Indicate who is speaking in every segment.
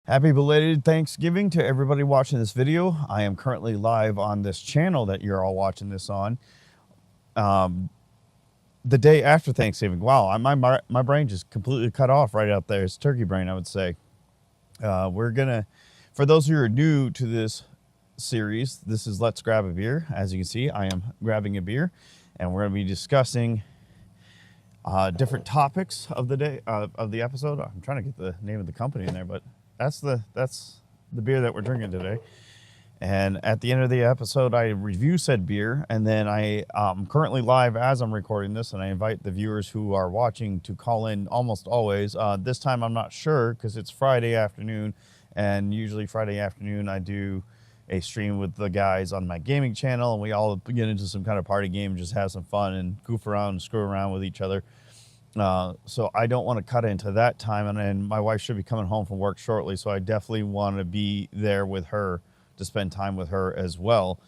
Speaker 1: Happy belated Thanksgiving to everybody watching this video. I am currently live on this channel that you're all watching this on. The day after Thanksgiving. Wow, my brain just completely cut off right out there. It's turkey brain, I would say. We're gonna, for those who are new to this series, this is Let's Grab a Beer. As you can see, I am grabbing a beer, and we're gonna be discussing different topics of the day of the episode. I'm trying to get the name of the company in there, but that's the beer that we're drinking today. And at the end of the episode, I review said beer, and then I'm currently live as I'm recording this, and I invite the viewers who are watching to call in almost always. This time I'm not sure because it's Friday afternoon, and usually Friday afternoon I do a stream with the guys on my gaming channel, and we all get into some kind of party game, just have some fun and goof around and screw around with each other. So I don't want to cut into that time, and then my wife should be coming home from work shortly, so I definitely want to be there with her to spend time with her as well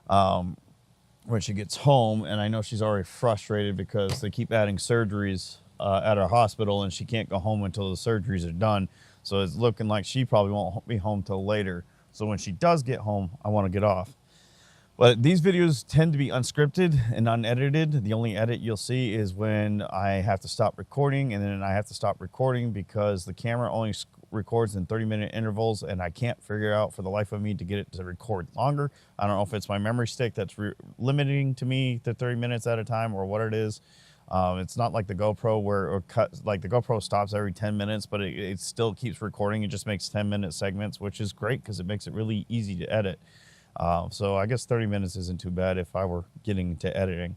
Speaker 1: when she gets home. And I know she's already frustrated because they keep adding surgeries at our hospital, and she can't go home until the surgeries are done. So it's looking like she probably won't be home till later. So when she does get home, I want to get off. But these videos tend to be unscripted and unedited. The only edit you'll see is when I have to stop recording, and then I have to stop recording because the camera only records in 30-minute intervals, and I can't figure out for the life of me to get it to record longer. I don't know if it's my memory stick that's limiting to me to 30 minutes at a time or what it is. It's not like the GoPro like the GoPro stops every 10 minutes, but it still keeps recording. It just makes 10-minute segments, which is great because it makes it really easy to edit. So I guess 30 minutes isn't too bad if I were getting to editing.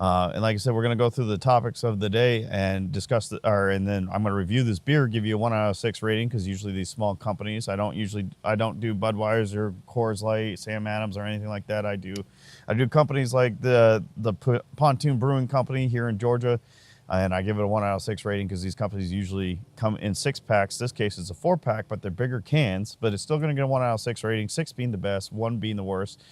Speaker 1: And like I said, we're going to go through the topics of the day and discuss and then I'm going to review this beer, give you a 1 out of 6 rating, because usually these small companies, I don't do Budweiser, Coors Light, Sam Adams, or anything like that. I do companies like the Pontoon Brewing Company here in Georgia, and I give it a 1 out of 6 rating because these companies usually come in 6-packs. This case it's a 4-pack, but they're bigger cans, but it's still going to get a 1 out of 6 rating, 6 being the best, 1 being the worst.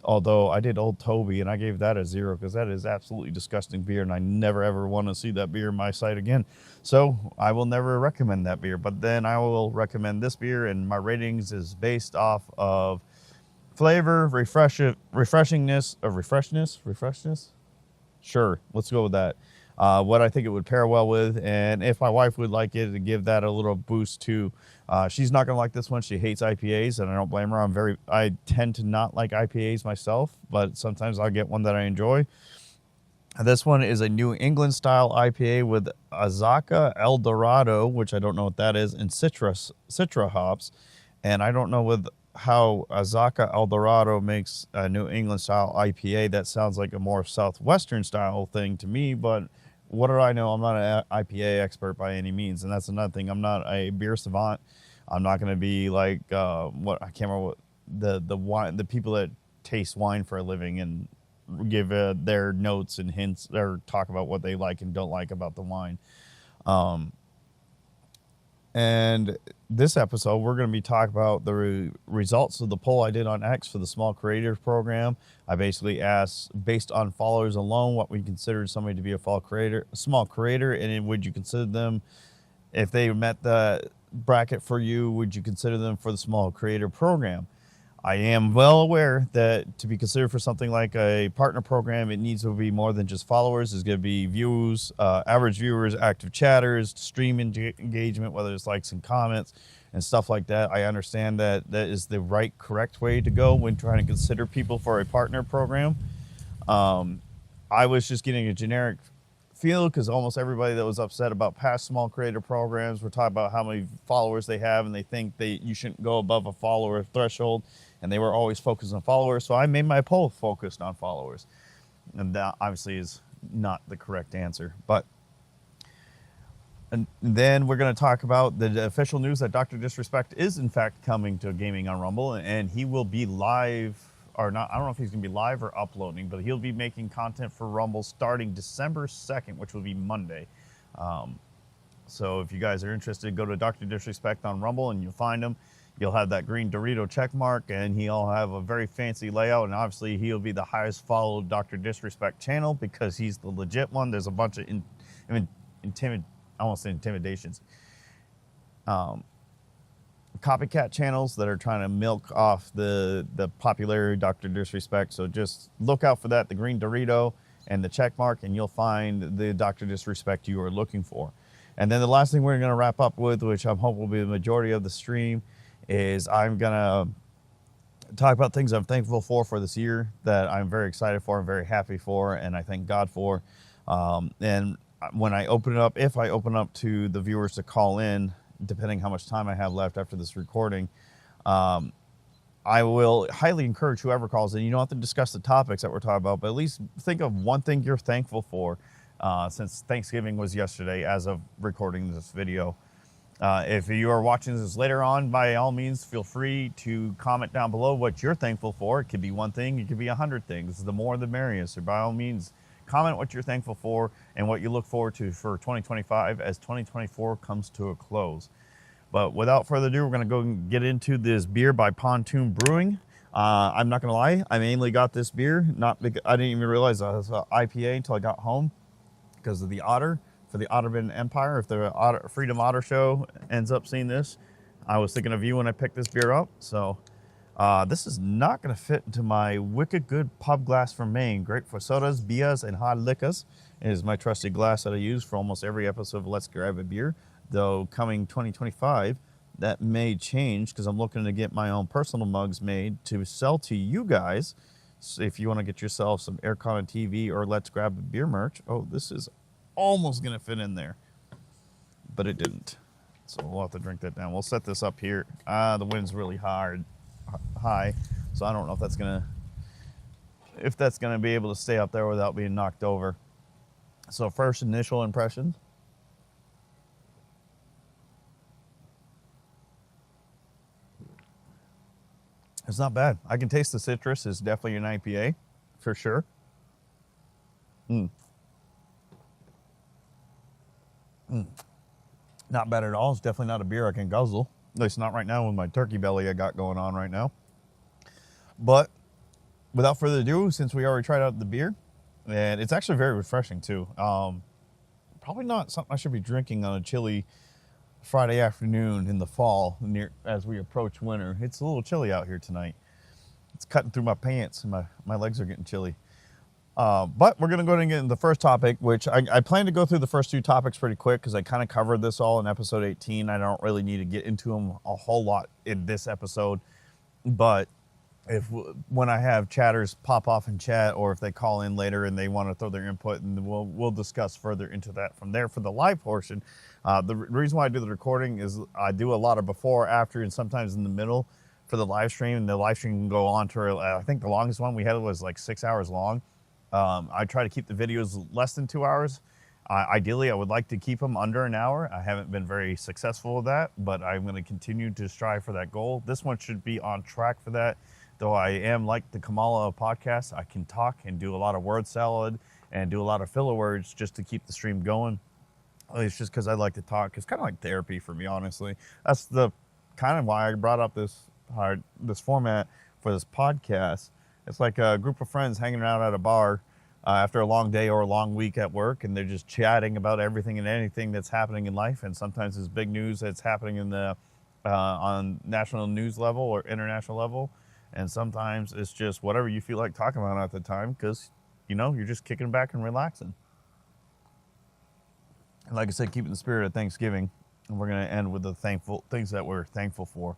Speaker 1: Although I did Old Toby, and I gave that a 0 because that is absolutely disgusting beer, and I never ever want to see that beer in my sight again. So I will never recommend that beer, but then I will recommend this beer, and my ratings is based off of flavor, refreshness. Sure, let's go with that. What I think it would pair well with, and if my wife would like it, to give that a little boost too. She's not gonna like this one. She hates IPAs, and I don't blame her. I tend to not like IPAs myself, but sometimes I'll get one that I enjoy. This one is a New England style IPA with Azacca El Dorado, which I don't know what that is, and Citra hops. And I don't know with how Azacca El Dorado makes a New England style IPA. That sounds like a more Southwestern style thing to me, but what do I know? I'm not an IPA expert by any means, and that's another thing. I'm not a beer savant. I'm not going to be like I can't remember what the people that taste wine for a living and give their notes and hints or talk about what they like and don't like about the wine. And this episode, we're going to be talking about the results of the poll I did on X for the Small Creator Program. I basically asked, based on followers alone, what we considered somebody to be a small creator, and then would you consider them, if they met the bracket for you, would you consider them for the Small Creator Program? I am well aware that to be considered for something like a partner program, it needs to be more than just followers. There's going to be views, average viewers, active chatters, stream engagement, whether it's likes and comments and stuff like that. I understand that that is the correct way to go when trying to consider people for a partner program. I was just getting a generic feel because almost everybody that was upset about past small creator programs were talking about how many followers they have, and they think you shouldn't go above a follower threshold, and they were always focused on followers. So I made my poll focused on followers, and that obviously is not the correct answer. And then we're going to talk about the official news that Dr. Disrespect is in fact coming to Gaming on Rumble, and he will be live. Or not, I don't know if he's going to be live or uploading, but he'll be making content for Rumble starting December 2nd, which will be Monday. So if you guys are interested, go to Dr. Disrespect on Rumble and you'll find him. You'll have that green Dorito check mark, and he'll have a very fancy layout, and obviously he'll be the highest followed Dr. Disrespect channel because he's the legit one. There's a bunch of I won't say intimidations. copycat channels that are trying to milk off the popularity of Dr. Disrespect. So just look out for that, the green Dorito and the check mark, and you'll find the Dr. Disrespect you are looking for. And then the last thing we're going to wrap up with, which I'm hoping will be the majority of the stream, is I'm going to talk about things I'm thankful for this year, that I'm very excited for, I'm very happy for, and I thank God for. And when I open it up, if I open up to the viewers to call in, depending how much time I have left after this recording, I will highly encourage whoever calls in. You don't have to discuss the topics that we're talking about, but at least think of one thing you're thankful for, since Thanksgiving was yesterday as of recording this video. If you are watching this later on, by all means, feel free to comment down below what you're thankful for. It could be one thing, it could be 100 things. The more the merrier. So by all means, comment what you're thankful for and what you look forward to for 2025 as 2024 comes to a close. But without further ado, we're going to go and get into this beer by Pontoon Brewing. I'm not going to lie, I mainly got this beer, not because I didn't even realize it was an IPA until I got home because of the Otter, for the Otterman Empire. If the Freedom Otter Show ends up seeing this, I was thinking of you when I picked this beer up. So this is not going to fit into my wicked good pub glass from Maine. Great for sodas, beers, and hard liquors. It is my trusty glass that I use for almost every episode of Let's Grab a Beer. Though coming 2025, that may change because I'm looking to get my own personal mugs made to sell to you guys. So if you want to get yourself some REDCON1 TV or Let's Grab a Beer merch. Oh, this is almost going to fit in there, but it didn't. So we'll have to drink that down. We'll set this up here. The wind's really high, so I don't know if that's gonna be able to stay up there without being knocked over. So first initial impressions. It's not bad. I can taste the citrus. It's definitely an IPA for sure. Not bad at all. It's definitely not a beer I can guzzle. At least not right now with my turkey belly I got going on right now. But without further ado, since we already tried out the beer, and it's actually very refreshing too. Probably not something I should be drinking on a chilly Friday afternoon in the fall as we approach winter. It's a little chilly out here tonight. It's cutting through my pants and my legs are getting chilly. But we're going to go ahead and get into the first topic, which I plan to go through the first two topics pretty quick because I kind of covered this all in episode 18. I don't really need to get into them a whole lot in this episode. But when I have chatters pop off in chat, or if they call in later and they want to throw their input, and we'll discuss further into that from there for the live portion. The reason why I do the recording is I do a lot of before, after, and sometimes in the middle for the live stream. And the live stream can go on to, I think the longest one we had was like 6 hours long. I try to keep the videos less than 2 hours. Ideally, I would like to keep them under an hour. I haven't been very successful with that, but I'm going to continue to strive for that goal. This one should be on track for that. Though I am like the Kamala podcast, I can talk and do a lot of word salad and do a lot of filler words just to keep the stream going. It's just because I like to talk. It's kind of like therapy for me, honestly. That's the kind of why I brought up this format for this podcast. It's like a group of friends hanging out at a bar after a long day or a long week at work, and they're just chatting about everything and anything that's happening in life. And sometimes it's big news that's happening in the on national news level or international level. And sometimes it's just whatever you feel like talking about at the time because, you're just kicking back and relaxing. And like I said, keeping the spirit of Thanksgiving. And we're going to end with the things that we're thankful for.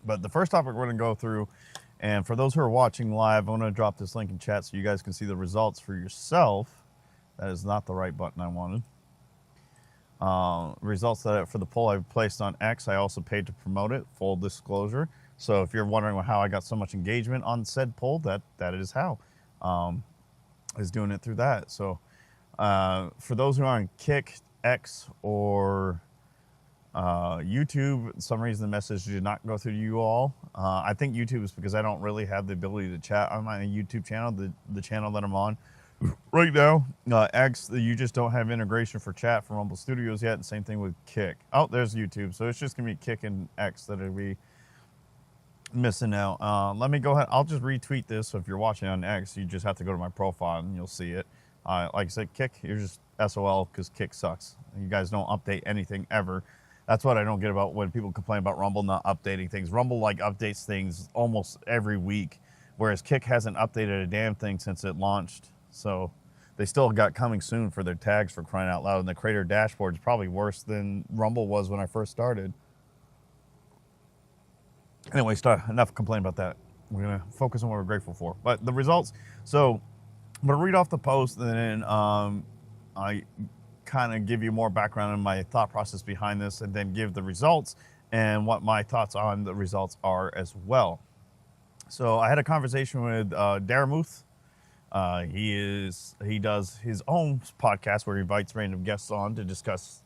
Speaker 1: But the first topic we're going to go through, and for those who are watching live, I'm going to drop this link in chat so you guys can see the results for yourself. That is not the right button I wanted. Results for the poll I placed on X, I also paid to promote it, full disclosure. So if you're wondering how I got so much engagement on said poll, that is how. Is doing it through that. So for those who are on Kick, X, or YouTube, for some reason the message did not go through to you all. I think YouTube is because I don't really have the ability to chat on my YouTube channel, the channel that I'm on right now. X, you just don't have integration for chat from Rumble Studios yet, and same thing with Kick. Oh, there's YouTube. So it's just going to be Kick and X that will be missing out. Let me go ahead. I'll just retweet this. So if you're watching on X, you just have to go to my profile and you'll see it. Like I said, Kick, you're just SOL because Kick sucks. You guys don't update anything ever. That's what I don't get about when people complain about Rumble not updating things. Rumble like updates things almost every week, whereas Kick hasn't updated a damn thing since it launched. So they still got coming soon for their tags, for crying out loud. And the creator dashboard is probably worse than Rumble was when I first started. Anyway, enough complaining about that. We're going to focus on what we're grateful for. But the results, so I'm going to read off the post, and then I kind of give you more background on my thought process behind this, and then give the results and what my thoughts on the results are as well. So I had a conversation with Daramuth. He does his own podcast where he invites random guests on to discuss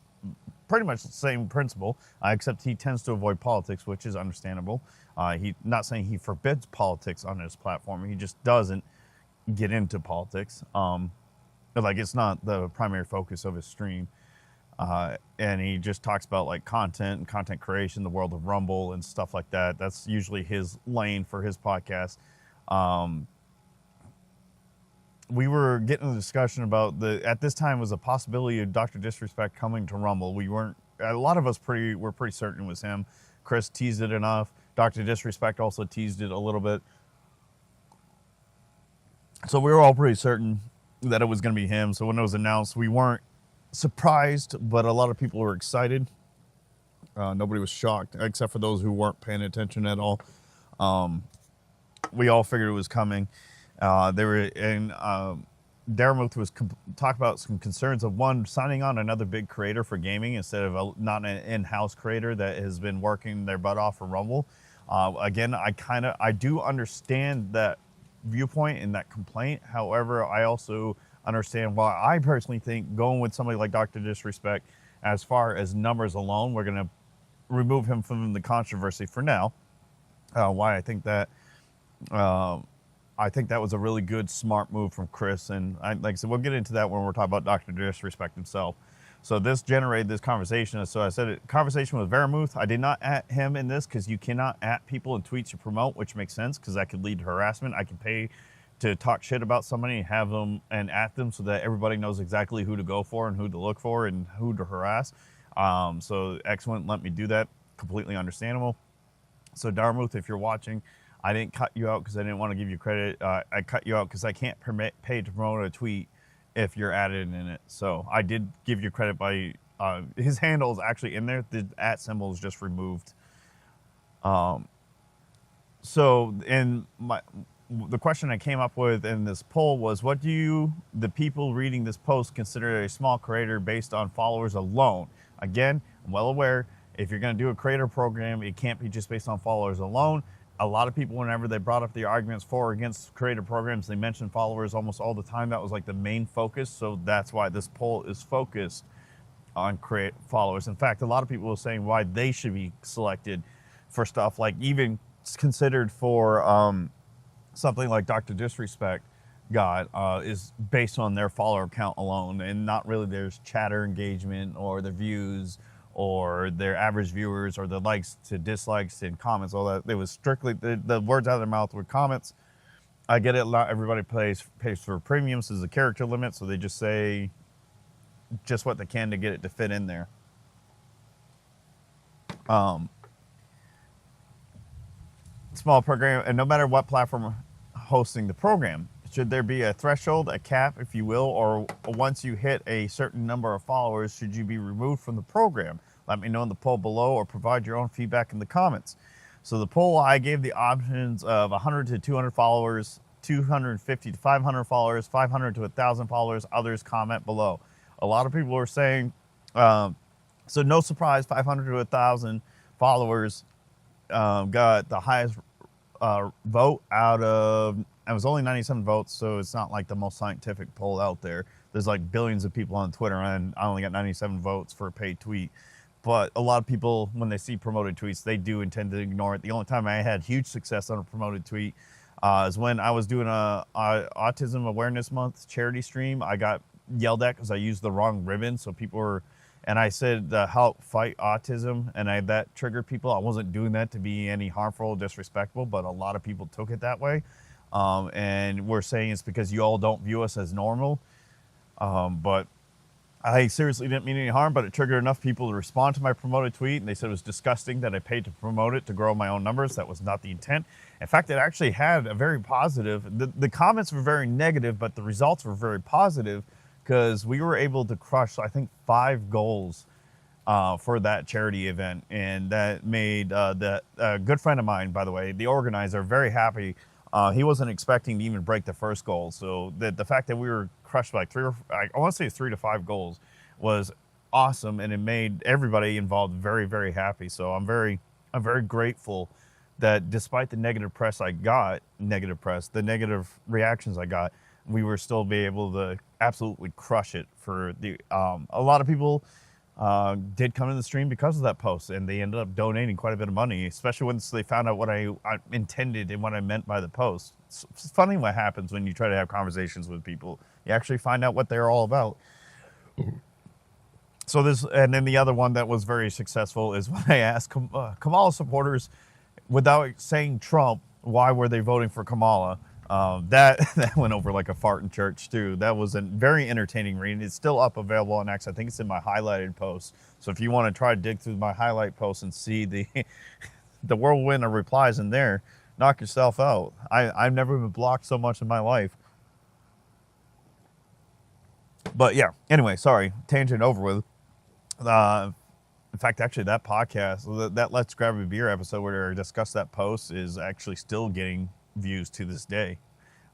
Speaker 1: pretty much the same principle, except he tends to avoid politics, which is understandable. He not saying he forbids politics on his platform. He just doesn't get into politics. Like, it's not the primary focus of his stream. And he just talks about like content and content creation, the world of Rumble and stuff like that. That's usually his lane for his podcast. We were getting a discussion about at this time was a possibility of Dr. Disrespect coming to Rumble. A lot of us were pretty certain it was him. Chris teased it enough. Dr. Disrespect also teased it a little bit. So we were all pretty certain that it was going to be him. So when it was announced, we weren't surprised, but a lot of people were excited. Nobody was shocked, except for those who weren't paying attention at all. We all figured it was coming. Daramuth was talking about some concerns of, one, signing on another big creator for gaming instead of not an in-house creator that has been working their butt off for Rumble. Again, I do understand that viewpoint and that complaint. However, I also understand why I personally think going with somebody like Dr. Disrespect, as far as numbers alone, we're going to remove him from the controversy for now. Why I think that was a really good, smart move from Chris. And like I said, we'll get into that when we're talking about Dr. Disrespect himself. So this generated this conversation. So I said conversation with Daramuth. I did not at him in this because you cannot at people in tweets you promote, which makes sense because that could lead to harassment. I can pay to talk shit about somebody and have them and at them so that everybody knows exactly who to go for and who to look for and who to harass. So X wouldn't let me do that. Completely understandable. So Daramuth, if you're watching, I didn't cut you out because I didn't want to give you credit. I cut you out because I can't pay to promote a tweet if you're added in it. So I did give you credit by his handle is actually in there. The @ symbol is just removed. So the question I came up with in this poll was, what do the people reading this post consider a small creator based on followers alone? Again, I'm well aware if you're going to do a creator program, it can't be just based on followers alone. A lot of people, whenever they brought up the arguments for or against creator programs, they mentioned followers almost all the time. That was like the main focus. So that's why this poll is focused on followers. In fact, a lot of people were saying why they should be selected for stuff like even considered for something like Dr. Disrespect got is based on their follower count alone, and not really there's chatter engagement or the views or their average viewers or the likes to dislikes and comments, all that. It was strictly the words out of their mouth were comments. I get it, not everybody pays for premiums. There's a character limit, so they just say just what they can to get it to fit in there. Small program, and no matter what platform hosting the program, should there be a threshold, a cap, if you will, or once you hit a certain number of followers, should you be removed from the program? Let me know in the poll below or provide your own feedback in the comments. So the poll, I gave the options of 100 to 200 followers, 250 to 500 followers, 500 to 1,000 followers. Others comment below. A lot of people are saying, so no surprise, 500 to 1,000 followers got the highest vote out of, it was only 97 votes, so it's not like the most scientific poll out there. There's like billions of people on Twitter, and I only got 97 votes for a paid tweet. But a lot of people, when they see promoted tweets, they do intend to ignore it. The only time I had huge success on a promoted tweet is when I was doing a Autism Awareness Month charity stream. I got yelled at because I used the wrong ribbon, so people were, and I said help fight autism, and that triggered people. I wasn't doing that to be any harmful, disrespectful, but a lot of people took it that way. And we're saying it's because you all don't view us as normal. But I seriously didn't mean any harm, but it triggered enough people to respond to my promoted tweet, and they said it was disgusting that I paid to promote it to grow my own numbers. That was not the intent. In fact, it actually had a very positive, the comments were very negative, but the results were very positive because we were able to crush, I think, 5 goals for that charity event. And that made a good friend of mine, by the way, the organizer, very happy. He wasn't expecting to even break the first goal. So the fact that we were crushed by I want to say 3 to 5 goals was awesome. And it made everybody involved very, very happy. So I'm very grateful that despite the negative press I got, the negative reactions I got, we were still be able to absolutely crush it for the, a lot of people did come to the stream because of that post, and they ended up donating quite a bit of money, especially once they found out what I intended and what I meant by the post. It's funny what happens when you try to have conversations with people. You actually find out what they're all about. So this, and then the other one that was very successful is when I asked Kamala supporters, without saying Trump, why were they voting for Kamala? That went over like a fart in church too. That was a very entertaining read. It's still up, available on X. I think it's in my highlighted post. So if you want to try to dig through my highlight post and see the the whirlwind of replies in there, knock yourself out. I've never been blocked so much in my life. But yeah, anyway, sorry, tangent over with. In fact, actually, that podcast, that Let's Grab a Beer episode where I discussed that post, is actually still getting views to this day.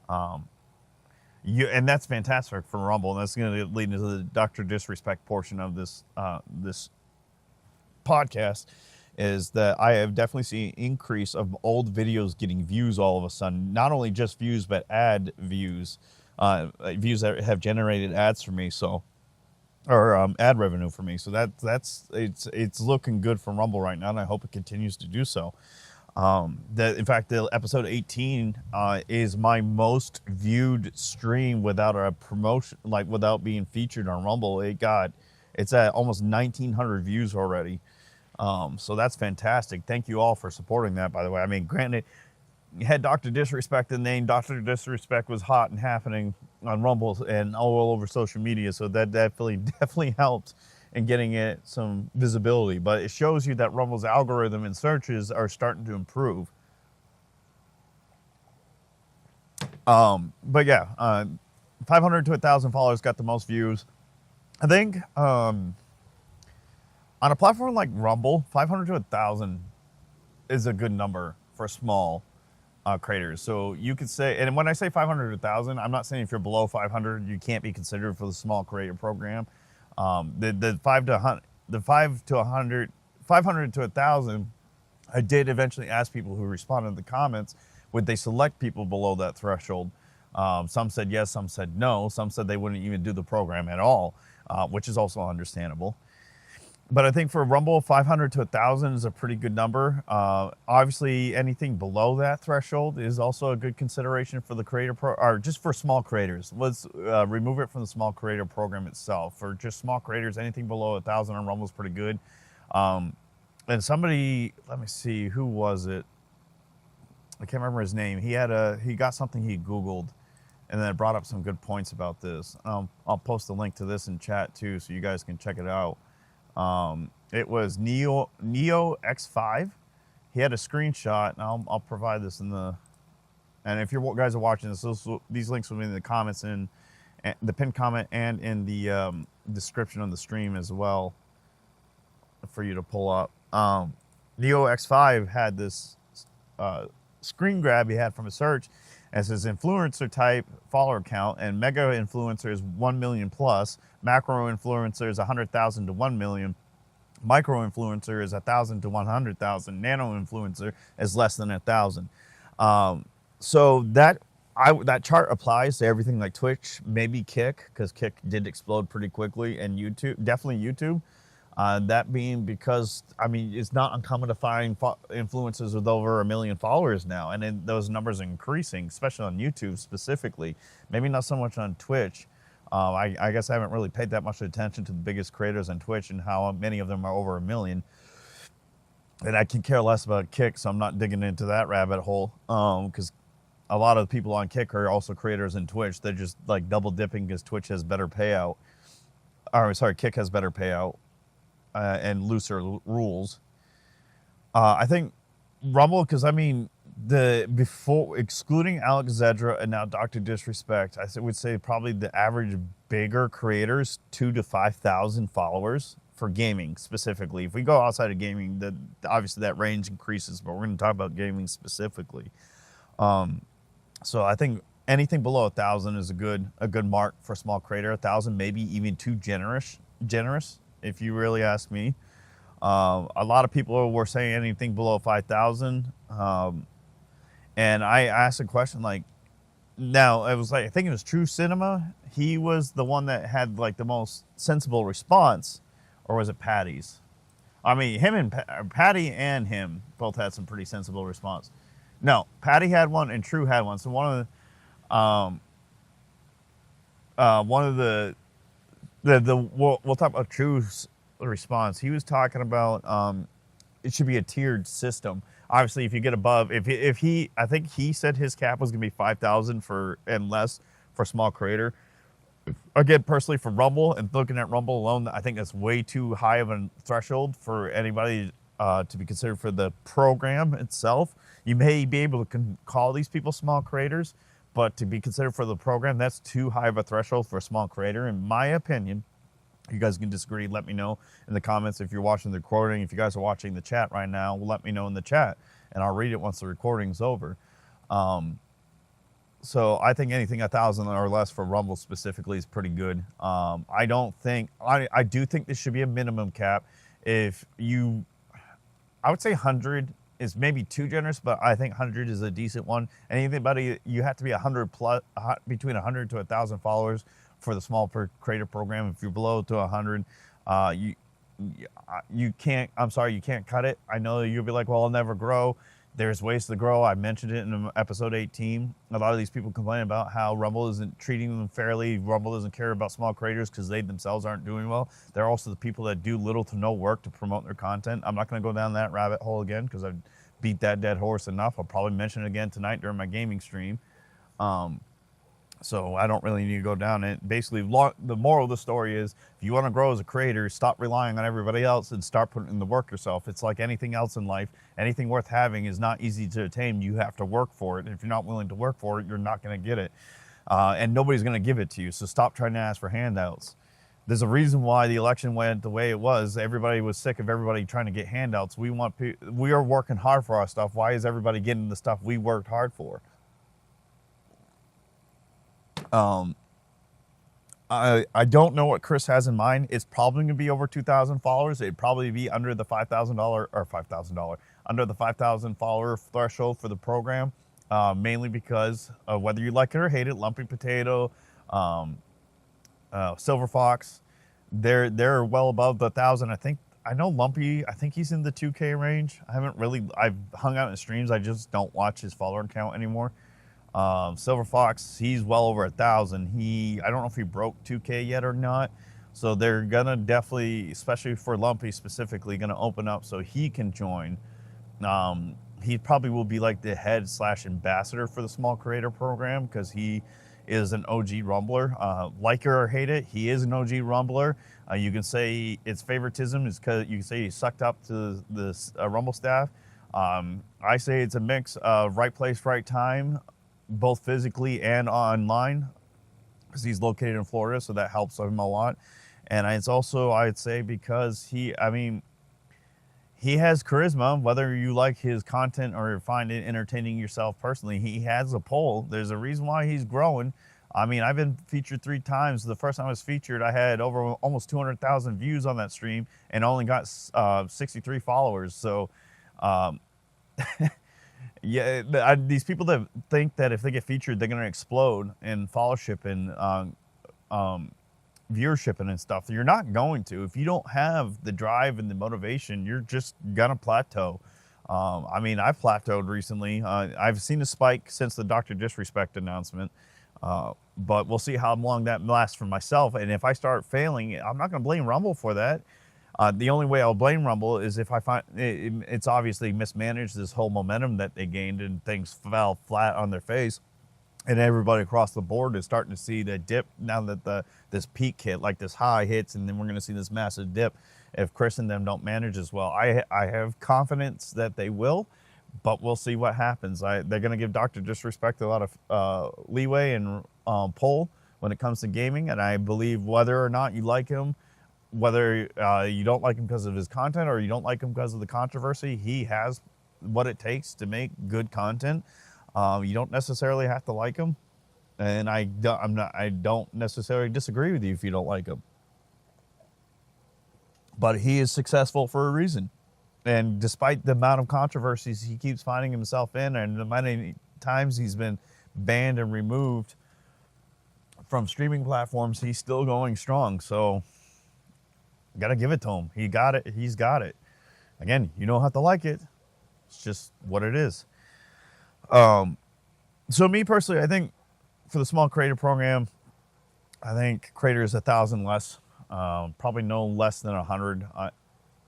Speaker 1: And that's fantastic for Rumble, and that's going to lead into the Dr. Disrespect portion of this this podcast, is that I have definitely seen an increase of old videos getting views all of a sudden. Not only just views, but ad views, views that have generated ads for me. So, or ad revenue for me. So it's looking good for Rumble right now, and I hope it continues to do so. In fact, the episode 18 is my most viewed stream without a promotion, like without being featured on Rumble. It's at almost 1,900 views already. So that's fantastic. Thank you all for supporting that, by the way. I mean, granted, you had Dr. Disrespect, the name Dr. Disrespect was hot and happening on Rumble and all over social media. So that definitely helped in getting it some visibility. But it shows you that Rumble's algorithm and searches are starting to improve. But yeah, 500 to 1,000 followers got the most views. I think on a platform like Rumble, 500 to 1,000 is a good number for small creators. So you could say, and when I say 500 to 1,000, I'm not saying if you're below 500, you can't be considered for the small creator program. The 500 to 1,000, I did eventually ask people who responded in the comments, would they select people below that threshold? Some said yes, some said no. Some said they wouldn't even do the program at all, which is also understandable. But I think for Rumble, 500 to 1,000 is a pretty good number. Obviously, anything below that threshold is also a good consideration for the creator or just for small creators. Let's remove it from the small creator program itself. For just small creators, anything below 1,000 on Rumble is pretty good. And somebody, let me see, who was it? I can't remember his name. He got something he Googled, and then it brought up some good points about this. I'll post a link to this in chat too, so you guys can check it out. It was Neo X5. He had a screenshot, and I'll provide this in the, and if you guys are watching this, these links will be in the comments and the pinned comment and in the description of the stream as well for you to pull up. Neo X5 had this screen grab he had from a search as his influencer type follower count, and mega influencer is 1 million plus, macro influencer is 100,000 to 1 million, micro influencer is 1,000 to 100,000, nano influencer is less than 1,000. So that chart applies to everything like Twitch, maybe Kick, because Kick did explode pretty quickly, and YouTube, definitely YouTube. That being because, I mean, it's not uncommon to find influencers with over 1 million followers now, and then those numbers are increasing, especially on YouTube specifically. Maybe not so much on Twitch. I guess I haven't really paid that much attention to the biggest creators on Twitch and how many of them are over 1 million. And I can care less about Kick, so I'm not digging into that rabbit hole, because a lot of the people on Kick are also creators in Twitch. They're just like double dipping because Twitch has better payout. or sorry, Kick has better payout and looser rules. I think Rumble, because I mean, before excluding Alex Zedra and now Dr. Disrespect, I would say probably the average bigger creators 2,000 to 5,000 followers for gaming specifically. If we go outside of gaming, obviously that range increases, but we're going to talk about gaming specifically. So I think anything below 1,000 is a good mark for a small creator. 1,000 maybe even too generous if you really ask me. A lot of people were saying anything below 5,000. And I asked a question like, now it was like, I think it was True Cinema. He was the one that had like the most sensible response, or was it Patty's? I mean, him and Patty and him both had some pretty sensible response. No, Patty had one and True had one. So one of the we'll talk about True's response. He was talking about it should be a tiered system. Obviously, if you get above, if he, I think he said his cap was gonna be 5,000 for and less for small creator. Again, personally for Rumble and looking at Rumble alone, I think that's way too high of a threshold for anybody to be considered for the program itself. You may be able to call these people small creators, but to be considered for the program, that's too high of a threshold for a small creator, in my opinion. You guys can disagree. Let me know in the comments if you're watching the recording. If you guys are watching the chat right now, let me know in the chat, and I'll read it once the recording's over. So I think anything 1,000 or less for Rumble specifically is pretty good. I do think this should be a minimum cap. I would say 100 is maybe too generous, but I think 100 is a decent one. And you have to be 100 plus, between 100 to 1,000 followers for the small creator program. If you're below to 100, you can't, I'm sorry, you can't cut it. I know you'll be like, well, I'll never grow. There's ways to grow. I mentioned it in episode 18. A lot of these people complain about how Rumble isn't treating them fairly. Rumble doesn't care about small creators because they themselves aren't doing well. They're also the people that do little to no work to promote their content. I'm not going to go down that rabbit hole again because I've beat that dead horse enough. I'll probably mention it again tonight during my gaming stream. So I don't really need to go down it. Basically, the moral of the story is, if you want to grow as a creator, stop relying on everybody else and start putting in the work yourself. It's like anything else in life. Anything worth having is not easy to attain. You have to work for it. And if you're not willing to work for it, you're not going to get it. And nobody's going to give it to you. So stop trying to ask for handouts. There's a reason why the election went the way it was. Everybody was sick of everybody trying to get handouts. We are working hard for our stuff. Why is everybody getting the stuff we worked hard for? I don't know what Chris has in mind. It's probably going to be over 2,000 followers. It'd probably be under the under the 5,000 follower threshold for the program, mainly because whether you like it or hate it, Lumpy Potato, Silver Fox, they're well above the 1,000. I know Lumpy, I think he's in the 2K range. I've hung out in streams. I just don't watch his follower count anymore. Silver Fox, he's well over 1,000. I don't know if he broke 2K yet or not. So they're gonna definitely, especially for Lumpy specifically, gonna open up so he can join. He probably will be like the head / ambassador for the small creator program because he is an OG Rumbler. Like it or hate it, he is an OG Rumbler. You can say it's favoritism, is because you can say he sucked up to the Rumble staff. I say it's a mix of right place, right time, both physically and online, because he's located in Florida, so that helps him a lot. And it's also, I'd say, because he has charisma, whether you like his content or find it entertaining yourself personally. He has a pull. There's a reason why he's growing. I mean, I've been featured 3 times. The first time I was featured, I had over almost 200,000 views on that stream and only got 63 followers. So, yeah, these people that think that if they get featured, they're going to explode in followership and viewership and stuff. You're not going to. If you don't have the drive and the motivation, you're just going to plateau. I mean, I've plateaued recently. I've seen a spike since the Dr. Disrespect announcement, but we'll see how long that lasts for myself. And if I start failing, I'm not going to blame Rumble for that. The only way I'll blame Rumble is if I find it's obviously mismanaged, this whole momentum that they gained and things fell flat on their face. And everybody across the board is starting to see the dip now that this peak hit, like this high hits, and then we're going to see this massive dip if Chris and them don't manage as well. I have confidence that they will, but we'll see what happens. They're going to give Dr. Disrespect a lot of leeway and pull when it comes to gaming, and I believe whether or not you like him, whether you don't like him because of his content or you don't like him because of the controversy, he has what it takes to make good content. You don't necessarily have to like him, and I don't necessarily disagree with you if you don't like him. But he is successful for a reason. And despite the amount of controversies he keeps finding himself in and the many times he's been banned and removed from streaming platforms, he's still going strong. So got to give it to him. He got it. He's got it. Again, you don't have to like it. It's just what it is. So me personally, I think for the small creator program, I think creators 1,000 less, probably no less than 100.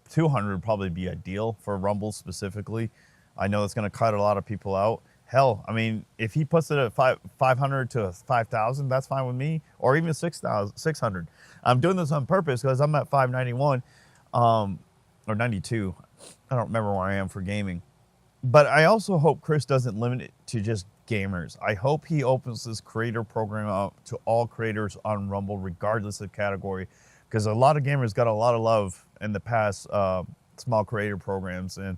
Speaker 1: 200 would probably be ideal for Rumble specifically. I know it's going to cut a lot of people out. Hell, I mean, if he puts it at 500 to 5,000, that's fine with me, or even 600. I'm doing this on purpose because I'm at 591 or 92. I don't remember where I am for gaming. But I also hope Chris doesn't limit it to just gamers. I hope he opens this creator program up to all creators on Rumble, regardless of category, because a lot of gamers got a lot of love in the past small creator programs, and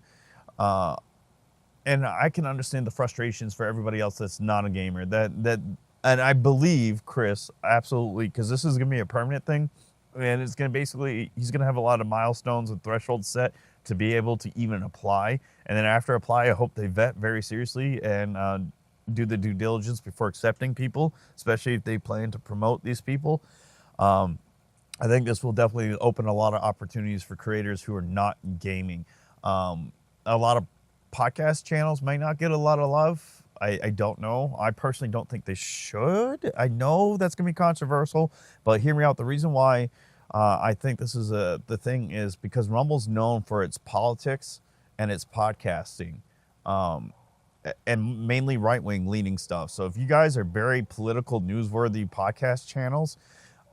Speaker 1: I can understand the frustrations for everybody else that's not a gamer. And I believe Chris absolutely, because this is gonna be a permanent thing, and it's gonna he's gonna have a lot of milestones and thresholds set to be able to even apply. And then after apply, I hope they vet very seriously and do the due diligence before accepting people, especially if they plan to promote these people. I think this will definitely open a lot of opportunities for creators who are not gaming. A lot of podcast channels might not get a lot of love. I don't know. I personally don't think they should. I know that's going to be controversial, but hear me out. The reason why I think this is the thing is because Rumble's known for its politics and its podcasting, and mainly right-wing leaning stuff. So if you guys are very political, newsworthy podcast channels,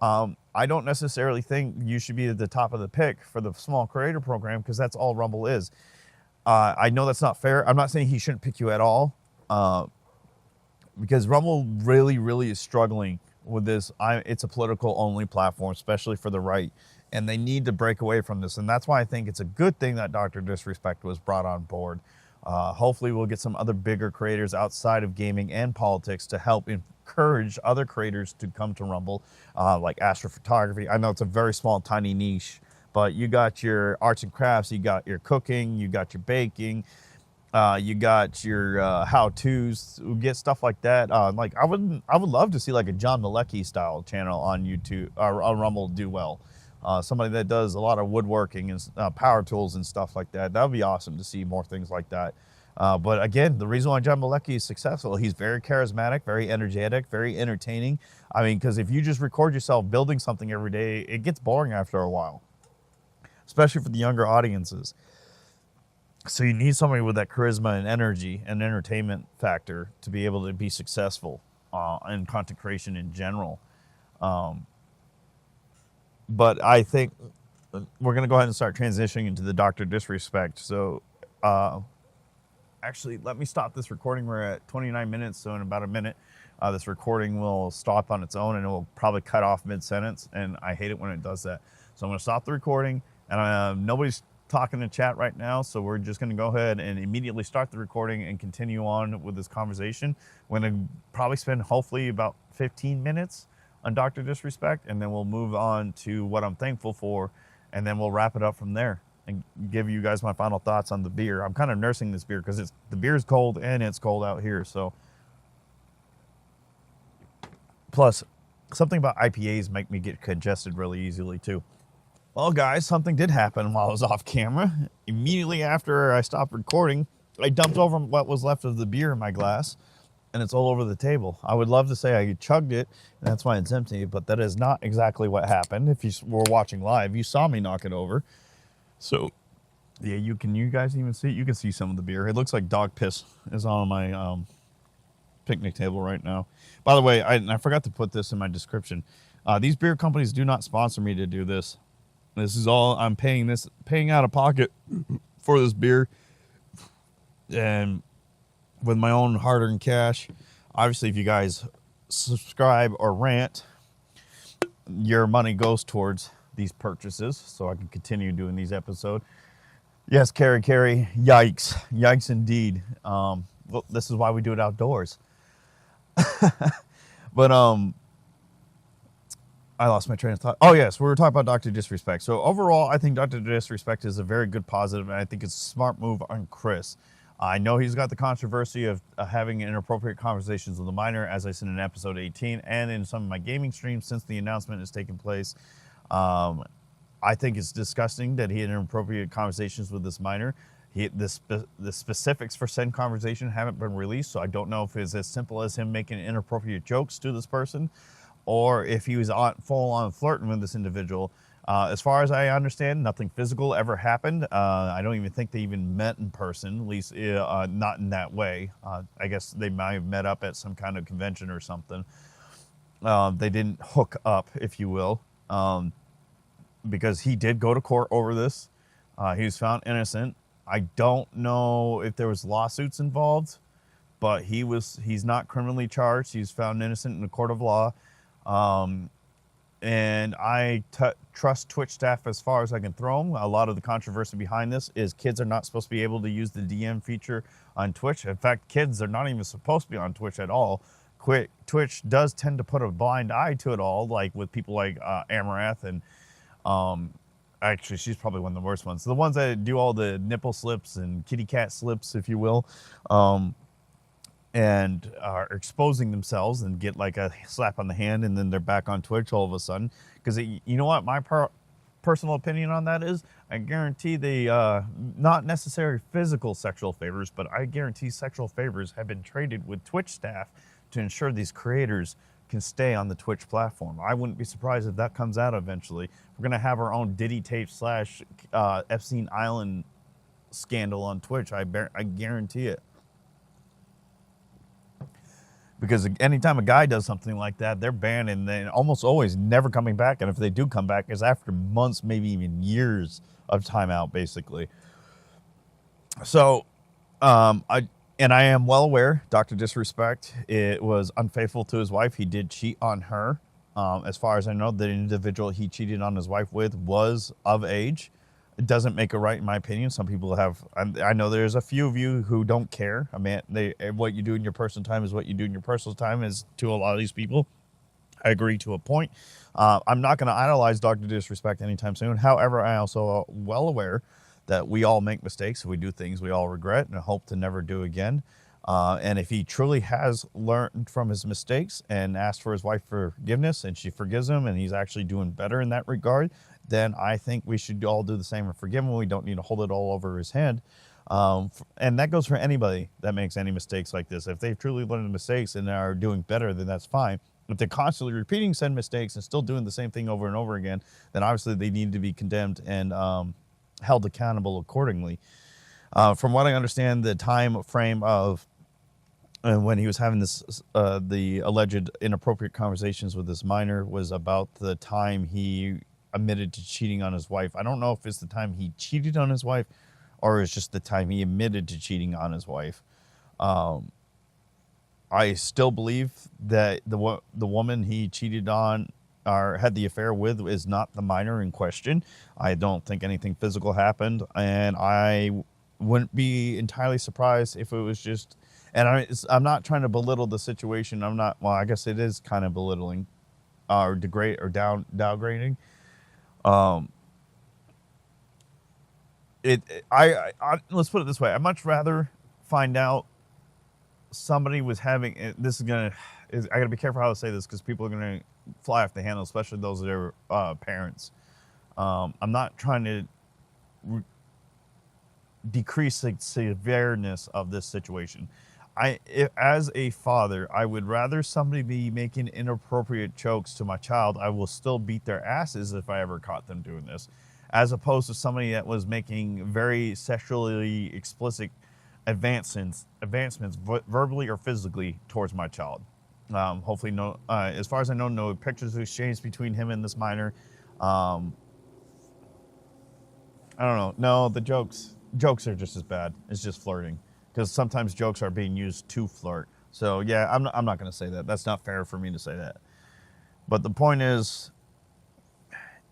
Speaker 1: I don't necessarily think you should be at the top of the pick for the small creator program, because that's all Rumble is. I know that's not fair. I'm not saying he shouldn't pick you at all, because Rumble really, really is struggling with this. It's a political-only platform, especially for the right, and they need to break away from this. And that's why I think it's a good thing that Dr. Disrespect was brought on board. Hopefully we'll get some other bigger creators outside of gaming and politics to help encourage other creators to come to Rumble, like astrophotography. I know it's a very small, tiny niche, but you got your arts and crafts, you got your cooking, you got your baking, you got your how-tos. We get stuff like that. Like I would love to see like a John Malecki style channel on YouTube or on Rumble do well. Somebody that does a lot of woodworking and power tools and stuff like that. That would be awesome to see more things like that. But again, the reason why John Malecki is successful, he's very charismatic, very energetic, very entertaining. I mean, because if you just record yourself building something every day, it gets boring after a while, especially for the younger audiences. So you need somebody with that charisma and energy and entertainment factor to be able to be successful in content creation in general. But I think we're going to go ahead and start transitioning into the Dr. Disrespect. So actually, let me stop this recording. We're at 29 minutes, so in about a minute, this recording will stop on its own, and it will probably cut off mid-sentence, and I hate it when it does that. So I'm going to stop the recording, and nobody's talking in chat right now, so we're just going to go ahead and immediately start the recording and continue on with this conversation. We're going to probably spend, hopefully, about 15 minutes on Dr. Disrespect, and then we'll move on to what I'm thankful for, and then we'll wrap it up from there and give you guys my final thoughts on the beer. I'm kind of nursing this beer because the beer is cold and it's cold out here. So, plus, something about IPAs make me get congested really easily too. Well, guys, something did happen while I was off camera. Immediately after I stopped recording, I dumped over what was left of the beer in my glass, and it's all over the table. I would love to say I chugged it, and that's why it's empty, but that is not exactly what happened. If you were watching live, you saw me knock it over. So, yeah, you guys even see, you can see some of the beer. It looks like dog piss is on my picnic table right now. By the way, I forgot to put this in my description. These beer companies do not sponsor me to do this. This is all I'm paying out of pocket for this beer, and with my own hard-earned cash. Obviously, if you guys subscribe or rant, your money goes towards these purchases, so I can continue doing these episodes. Yes, Carrie, yikes indeed. Well, this is why we do it outdoors. But I lost my train of thought. Oh yes, we were talking about Dr. Disrespect. So overall, I think Dr. Disrespect is a very good positive, and I think it's a smart move on Chris. I know he's got the controversy of having inappropriate conversations with a minor, as I said in episode 18, and in some of my gaming streams since the announcement has taken place. I think it's disgusting that he had inappropriate conversations with this minor. The specifics for said conversation haven't been released, so I don't know if it's as simple as him making inappropriate jokes to this person, or if he was full-on flirting with this individual. As far as I understand, nothing physical ever happened. I don't even think they even met in person, at least not in that way. I guess they might have met up at some kind of convention or something. They didn't hook up, if you will, because he did go to court over this. He was found innocent. I don't know if there was lawsuits involved, but he's not criminally charged. He's found innocent in a court of law. And I trust Twitch staff as far as I can throw them. A lot of the controversy behind this is kids are not supposed to be able to use the DM feature on Twitch. In fact, kids are not even supposed to be on Twitch at all. Twitch does tend to put a blind eye to it all, like with people like Amaranth and actually she's probably one of the worst ones. The ones that do all the nipple slips and kitty cat slips, if you will, and are exposing themselves and get like a slap on the hand, and then they're back on Twitch all of a sudden. Because you know what my personal opinion on that is? I guarantee not necessarily physical sexual favors, but I guarantee sexual favors have been traded with Twitch staff to ensure these creators can stay on the Twitch platform. I wouldn't be surprised if that comes out eventually. We're going to have our own Diddy tape / Epstein Island scandal on Twitch. I guarantee it. Because anytime a guy does something like that, they're banned and then almost always never coming back. And if they do come back, it's after months, maybe even years of timeout, basically. So, I am well aware, Dr. Disrespect, it was unfaithful to his wife. He did cheat on her. As far as I know, the individual he cheated on his wife with was of age. It doesn't make it right, in my opinion. Some people have, I know there's a few of you who don't care. I mean, what you do in your personal time is what you do in your personal time is to a lot of these people. I agree to a point. I'm not going to idolize Dr. Disrespect anytime soon. However, I also well aware that we all make mistakes. We do things we all regret and hope to never do again. And if he truly has learned from his mistakes and asked for his wife forgiveness and she forgives him and he's actually doing better in that regard, then I think we should all do the same and forgive him. We don't need to hold it all over his head. And that goes for anybody that makes any mistakes like this. If they've truly learned the mistakes and are doing better, then that's fine. If they're constantly repeating said mistakes and still doing the same thing over and over again, then obviously they need to be condemned and held accountable accordingly. From what I understand, the time frame of when he was having the alleged inappropriate conversations with this minor was about the time he admitted to cheating on his wife. I don't know if it's the time he cheated on his wife or it's just the time he admitted to cheating on his wife. I still believe that the woman he cheated on or had the affair with is not the minor in question. I don't think anything physical happened, and I wouldn't be entirely surprised if it was just, and I'm not trying to belittle the situation. Well, I guess it is kind of belittling or degrade or downgrading. Let's put it this way. I'd much rather find out somebody was having, I gotta be careful how to say this because people are gonna fly off the handle, especially those that are parents. I'm not trying to decrease the severeness of this situation. As a father, I would rather somebody be making inappropriate jokes to my child. I will still beat their asses if I ever caught them doing this, as opposed to somebody that was making very sexually explicit advancements verbally or physically towards my child. Hopefully, no. As far as I know, no pictures exchanged between him and this minor. I don't know. No, the jokes are just as bad. It's just flirting, because sometimes jokes are being used to flirt. So yeah, I'm not going to say that. That's not fair for me to say that. But the point is,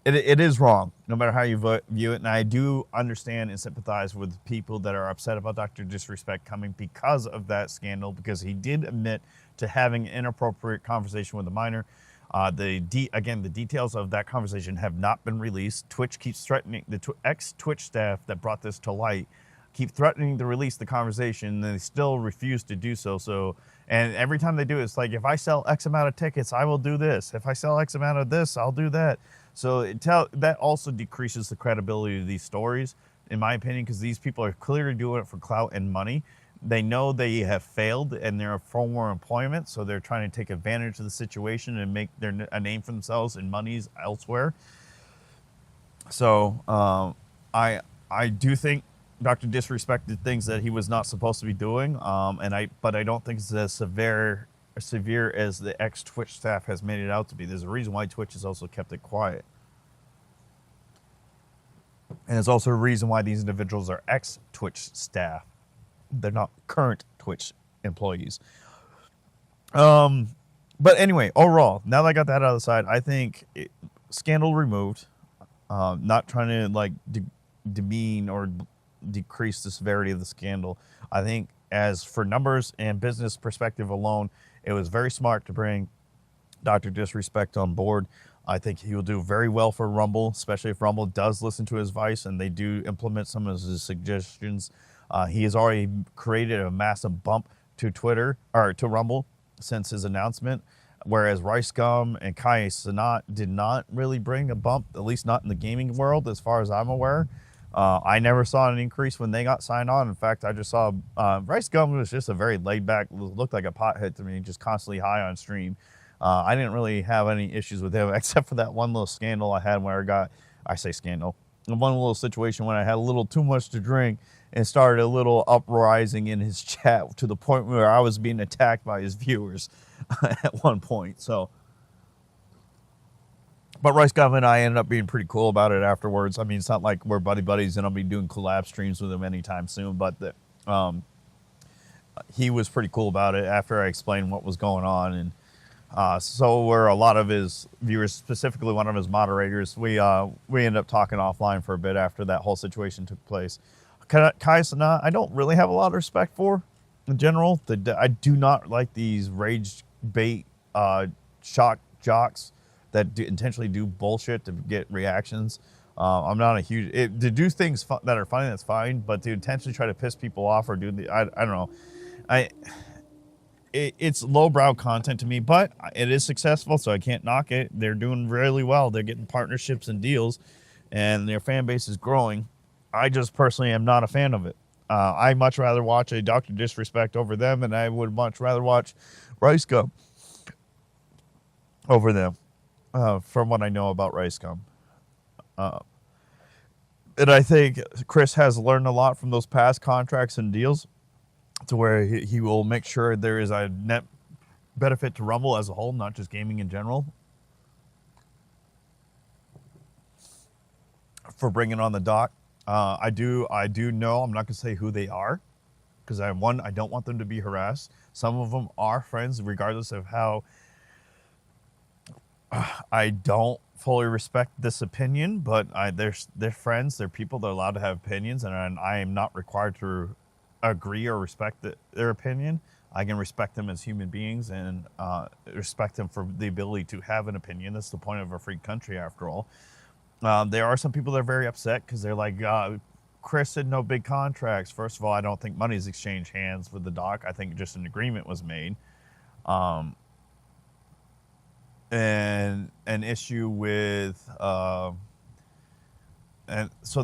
Speaker 1: it is wrong, no matter how you view it. And I do understand and sympathize with people that are upset about Dr. Disrespect coming because of that scandal, because he did admit to having an inappropriate conversation with a minor. Again, the details of that conversation have not been released. Twitch keeps threatening, the ex-Twitch staff that brought this to light keep threatening to release the conversation, and they still refuse to do so. And every time they do, it's like, if I sell X amount of tickets, I will do this. If I sell X amount of this, I'll do that. So that also decreases the credibility of these stories, in my opinion, because these people are clearly doing it for clout and money. They know they have failed and they're for more employment, so they're trying to take advantage of the situation and make a name for themselves and monies elsewhere. So I do think Dr. Disrespect did things that he was not supposed to be doing, but I don't think it's as severe as the ex-Twitch staff has made it out to be. There's a reason why Twitch has also kept it quiet. And there's also a reason why these individuals are ex-Twitch staff. They're not current Twitch employees. But anyway, overall, now that I got that out of the side, I think scandal removed. Not trying to like demean or decrease the severity of the scandal. I think as for numbers and business perspective alone, it was very smart to bring Dr. Disrespect on board. I think he will do very well for Rumble, especially if Rumble does listen to his advice and they do implement some of his suggestions. He has already created a massive bump to Twitter, or to Rumble, since his announcement, whereas REDCON and Kai Cenat did not really bring a bump, at least not in the gaming world, as far as I'm aware. I never saw an increase when they got signed on. In fact, I just saw REDCON was just a very laid-back, looked like a pothead to me, just constantly high on stream. I didn't really have any issues with him, except for that one little scandal I had where I say scandal, one little situation when I had a little too much to drink and started a little uprising in his chat to the point where I was being attacked by his viewers at one point. So, but REDCON and I ended up being pretty cool about it afterwards. I mean, it's not like we're buddies and I'll be doing collab streams with him anytime soon, but he was pretty cool about it after I explained what was going on. And so were a lot of his viewers, specifically one of his moderators. We ended up talking offline for a bit after that whole situation took place. Kai Cenat, I don't really have a lot of respect for in general. I do not like these rage bait shock jocks that intentionally do bullshit to get reactions. I'm not a huge... to do things that are funny, that's fine, but to intentionally try to piss people off or do I don't know. It's lowbrow content to me, but it is successful, so I can't knock it. They're doing really well. They're getting partnerships and deals, and their fan base is growing. I just personally am not a fan of it. I much rather watch a Dr. Disrespect over them, and I would much rather watch REDCON over them, from what I know about REDCON. And I think Chris has learned a lot from those past contracts and deals, to where he will make sure there is a net benefit to Rumble as a whole, not just gaming in general, for bringing on the doc. I do know, I'm not going to say who they are, because I don't want them to be harassed. Some of them are friends, regardless of how I don't fully respect this opinion, but they're friends, they're people, they're allowed to have opinions, and I am not required to agree or respect their opinion. I can respect them as human beings and respect them for the ability to have an opinion. That's the point of a free country, after all. There are some people that are very upset because they're like, Chris said no big contracts. First of all, I don't think money's exchanged hands with the doc. I think just an agreement was made. And an issue with, and so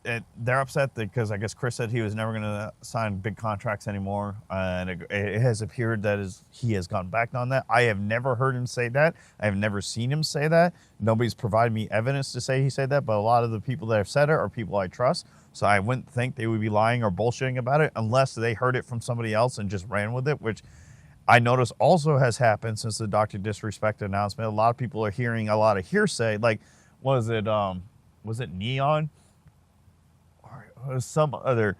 Speaker 1: they're upset because I guess Chris said he was never going to sign big contracts anymore, and it has appeared that he has gone back on that. I have never heard him say that. I have never seen him say that. Nobody's provided me evidence to say he said that, but a lot of the people that have said it are people I trust, so I wouldn't think they would be lying or bullshitting about it unless they heard it from somebody else and just ran with it, which I notice also has happened since the Dr. Disrespect announcement. A lot of people are hearing a lot of hearsay, like, was it Neon? Or some other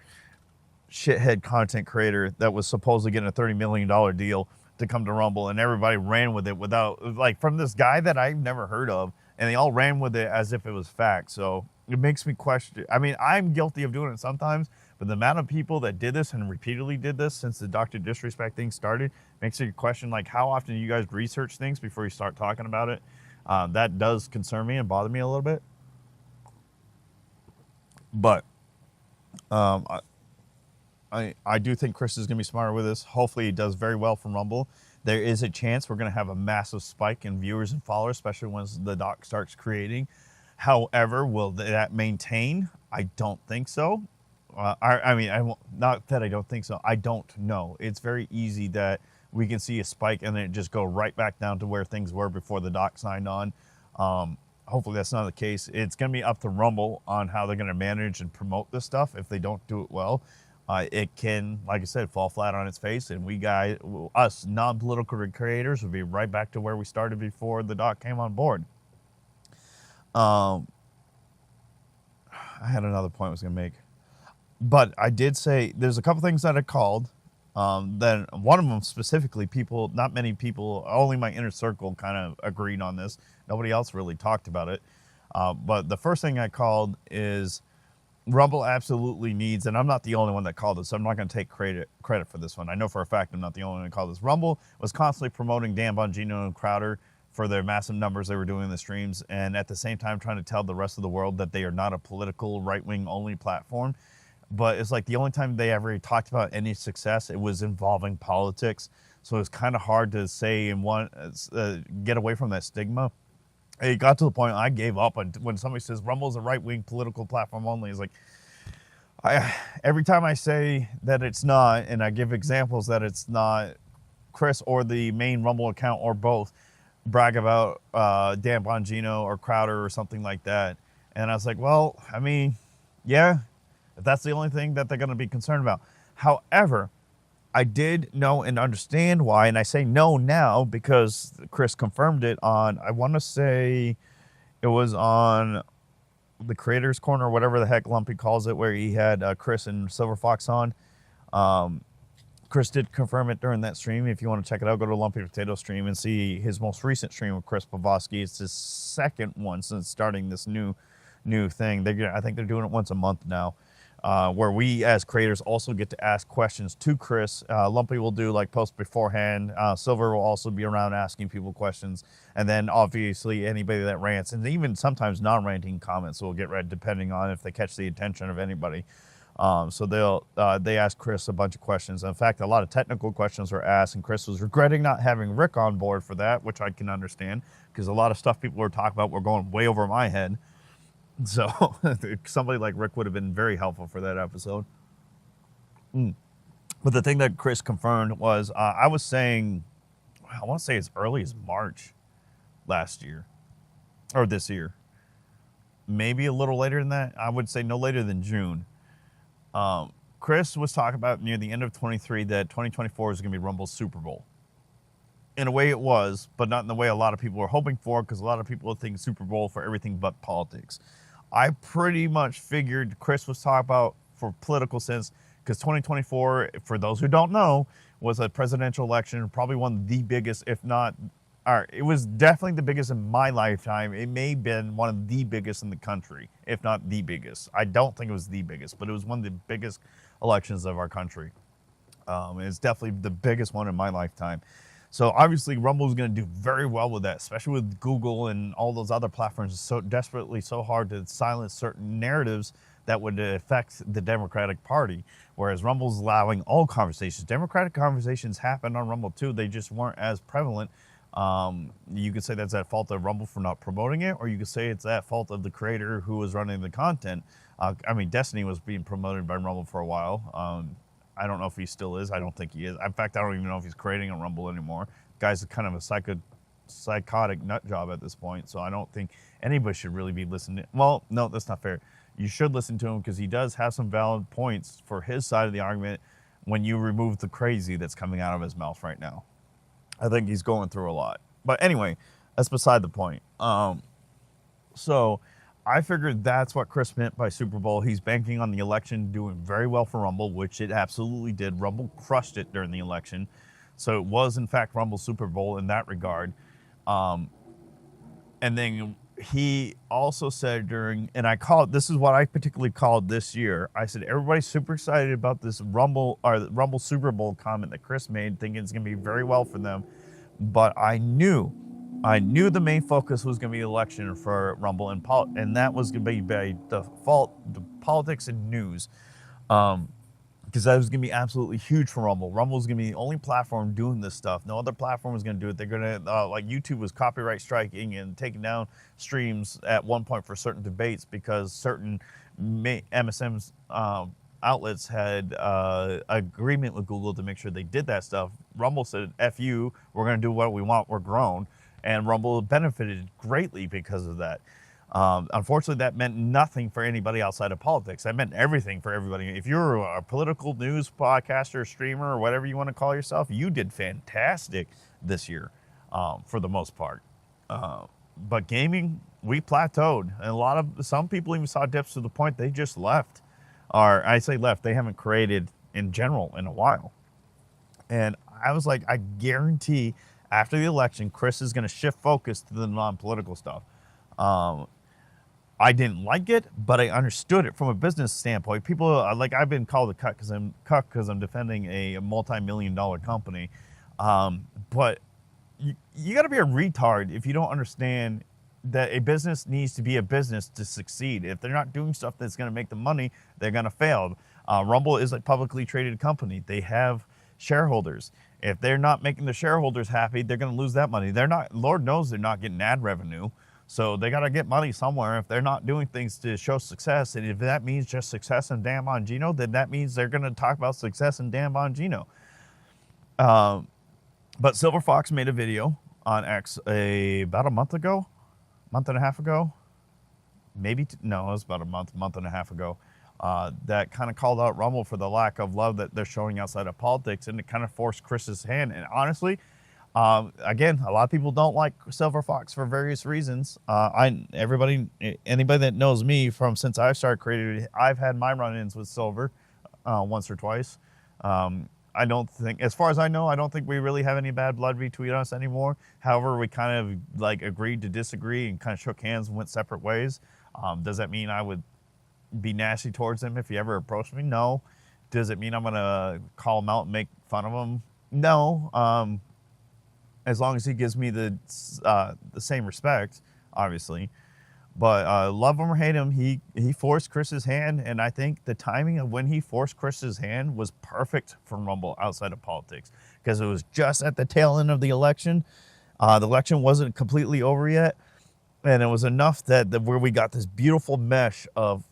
Speaker 1: shithead content creator that was supposedly getting a $30 million deal to come to Rumble, and everybody ran with it without, like, from this guy that I've never heard of, and they all ran with it as if it was fact. So it makes me question. I mean, I'm guilty of doing it sometimes, but the amount of people that did this and repeatedly did this since the Dr. Disrespect thing started makes you question, like, how often do you guys research things before you start talking about it? That does concern me and bother me a little bit. But I do think Chris is going to be smarter with this. Hopefully he does very well from Rumble. There is a chance we're going to have a massive spike in viewers and followers, especially once the doc starts creating. However, will that maintain? I don't think so. I mean, not that I don't think so. I don't know. It's very easy that we can see a spike and then it just go right back down to where things were before the doc signed on. Hopefully that's not the case. It's going to be up to Rumble on how they're going to manage and promote this stuff. If they don't do it well, it can, like I said, fall flat on its face. And us non-political creators will be right back to where we started before the doc came on board. I had another point I was going to make. But I did say there's a couple things that I called. Then one of them specifically, not many people, only my inner circle kind of agreed on this. Nobody else really talked about it. But the first thing I called is Rumble absolutely needs, and I'm not the only one that called it, so I'm not going to take credit for this one. I know for a fact I'm not the only one that called this. Rumble was constantly promoting Dan Bongino and Crowder for their massive numbers they were doing in the streams, and at the same time trying to tell the rest of the world that they are not a political right-wing only platform. But it's like the only time they ever talked about any success, it was involving politics. So it's kind of hard to say and get away from that stigma. It got to the point I gave up when somebody says Rumble's a right-wing political platform only. It's like, every time I say that it's not, and I give examples that it's not, Chris or the main Rumble account or both brag about Dan Bongino or Crowder or something like that. And I was like, well, I mean, yeah, if that's the only thing that they're going to be concerned about. However, I did know and understand why, and I say no now because Chris confirmed it on, I want to say it was on the Creators Corner or whatever the heck Lumpy calls it, where he had Chris and Silver Fox on. Chris did confirm it during that stream. If you want to check it out, go to Lumpy Potato stream and see his most recent stream with Chris Pavlovsky. It's his second one since starting this new thing. I think they're doing it once a month now. Where we as creators also get to ask questions to Chris. Lumpy will do like posts beforehand. Silver will also be around asking people questions. And then obviously anybody that rants, and even sometimes non-ranting comments will get read depending on if they catch the attention of anybody. So they ask Chris a bunch of questions. In fact, a lot of technical questions were asked, and Chris was regretting not having Rick on board for that, which I can understand because a lot of stuff people were talking about were going way over my head. So somebody like Rick would have been very helpful for that episode. But the thing that Chris confirmed was I was saying, I want to say as early as March last year or this year, maybe a little later than that. I would say no later than June. Chris was talking about near the end of 23 that 2024 is going to be Rumble's Super Bowl. In a way it was, but not in the way a lot of people were hoping for, because a lot of people think Super Bowl for everything but politics. I pretty much figured Chris was talking about for political sense, because 2024, for those who don't know, was a presidential election, probably one of the biggest, if not, it was definitely the biggest in my lifetime. It may have been one of the biggest in the country, if not the biggest. I don't think it was the biggest, but it was one of the biggest elections of our country. It's definitely the biggest one in my lifetime. So obviously Rumble is going to do very well with that, especially with Google and all those other platforms. It's so desperately so hard to silence certain narratives that would affect the Democratic Party, whereas Rumble's allowing all conversations. Democratic conversations happen on Rumble too. They just weren't as prevalent You could say that's at fault of Rumble for not promoting it, or you could say it's at fault of the creator who was running the content. I mean, Destiny was being promoted by Rumble for a while. I don't know if he still is. I don't think he is. In fact, I don't even know if he's creating a Rumble anymore. Guy's kind of a psychotic nut job at this point, so I don't think anybody should really be listening. Well, no, that's not fair. You should listen to him because he does have some valid points for his side of the argument when you remove the crazy that's coming out of his mouth right now. I think he's going through a lot. But anyway, that's beside the point. So I figured that's what Chris meant by Super Bowl. He's banking on the election doing very well for Rumble, which it absolutely did. Rumble crushed it during the election. So it was, in fact, Rumble's Super Bowl in that regard. And then he also said this is what I particularly called this year. I said, everybody's super excited about this Rumble Super Bowl comment that Chris made, thinking it's going to be very well for them. But I knew the main focus was going to be election for Rumble, and that was going to be by default the politics and news. Because that was going to be absolutely huge for Rumble. Rumble is going to be the only platform doing this stuff. No other platform is going to do it. They're going to, like YouTube was copyright striking and taking down streams at one point for certain debates because certain MSM's outlets had agreement with Google to make sure they did that stuff. Rumble said, F you, we're going to do what we want, we're grown. And Rumble benefited greatly because of that. Unfortunately, that meant nothing for anybody outside of politics. That meant everything for everybody. If you're a political news podcaster, streamer, or whatever you want to call yourself, you did fantastic this year, for the most part. But gaming, we plateaued. And some people even saw dips to the point they just left. Or I say left, they haven't created in general in a while. And I was like, I guarantee after the election, Chris is going to shift focus to the non-political stuff. I didn't like it, but I understood it from a business standpoint. People I've been called a cuck because I'm defending a multi-million-dollar company. But you got to be a retard if you don't understand that a business needs to be a business to succeed. If they're not doing stuff that's going to make them money, they're going to fail. Rumble is a publicly traded company. They have shareholders. If they're not making the shareholders happy, they're going to lose that money. Lord knows they're not getting ad revenue. So they got to get money somewhere. If they're not doing things to show success, and if that means just success in Dan Bongino, then that means they're going to talk about success in Dan Bongino. But Silver Fox made a video on X about a month and a half ago. It was about a month and a half ago. That kind of called out Rumble for the lack of love that they're showing outside of politics, and it kind of forced Chris's hand. And honestly, again, a lot of people don't like Silver Fox for various reasons. Anybody that knows me from since I started creating, I've had my run-ins with Silver once or twice. I don't think, as far as I know, I don't think we really have any bad blood between us anymore. However, we kind of like agreed to disagree and kind of shook hands and went separate ways. Does that mean I would be nasty towards him if he ever approached me? No. Does it mean I'm going to call him out and make fun of him? No. As long as he gives me the same respect, obviously. But love him or hate him, he forced Chris's hand, and I think the timing of when he forced Chris's hand was perfect for Rumble outside of politics, because it was just at the tail end of the election. The election wasn't completely over yet, and it was enough that where we got this beautiful mesh of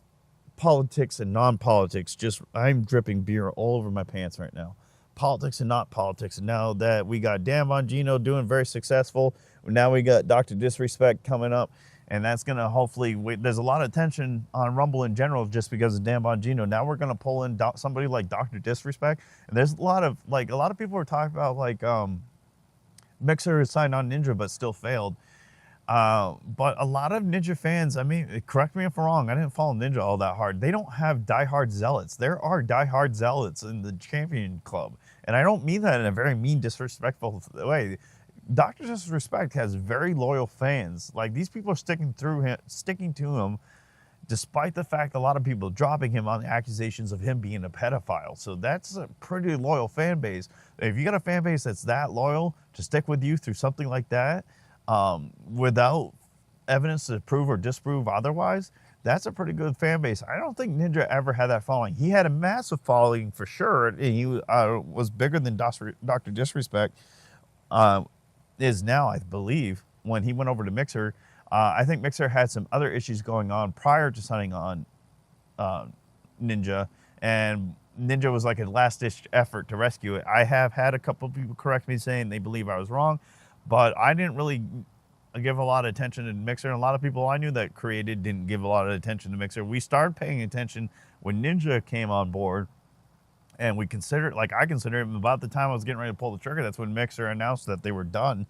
Speaker 1: politics and non-politics. I'm dripping beer all over my pants right now. Politics and not politics. And now that we got Dan Bongino doing very successful, now we got Dr. Disrespect coming up. And that's going to hopefully, there's a lot of tension on Rumble in general just because of Dan Bongino. Now we're going to pull in somebody like Dr. Disrespect. And there's a lot of people are talking about Mixer is signed on Ninja but still failed. But a lot of Ninja fans, correct me if I'm wrong, I didn't follow Ninja all that hard. They don't have diehard zealots. There are diehard zealots in the Champion Club. And I don't mean that in a very mean, disrespectful way. Dr. Disrespect has very loyal fans. Like, these people are sticking to him, despite the fact a lot of people dropping him on the accusations of him being a pedophile. So that's a pretty loyal fan base. If you got a fan base that's that loyal to stick with you through something like that, without evidence to prove or disprove otherwise, that's a pretty good fan base. I don't think Ninja ever had that following. He had a massive following for sure. He was bigger than Dr. Disrespect. is now, I believe, when he went over to Mixer. I think Mixer had some other issues going on prior to signing on Ninja, and Ninja was like a last-ditch effort to rescue it. I have had a couple of people correct me saying they believe I was wrong, but I didn't really give a lot of attention to Mixer, and a lot of people I knew that created didn't give a lot of attention to Mixer. We started paying attention when Ninja came on board, and we considered, like I considered it, about the time I was getting ready to pull the trigger, that's when Mixer announced that they were done.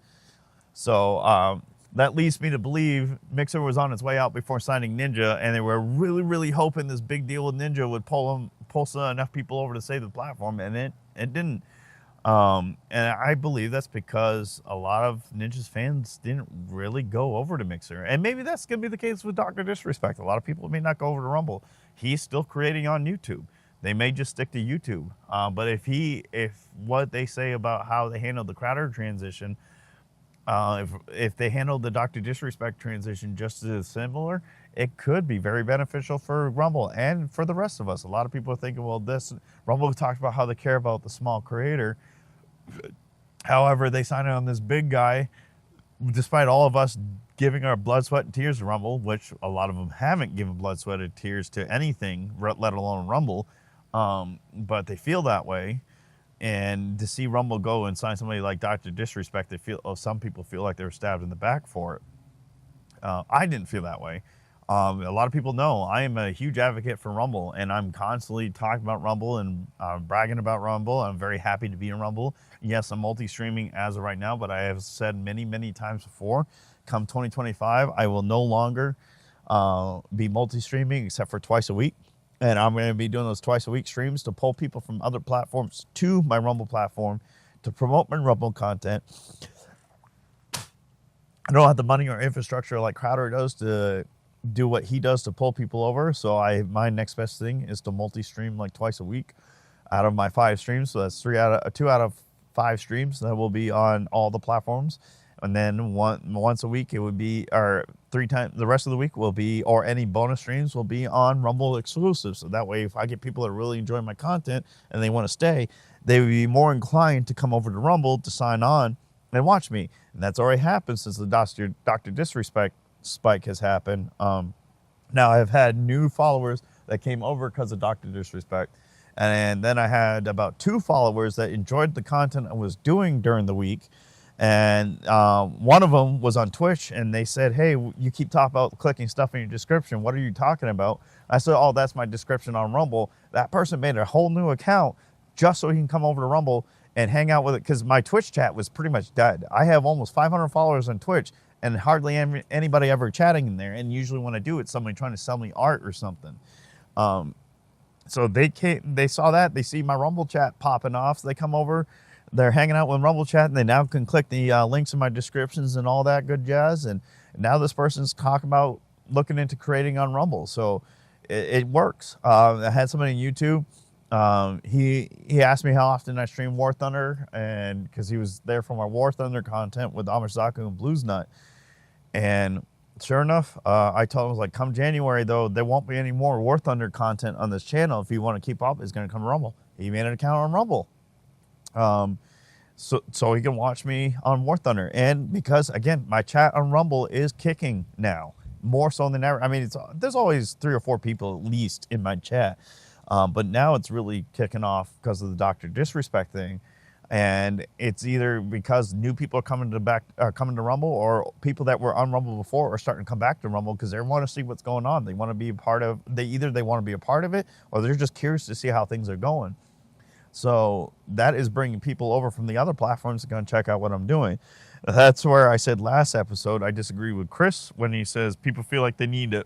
Speaker 1: So that leads me to believe Mixer was on its way out before signing Ninja, and they were really, really hoping this big deal with Ninja would pull enough people over to save the platform, and it didn't. And I believe that's because a lot of Ninja's fans didn't really go over to Mixer. And maybe that's going to be the case with Dr. Disrespect. A lot of people may not go over to Rumble. He's still creating on YouTube. They may just stick to YouTube. But if what they say about how they handled the Crowder transition, if they handled the Dr. Disrespect transition just as similar, it could be very beneficial for Rumble and for the rest of us. A lot of people are thinking, well, Rumble talked about how they care about the small creator. However, they signed on this big guy, despite all of us giving our blood, sweat, and tears to Rumble, which a lot of them haven't given blood, sweat, and tears to anything, let alone Rumble. But they feel that way. And to see Rumble go and sign somebody like Dr. Disrespect, some people feel like they were stabbed in the back for it. I didn't feel that way. A lot of people know I am a huge advocate for Rumble, and I'm constantly talking about Rumble and bragging about Rumble. I'm very happy to be in Rumble. Yes, I'm multi-streaming as of right now, but I have said many, many times before, come 2025, I will no longer be multi-streaming except for twice a week. And I'm going to be doing those twice a week streams to pull people from other platforms to my Rumble platform to promote my Rumble content. I don't have the money or infrastructure like Crowder does to do what he does to pull people over. So my next best thing is to multi-stream like twice a week out of my 5 streams. So that's 2 out of 5 streams that will be on all the platforms. And then once a week it would be, or 3 times, the rest of the week will be, or any bonus streams will be on Rumble exclusive. So that way, if I get people that really enjoy my content and they want to stay, they would be more inclined to come over to Rumble to sign on and watch me. And that's already happened since the Dr. Disrespect spike has happened. Now I've had new followers that came over because of Dr. Disrespect. And then I had about 2 followers that enjoyed the content I was doing during the week. And one of them was on Twitch, and they said, hey, you keep talking about clicking stuff in your description. What are you talking about? I said, oh, that's my description on Rumble. That person made a whole new account just so he can come over to Rumble and hang out with it, because my Twitch chat was pretty much dead. I have almost 500 followers on Twitch and hardly anybody ever chatting in there. And usually when I do, it's somebody trying to sell me art or something. So they saw that. They see my Rumble chat popping off. So they come over. They're hanging out with Rumble chat, and they now can click the links in my descriptions and all that good jazz. And now this person's talking about looking into creating on Rumble. So it works. I had somebody on YouTube. He asked me how often I stream War Thunder, and because he was there for my War Thunder content with Amasaku and Blues Nut. And sure enough, I told him, I was like, come January, though, there won't be any more War Thunder content on this channel. If you want to keep up, it's going to come to Rumble. He made an account on Rumble. So he can watch me on War Thunder. And because, again, my chat on Rumble is kicking now, more so than ever. I mean, there's always 3 or 4 people at least in my chat. But now it's really kicking off because of the Dr. Disrespect thing. And it's either because new people are coming to Rumble, or people that were on Rumble before are starting to come back to Rumble because they want to see what's going on. They want to be a part of, they want to be a part of it, or they're just curious to see how things are going. So that is bringing people over from the other platforms to go and check out what I'm doing. That's where I said last episode, I disagree with Chris when he says people feel like they need a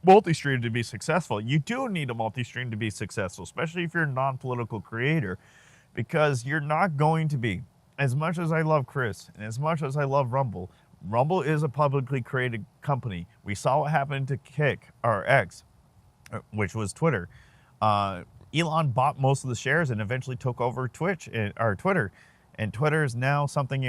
Speaker 1: multi-stream to be successful. You do need a multi-stream to be successful, especially if you're a non-political creator, because you're not going to be. As much as I love Chris and as much as I love Rumble, Rumble is a publicly created company. We saw what happened to X, which was Twitter. Elon bought most of the shares and eventually took over Twitter. And Twitter is now something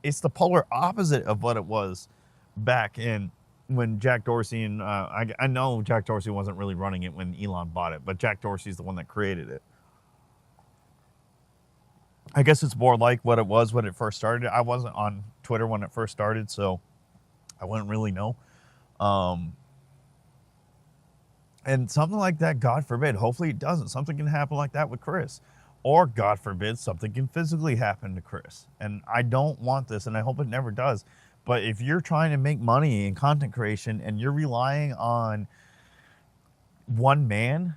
Speaker 1: it's the polar opposite of what it was back in when Jack Dorsey and I know Jack Dorsey wasn't really running it when Elon bought it, but Jack Dorsey's the one that created it. I guess it's more like what it was when it first started. I wasn't on Twitter when it first started, so I wouldn't really know. And something like that, God forbid, hopefully it doesn't. Something can happen like that with Chris. Or, God forbid, something can physically happen to Chris. And I don't want this, and I hope it never does. But if you're trying to make money in content creation and you're relying on one man,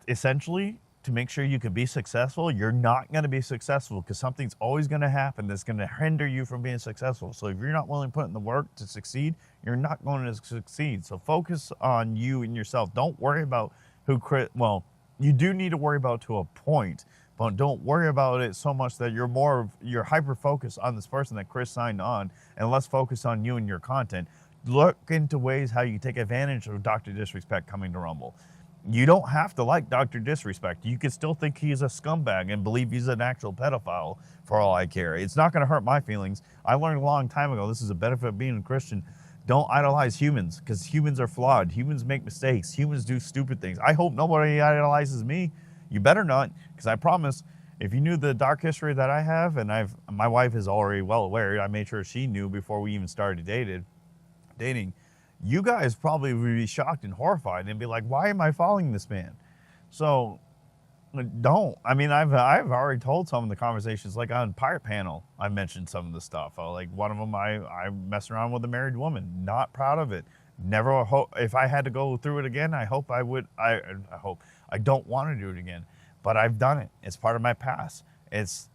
Speaker 1: essentially, to make sure you can be successful, you're not going to be successful, because something's always going to happen that's going to hinder you from being successful. So if you're not willing to put in the work to succeed, you're not going to succeed. So focus on you and yourself. Don't worry about who well, you do need to worry about to a point, but don't worry about it so much that you're hyper focused on this person that Chris signed on, and less focused on you and your content. Look into ways how you take advantage of Dr. Disrespect coming to Rumble. You don't have to like Dr. Disrespect. You can still think he's a scumbag and believe he's an actual pedophile for all I care. It's not going to hurt my feelings. I learned a long time ago, this is a benefit of being a Christian. Don't idolize humans, because humans are flawed. Humans make mistakes. Humans do stupid things. I hope nobody idolizes me. You better not, because I promise, if you knew the dark history that I have, and my wife is already well aware, I made sure she knew before we even started dating, you guys probably would be shocked and horrified and be like, why am I following this man? So don't. I mean, I've already told some of the conversations, like on Pirate Panel, I mentioned some of the stuff. Like one of them, I messed around with a married woman. Not proud of it. Never hope. If I had to go through it again, I hope I would. I hope. I don't want to do it again, but I've done it. It's part of my past. It's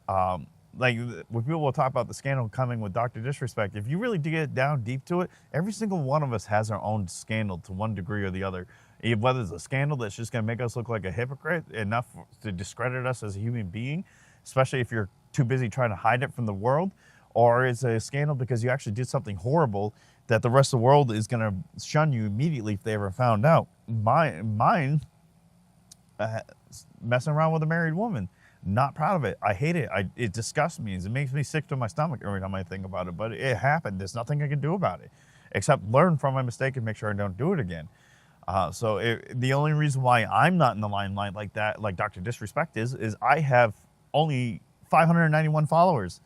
Speaker 1: like when people will talk about the scandal coming with Dr. Disrespect, if you really get down deep to it, every single one of us has our own scandal to one degree or the other. Whether it's a scandal that's just going to make us look like a hypocrite, enough to discredit us as a human being, especially if you're too busy trying to hide it from the world, or it's a scandal because you actually did something horrible that the rest of the world is going to shun you immediately if they ever found out. Mine messing around with a married woman. Not proud of it. I hate it. It disgusts me. It makes me sick to my stomach every time I think about it. But it happened. There's nothing I can do about it, except learn from my mistake and make sure I don't do it again. The only reason why I'm not in the limelight like that, like Dr. Disrespect is I have only 591 followers.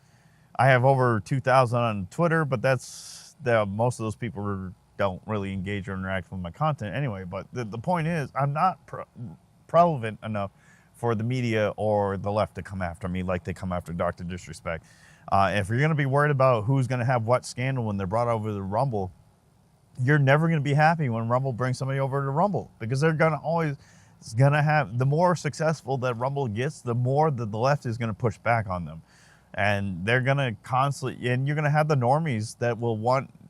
Speaker 1: I have over 2,000 on Twitter, but most of those people don't really engage or interact with my content anyway. But the point is, I'm not relevant enough for the media or the left to come after me like they come after Dr. Disrespect. If you're going to be worried about who's going to have what scandal when they're brought over to Rumble, you're never going to be happy when Rumble brings somebody over to Rumble, because they're going to always have, the more successful that Rumble gets, the more that the left is going to push back on them. And they're going to constantly, and you're going to have the normies that will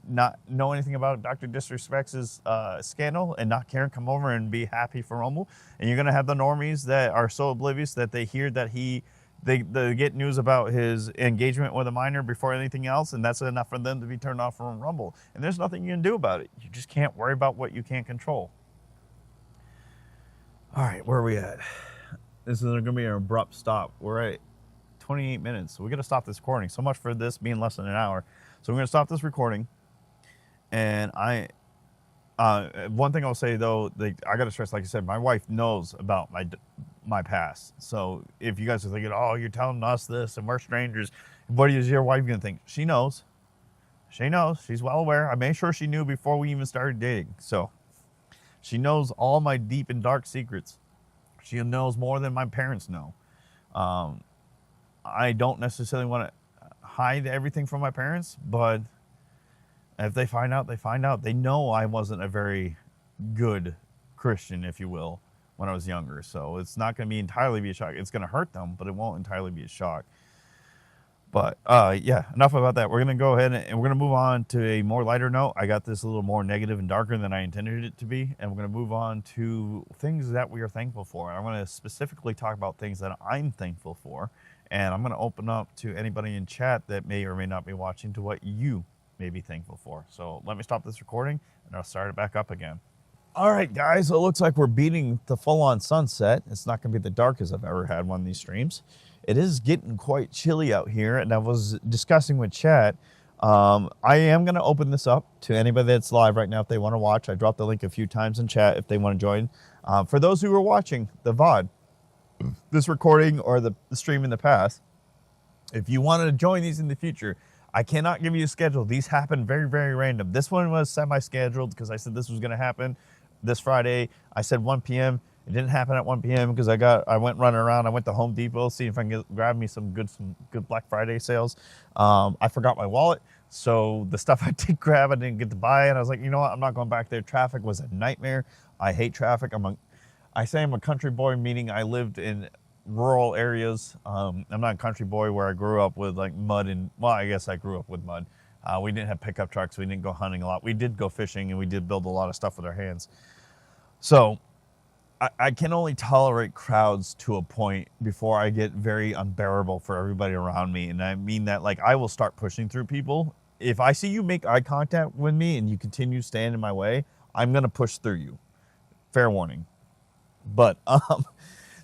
Speaker 1: not know anything about Dr. Disrespect's scandal and not care and come over and be happy for Rumble. And you're going to have the normies that are so oblivious that they hear that they get news about his engagement with a minor before anything else, and that's enough for them to be turned off from Rumble. And there's nothing you can do about it. You just can't worry about what you can't control. All right, where are we at? This is going to be an abrupt stop. We're at 28 minutes, so we're going to stop this recording. So much for this being less than an hour. So we're going to stop this recording. And one thing I'll say though, I got to stress, like I said, my wife knows about my past. So if you guys are thinking, oh, you're telling us this and we're strangers, what is your wife going to think? She knows. She knows. She's well aware. I made sure she knew before we even started dating. So she knows all my deep and dark secrets. She knows more than my parents know. I don't necessarily want to hide everything from my parents, but if they find out, they find out. They know I wasn't a very good Christian, if you will, when I was younger. So it's not going to entirely be a shock. It's going to hurt them, but it won't entirely be a shock. But yeah, enough about that. We're going to go ahead and we're going to move on to a more lighter note. I got this a little more negative and darker than I intended it to be. And we're going to move on to things that we are thankful for. And I'm going to specifically talk about things that I'm thankful for. And I'm going to open up to anybody in chat that may or may not be watching to what you may be thankful for. So let me stop this recording and I'll start it back up again. All right, guys, so it looks like we're beating the full-on sunset. It's not going to be the darkest I've ever had one of these streams. It is getting quite chilly out here, and I was discussing with chat. I am going to open this up to anybody that's live right now if they want to watch. I dropped the link a few times in chat if they want to join. For those who are watching the VOD, this recording or the stream in the past, If you want to join these in the future, I cannot give you a schedule. These happen very, very random. This one was semi-scheduled because I said this was going to happen this Friday. I said 1 p.m. It didn't happen at 1 p.m. because I went running around. I went to Home Depot, see if I can grab me some good Black Friday sales. I forgot my wallet, so the stuff I did grab, I didn't get to buy, and I was like, you know what? I'm not going back there. Traffic was a nightmare. I hate traffic. I say I'm a country boy, meaning I lived in rural areas. I'm not a country boy where I grew up with like mud and, well, I guess I grew up with mud. We didn't have pickup trucks. We didn't go hunting a lot. We did go fishing, and we did build a lot of stuff with our hands. So I can only tolerate crowds to a point before I get very unbearable for everybody around me. And I mean that, like, I will start pushing through people. If I see you make eye contact with me and you continue to stand in my way, I'm going to push through you. Fair warning. But,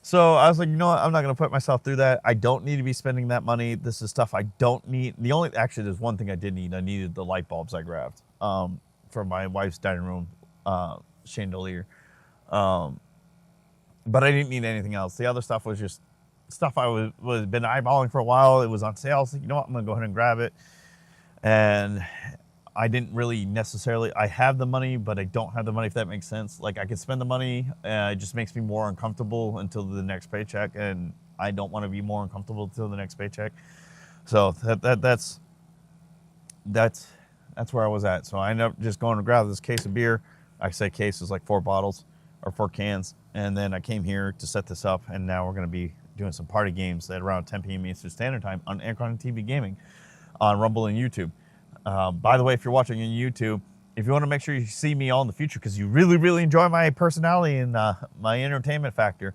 Speaker 1: so I was like, you know what? I'm not going to put myself through that. I don't need to be spending that money. This is stuff I don't need. Actually, there's one thing I did need. I needed the light bulbs I grabbed for my wife's dining room chandelier. But I didn't need anything else. The other stuff was just stuff I was been eyeballing for a while. It was on sale. So, you know what? I'm going to go ahead and grab it. And I didn't really necessarily, I have the money, but I don't have the money, if that makes sense. Like, I can spend the money, it just makes me more uncomfortable until the next paycheck, and I don't want to be more uncomfortable until the next paycheck. So that's where I was at. So I ended up just going to grab this case of beer. I say case is like 4 bottles or 4 cans, and then I came here to set this up, and now we're going to be doing some party games at around 10 p.m. Eastern Standard Time on REDCON1 TV Gaming on Rumble and YouTube. By the way, if you're watching on YouTube, if you want to make sure you see me all in the future because you really, really enjoy my personality and my entertainment factor,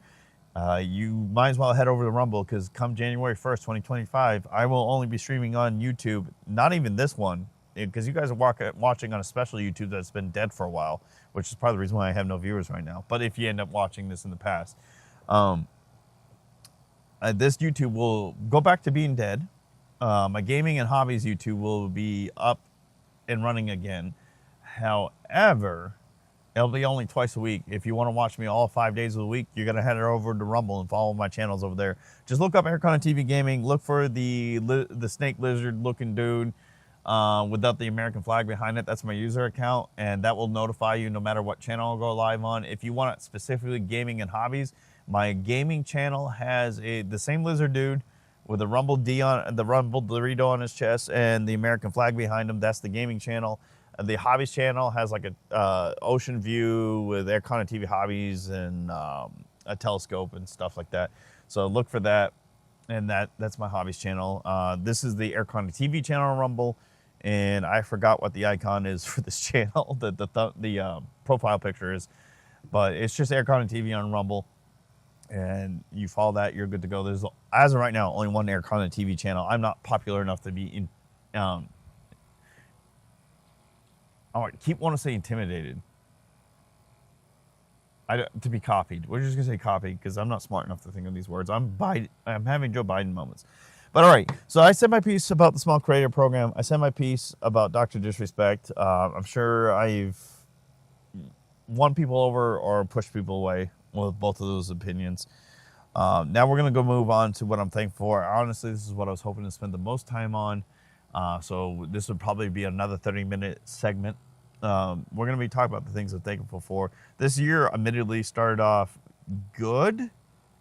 Speaker 1: you might as well head over to Rumble, because come January 1st, 2025, I will only be streaming on YouTube, not even this one, because you guys are watching on a special YouTube that's been dead for a while, which is part of the reason why I have no viewers right now. But if you end up watching this in the past, this YouTube will go back to being dead. My gaming and hobbies YouTube will be up and running again. However, it'll be only twice a week. If you want to watch me all 5 days of the week, you're going to head over to Rumble and follow my channels over there. Just look up REDCON1 TV Gaming. Look for the snake lizard looking dude without the American flag behind it. That's my user account, and that will notify you no matter what channel I'll go live on. If you want specifically gaming and hobbies, my gaming channel has the same lizard dude with the Rumble Dorito on his chest and the American flag behind him. That's the gaming channel. The hobbies channel has like a ocean view with REDCON1 TV hobbies and a telescope and stuff like that. So look for that, and that's my hobbies channel. This is the REDCON1 TV channel on Rumble, and I forgot what the icon is for this channel. The profile picture is, but it's just REDCON1 TV on Rumble. And you follow that, you're good to go. There's, as of right now, only one REDCON1 TV channel. I'm not popular enough to be I keep wanting to say intimidated. To be copied. We're just gonna say copied because I'm not smart enough to think of these words. I'm having Joe Biden moments. But all right, so I said my piece about the small creator program. I said my piece about Dr. Disrespect. I'm sure I've won people over or pushed people away with both of those opinions. Now we're going to go move on to what I'm thankful for. Honestly, this is what I was hoping to spend the most time on. So this would probably be another 30-minute segment. We're going to be talking about the things I'm thankful for. This year, admittedly, started off good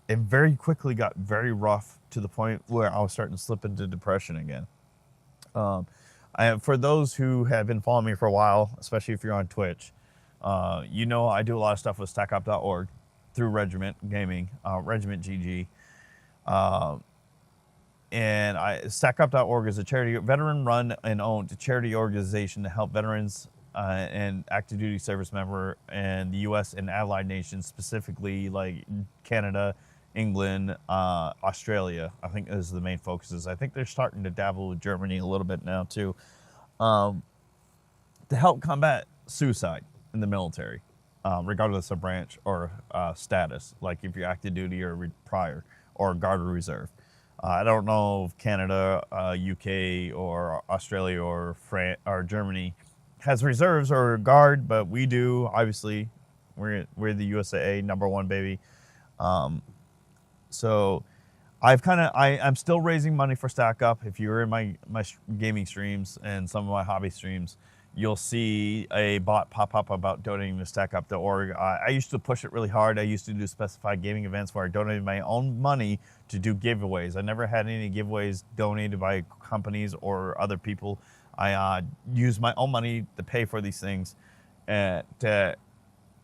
Speaker 1: and very quickly got very rough to the point where I was starting to slip into depression again. For those who have been following me for a while, especially if you're on Twitch, you know I do a lot of stuff with StackUp.org. Through Regiment Gaming, Regiment GG. And StackUp.org is a charity, veteran-run and owned charity organization to help veterans and active duty service member in the U.S. and allied nations, specifically like Canada, England, Australia. I think those are the main focuses. I think they're starting to dabble with Germany a little bit now too, to help combat suicide in the military. Regardless of branch or status, like if you're active duty or prior or Guard or Reserve. I don't know if Canada, UK, or Australia or France or Germany has reserves or Guard, but we do. Obviously, we're the USA #1 baby. So I'm still raising money for Stack Up. If you're in my gaming streams and some of my hobby streams, you'll see a bot pop up about donating to StackUp.org. I used to push it really hard. I used to do specified gaming events where I donated my own money to do giveaways. I never had any giveaways donated by companies or other people. I used my own money to pay for these things and to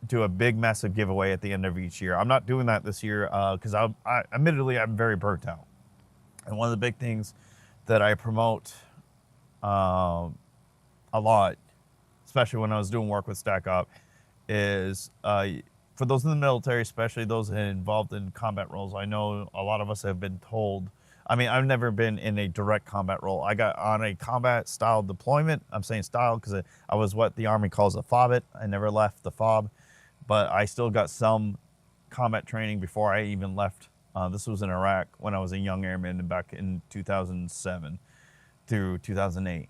Speaker 1: do a big, massive giveaway at the end of each year. I'm not doing that this year because admittedly, I'm very burnt out. And one of the big things that I promote a lot, especially when I was doing work with Stack Up, is for those in the military, especially those involved in combat roles. I know a lot of us have been told, I mean, I've never been in a direct combat role. I got on a combat style deployment. I'm saying style because I was what the Army calls a FOB-it. I never left the FOB, but I still got some combat training before I even left. This was in Iraq when I was a young airman back in 2007 through 2008.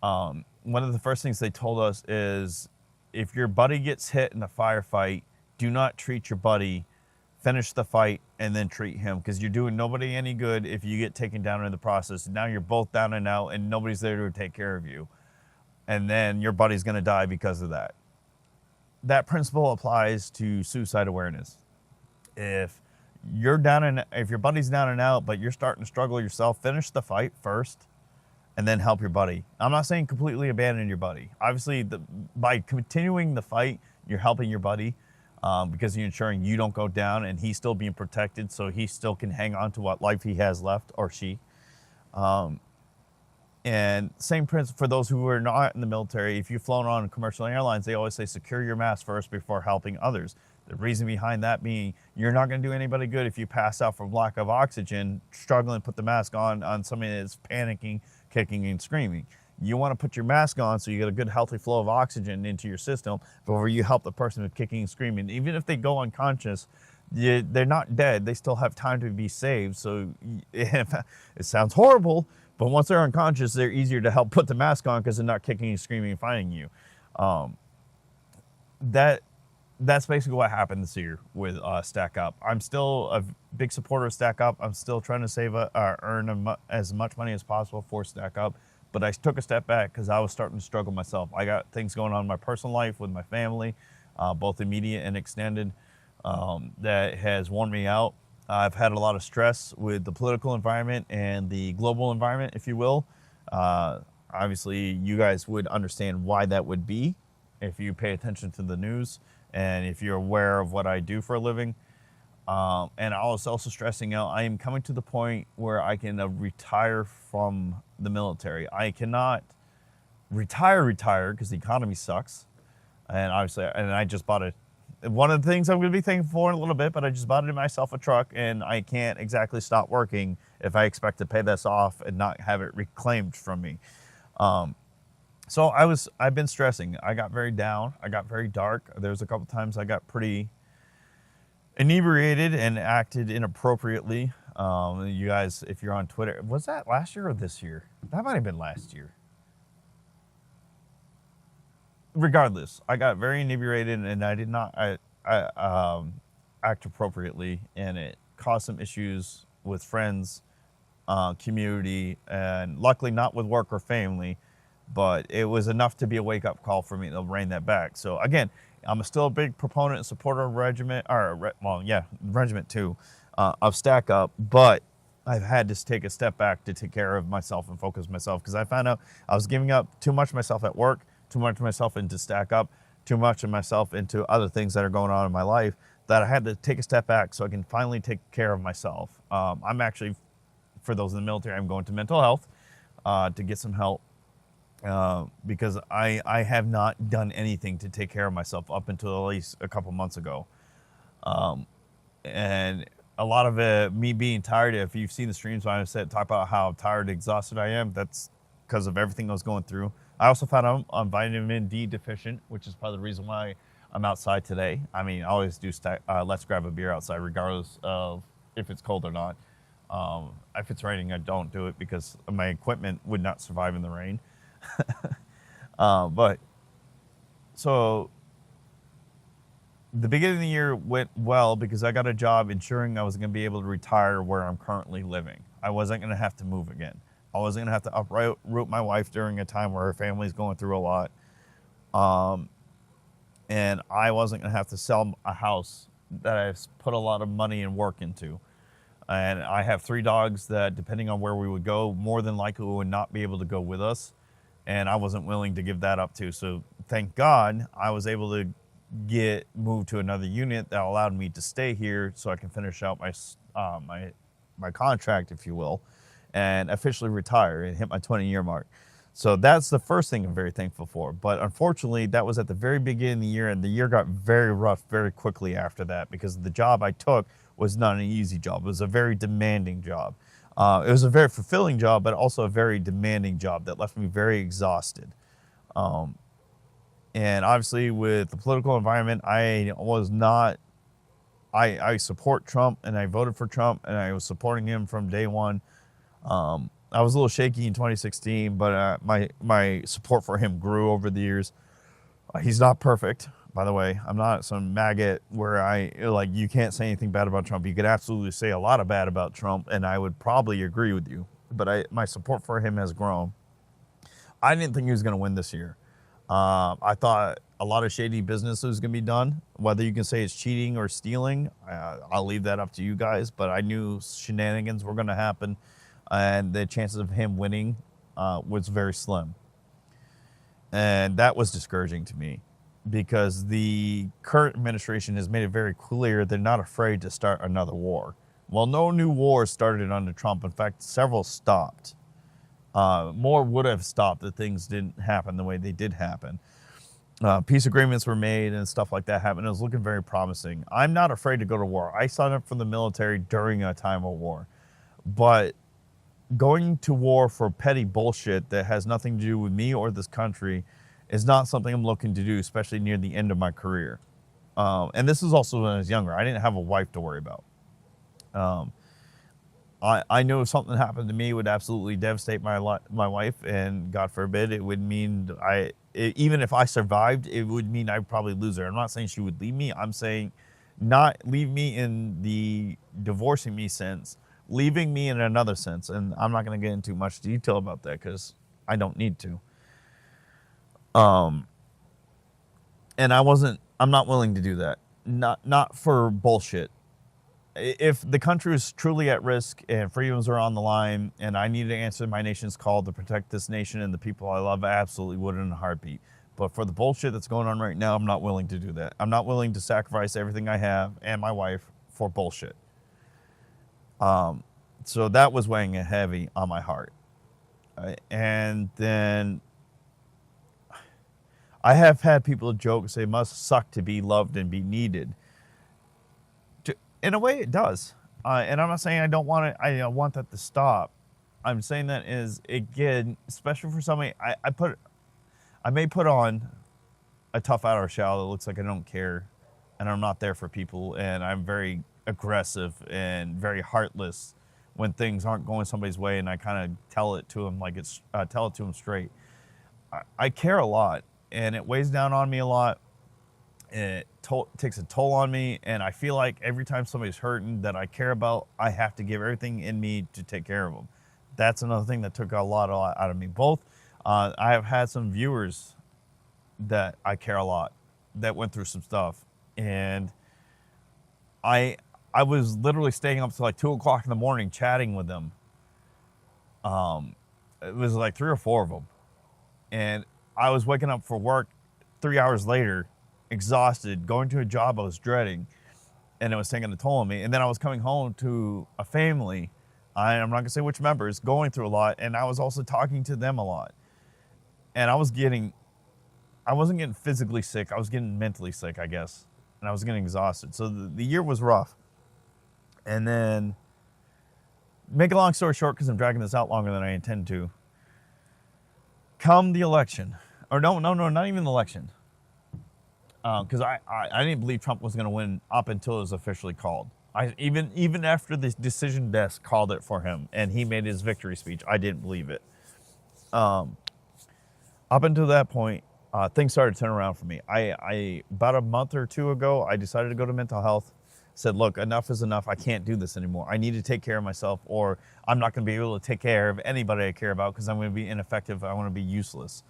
Speaker 1: One of the first things they told us is if your buddy gets hit in a firefight, do not treat your buddy, finish the fight, and then treat him, because you're doing nobody any good if you get taken down in the process. Now you're both down and out and nobody's there to take care of you. And then your buddy's going to die because of that. That principle applies to suicide awareness. If you're if your buddy's down and out, but you're starting to struggle yourself, finish the fight first and then help your buddy. I'm not saying completely abandon your buddy. Obviously, by continuing the fight, you're helping your buddy because you're ensuring you don't go down and he's still being protected so he still can hang on to what life he has left, or she. And same principle for those who are not in the military. If you've flown on commercial airlines, they always say secure your mask first before helping others. The reason behind that being you're not going to do anybody good if you pass out from lack of oxygen, struggling to put the mask on somebody that's panicking, kicking, and screaming. You want to put your mask on so you get a good, healthy flow of oxygen into your system before you help the person with kicking and screaming. Even if they go unconscious, they're not dead. They still have time to be saved. So it sounds horrible, but once they're unconscious, they're easier to help put the mask on because they're not kicking and screaming and fighting you. That's basically what happened this year with Stack Up. I'm still a big supporter of Stack Up. I'm still trying to save earn as much money as possible for Stack Up. But I took a step back because I was starting to struggle myself. I got things going on in my personal life with my family, both immediate and extended, that has worn me out. I've had a lot of stress with the political environment and the global environment, if you will. Obviously, you guys would understand why that would be if you pay attention to the news and if you're aware of what I do for a living. And I was also stressing out, I am coming to the point where I can retire from the military. I cannot retire because the economy sucks. And obviously, I just bought it. One of the things I'm going to be thankful for in a little bit, but I just bought myself a truck, and I can't exactly stop working if I expect to pay this off and not have it reclaimed from me. So I've been stressing. I got very down. I got very dark. There was a couple times I got pretty inebriated and acted inappropriately. You guys, if you're on Twitter, was that last year or this year? That might have been last year. Regardless, I got very inebriated and I did not act appropriately, and it caused some issues with friends, community, and luckily not with work or family, but it was enough to be a wake-up call for me to rein that back. So again, I'm still a big proponent and supporter of Regiment 2 of Stack Up, but I've had to take a step back to take care of myself and focus myself, because I found out I was giving up too much of myself at work, too much of myself into Stack Up, too much of myself into other things that are going on in my life, that I had to take a step back so I can finally take care of myself. I'm actually, for those in the military, I'm going to mental health to get some help. Because I have not done anything to take care of myself up until at least a couple months ago. And a lot of it, me being tired, if you've seen the streams when I've talk about how tired and exhausted I am, that's because of everything I was going through. I also found I'm vitamin D deficient, which is part of the reason why I'm outside today. I mean, I always do let's grab a beer outside regardless of if it's cold or not. If it's raining, I don't do it because my equipment would not survive in the rain. But so the beginning of the year went well because I got a job ensuring I was going to be able to retire where I'm currently living. I wasn't going to have to move again. I wasn't going to have to uproot my wife during a time where her family's going through a lot. And I wasn't going to have to sell a house that I've put a lot of money and work into. And I have 3 dogs that, depending on where we would go, more than likely would not be able to go with us. And I wasn't willing to give that up too. So thank God I was able to get moved to another unit that allowed me to stay here so I can finish out my contract, if you will, and officially retire and hit my 20-year mark. So that's the first thing I'm very thankful for. But unfortunately, that was at the very beginning of the year, and the year got very rough very quickly after that because the job I took was not an easy job. It was a very demanding job. It was a very fulfilling job, but also a very demanding job that left me very exhausted. And obviously, with the political environment, I support Trump, and I voted for Trump, and I was supporting him from day one. I was a little shaky in 2016, but my support for him grew over the years. He's not perfect, by the way. I'm not some maggot where you can't say anything bad about Trump. You could absolutely say a lot of bad about Trump, and I would probably agree with you. But my support for him has grown. I didn't think he was going to win this year. I thought a lot of shady business was going to be done. Whether you can say it's cheating or stealing, I'll leave that up to you guys. But I knew shenanigans were going to happen, and the chances of him winning was very slim. And that was discouraging to me because the current administration has made it very clear they're not afraid to start another war. Well, no new wars started under Trump. In fact, several stopped. More would have stopped if things didn't happen the way they did happen. Peace agreements were made and stuff like that happened. It was looking very promising. I'm not afraid to go to war. I signed up for the military during a time of war. But going to war for petty bullshit that has nothing to do with me or this country is not something I'm looking to do, especially near the end of my career. And this is also when I was younger. I didn't have a wife to worry about. I know if something happened to me, it would absolutely devastate my wife, and God forbid, it would mean even if I survived, it would mean I'd probably lose her. I'm not saying she would leave me. I'm saying not leave me in the divorcing me sense, leaving me in another sense. And I'm not going to get into much detail about that because I don't need to. And I'm not willing to do that. Not for bullshit. If the country is truly at risk and freedoms are on the line and I need to answer my nation's call to protect this nation and the people I love, I absolutely would in a heartbeat. But for the bullshit that's going on right now, I'm not willing to do that. I'm not willing to sacrifice everything I have and my wife for bullshit. So that was weighing heavy on my heart. And then I have had people joke, say, it must suck to be loved and be needed. In a way, it does. And I'm not saying I don't want it. I want that to stop. I'm saying that is, again, especially for somebody, I may put on a tough outer shell that looks like I don't care, and I'm not there for people, and I'm very aggressive and very heartless when things aren't going somebody's way, and I kind of tell it to them tell it to them straight. I care a lot, and it weighs down on me a lot. It takes a toll on me, and I feel like every time somebody's hurting that I care about, I have to give everything in me to take care of them. That's another thing that took a lot out of me. Both, I have had some viewers that I care a lot that went through some stuff, and I was literally staying up till like 2 o'clock in the morning chatting with them. It was like 3 or 4 of them, and I was waking up for work 3 hours later, exhausted, going to a job I was dreading, and it was taking a toll on me. And then I was coming home to a family, I'm not going to say which members, going through a lot, and I was also talking to them a lot. And I wasn't getting physically sick, I was getting mentally sick, I guess. And I was getting exhausted. So the year was rough. And then, make a long story short, because I'm dragging this out longer than I intend to, come the election, or no, not even the election, because I didn't believe Trump was going to win up until it was officially called. Even after the decision desk called it for him and he made his victory speech, I didn't believe it. Up until that point, things started to turn around for me. I about a month or two ago, I decided to go to mental health. Said, look, enough is enough. I can't do this anymore. I need to take care of myself, or I'm not going to be able to take care of anybody I care about because I'm going to be ineffective. I want to be useless.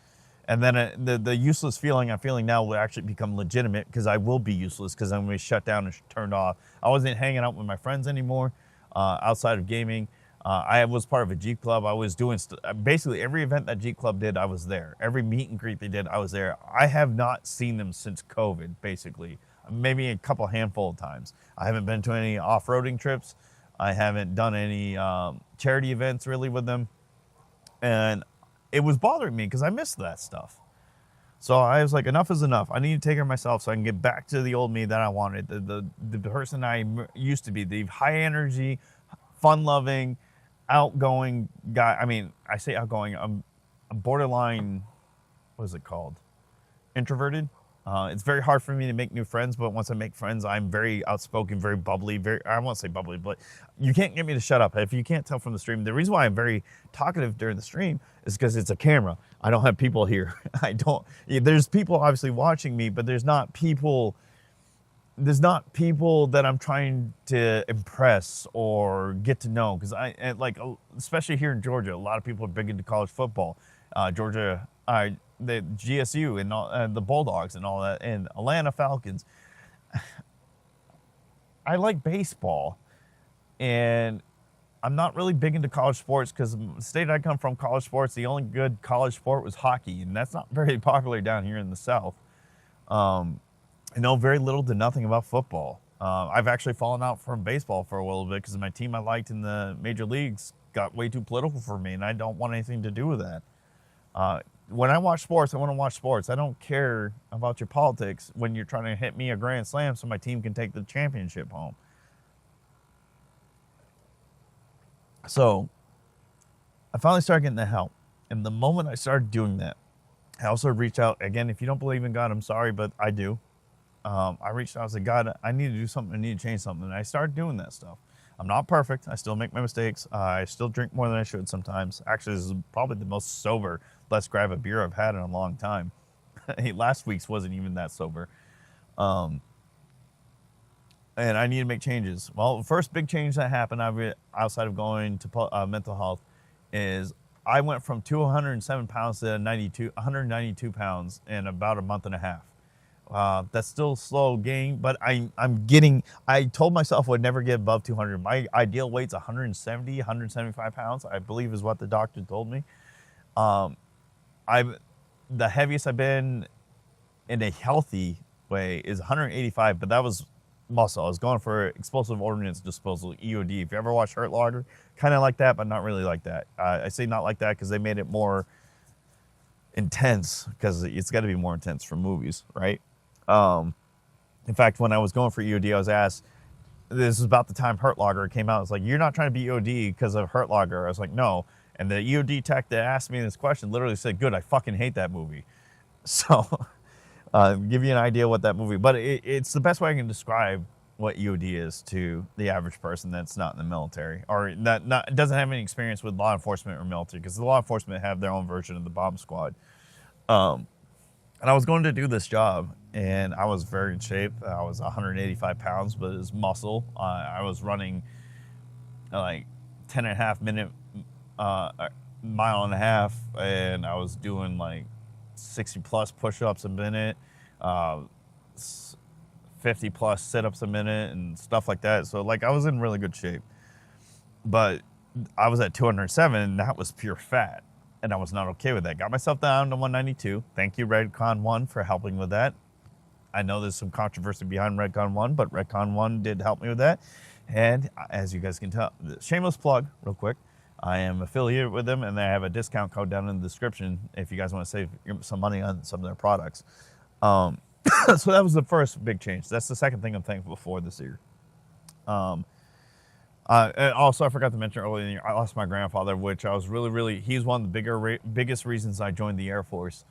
Speaker 1: And then the useless feeling I'm feeling now will actually become legitimate because I will be useless because I'm going to be shut down and turned off. I wasn't hanging out with my friends anymore outside of gaming. I was part of a Jeep club. I was doing basically every event that Jeep club did, I was there. Every meet and greet they did, I was there. I have not seen them since COVID, basically. Maybe a couple handful of times. I haven't been to any off-roading trips. I haven't done any charity events really with them. And it was bothering me because I missed that stuff. So I was like, enough is enough. I need to take care of myself so I can get back to the old me that I wanted. The person I used to be, the high energy, fun-loving, outgoing guy. I mean, I say outgoing, I'm borderline, what is it called? Introverted. It's very hard for me to make new friends, but once I make friends, I'm very outspoken, very bubbly, I won't say bubbly, but you can't get me to shut up. If you can't tell from the stream, the reason why I'm very talkative during the stream is because it's a camera. I don't have people here. There's people obviously watching me, but there's not people that I'm trying to impress or get to know. Because especially here in Georgia, a lot of people are big into college football. Georgia, the GSU and all, the Bulldogs and all that, and Atlanta Falcons. I like baseball, and I'm not really big into college sports because the state I come from, college sports, the only good college sport was hockey, and that's not very popular down here in the South. I know very little to nothing about football. I've actually fallen out from baseball for a little bit because my team I liked in the major leagues got way too political for me, and I don't want anything to do with that. When I watch sports, I want to watch sports. I don't care about your politics when you're trying to hit me a grand slam so my team can take the championship home. So I finally started getting the help. And the moment I started doing that, I also reached out. Again, if you don't believe in God, I'm sorry, but I do. I reached out and said, God, I need to do something. I need to change something. And I started doing that stuff. I'm not perfect. I still make my mistakes. I still drink more than I should sometimes. Actually, this is probably the most sober, let's grab a beer I've had in a long time. Last week's wasn't even that sober. And I need to make changes. Well, the first big change that happened outside of going to mental health is I went from 207 pounds to 192 pounds in about a month and a half. That's still a slow gain, but I told myself I would never get above 200. My ideal weight's 170, 175 pounds, I believe is what the doctor told me. The heaviest I've been in a healthy way is 185, but that was muscle. I was going for explosive ordnance disposal, EOD. If you ever watch Hurt Locker, kind of like that, but not really like that. I say not like that because they made it more intense because it's got to be more intense for movies, right? In fact, when I was going for EOD, I was asked, this is about the time Hurt Locker came out. It's like, you're not trying to be EOD because of Hurt Locker. I was like, no. And the EOD tech that asked me this question literally said, good, I fucking hate that movie. So, give you an idea what that movie, but it's the best way I can describe what EOD is to the average person that's not in the military or doesn't have any experience with law enforcement or military, because the law enforcement have their own version of the bomb squad. And I was going to do this job, and I was very in shape. I was 185 pounds, but it was muscle. I was running like 10 and a half minute, mile and a half, and I was doing like 60 plus push-ups a minute, 50 plus sit-ups a minute, and stuff like that. So like I was in really good shape, but I was at 207, and that was pure fat. And I was not okay with that. Got myself down to 192. Thank you, REDCON1, for helping with that. I know there's some controversy behind REDCON1, but REDCON1 did help me with that. And as you guys can tell, shameless plug, real quick, I am affiliated with them, and they have a discount code down in the description if you guys want to save some money on some of their products. So that was the first big change. That's the second thing I'm thankful for this year. And also, I forgot to mention earlier, I lost my grandfather, which I was he's one of the biggest reasons I joined the Air Force.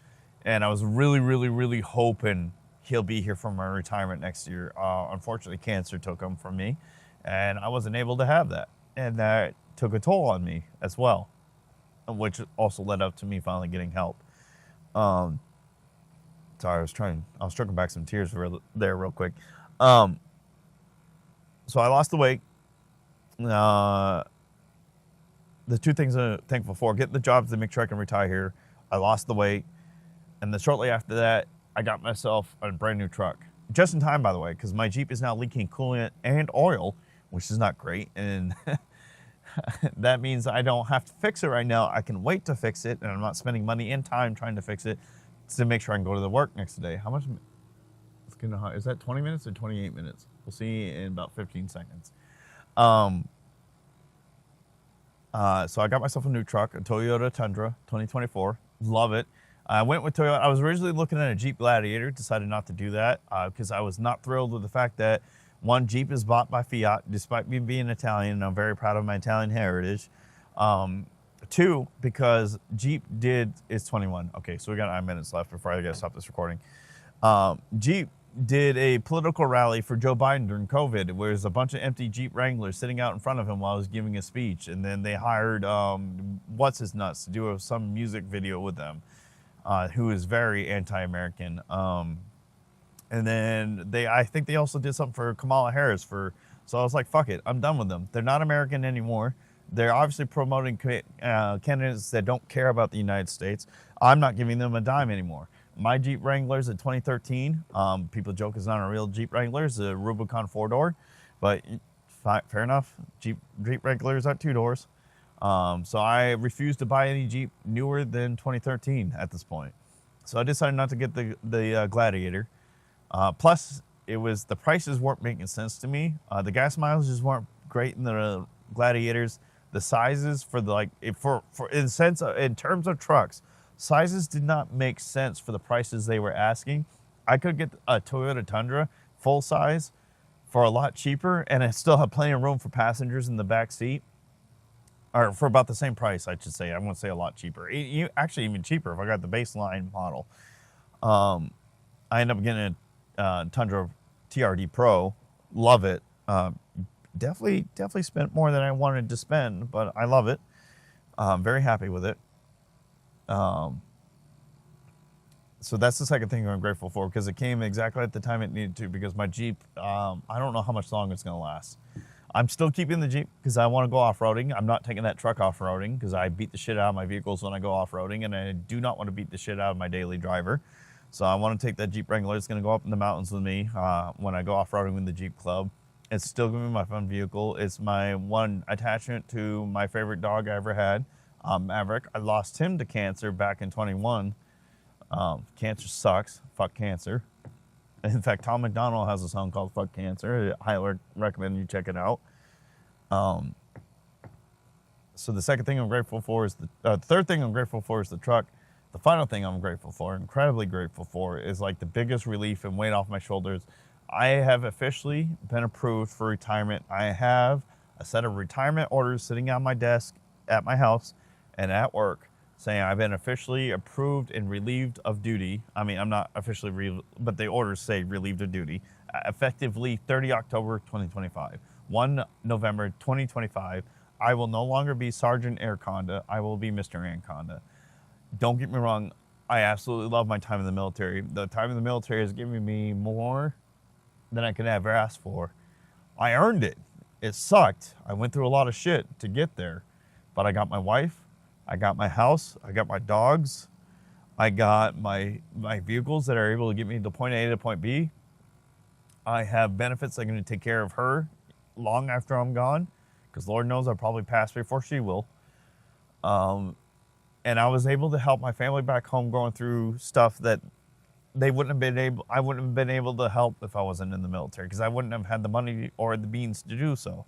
Speaker 1: And I was really hoping he'll be here for my retirement next year. Unfortunately, cancer took him from me, and I wasn't able to have that. And that took a toll on me as well, which also led up to me finally getting help. Sorry, I was stroking back some tears there real quick. So I lost the weight. The two things I'm thankful for: getting the job to make sure I can retire here. I lost the weight, and then shortly after that, I got myself a brand new truck. Just in time, by the way, because my Jeep is now leaking coolant and oil, which is not great, and that means I don't have to fix it right now. I can wait to fix it, and I'm not spending money and time trying to fix it to make sure I can go to the work next day. How much? Is that 20 minutes or 28 minutes? We'll see in about 15 seconds. So I got myself a new truck, a Toyota Tundra 2024. Love it. I went with Toyota. I was originally looking at a Jeep Gladiator, decided not to do that because I was not thrilled with the fact that, one, Jeep is bought by Fiat, despite me being Italian, and I'm very proud of my Italian heritage. Two, because Jeep it's 21. Okay, so we got 9 minutes left before I got to stop this recording. Jeep did a political rally for Joe Biden during COVID, where there's a bunch of empty Jeep Wranglers sitting out in front of him while he was giving a speech. And then they hired what's his nuts to do some music video with them, who is very anti-American. And then I think they also did something for Kamala Harris so I was like, fuck it, I'm done with them. They're not American anymore. They're obviously promoting candidates that don't care about the United States. I'm not giving them a dime anymore. My Jeep Wrangler's a 2013. People joke it's not a real Jeep Wrangler. It's a Rubicon 4-door. But fair enough. Jeep Wranglers are 2 doors. So I refuse to buy any Jeep newer than 2013 at this point. So I decided not to get the Gladiator. Plus, the prices weren't making sense to me. The gas mileages weren't great in the Gladiators. The sizes in terms of trucks, sizes did not make sense for the prices they were asking. I could get a Toyota Tundra full size for a lot cheaper, and I still have plenty of room for passengers in the back seat, or for about the same price, I should say. I won't say a lot cheaper. Actually, even cheaper if I got the baseline model. I ended up getting a Tundra TRD Pro. Love it. Definitely spent more than I wanted to spend, but I love it. Very happy with it. So that's the second thing I'm grateful for, because it came exactly at the time it needed to, because my Jeep, I don't know how much longer it's going to last. I'm still keeping the Jeep because I want to go off-roading. I'm not taking that truck off-roading because I beat the shit out of my vehicles when I go off-roading, and I do not want to beat the shit out of my daily driver. So I want to take that Jeep Wrangler. It's going to go up in the mountains with me when I go off-roading with the Jeep Club. It's still going to be my fun vehicle. It's my one attachment to my favorite dog I ever had, Maverick. I lost him to cancer back in 21. Cancer sucks. Fuck cancer. In fact, Tom McDonald has a song called Fuck Cancer. I highly recommend you check it out. So the second thing I'm grateful for is the third thing I'm grateful for is the truck. The final thing I'm grateful for, incredibly grateful for, is like the biggest relief and weight off my shoulders. I have officially been approved for retirement. I have a set of retirement orders sitting on my desk at my house and at work saying I've been officially approved and relieved of duty. I mean, I'm not officially, but the orders say relieved of duty, effectively 30 October 2025. 1 November 2025, I will no longer be Sergeant Airconda. I will be Mr. Anaconda. Don't get me wrong, I absolutely love my time in the military. The time in the military has given me more than I could ever ask for. I earned it. It sucked. I went through a lot of shit to get there. But I got my wife, I got my house, I got my dogs, I got my vehicles that are able to get me to point A to point B. I have benefits that are going to take care of her long after I'm gone, because Lord knows I'll probably pass before she will. And I was able to help my family back home going through stuff that I wouldn't have been able to help if I wasn't in the military, because I wouldn't have had the money or the means to do so.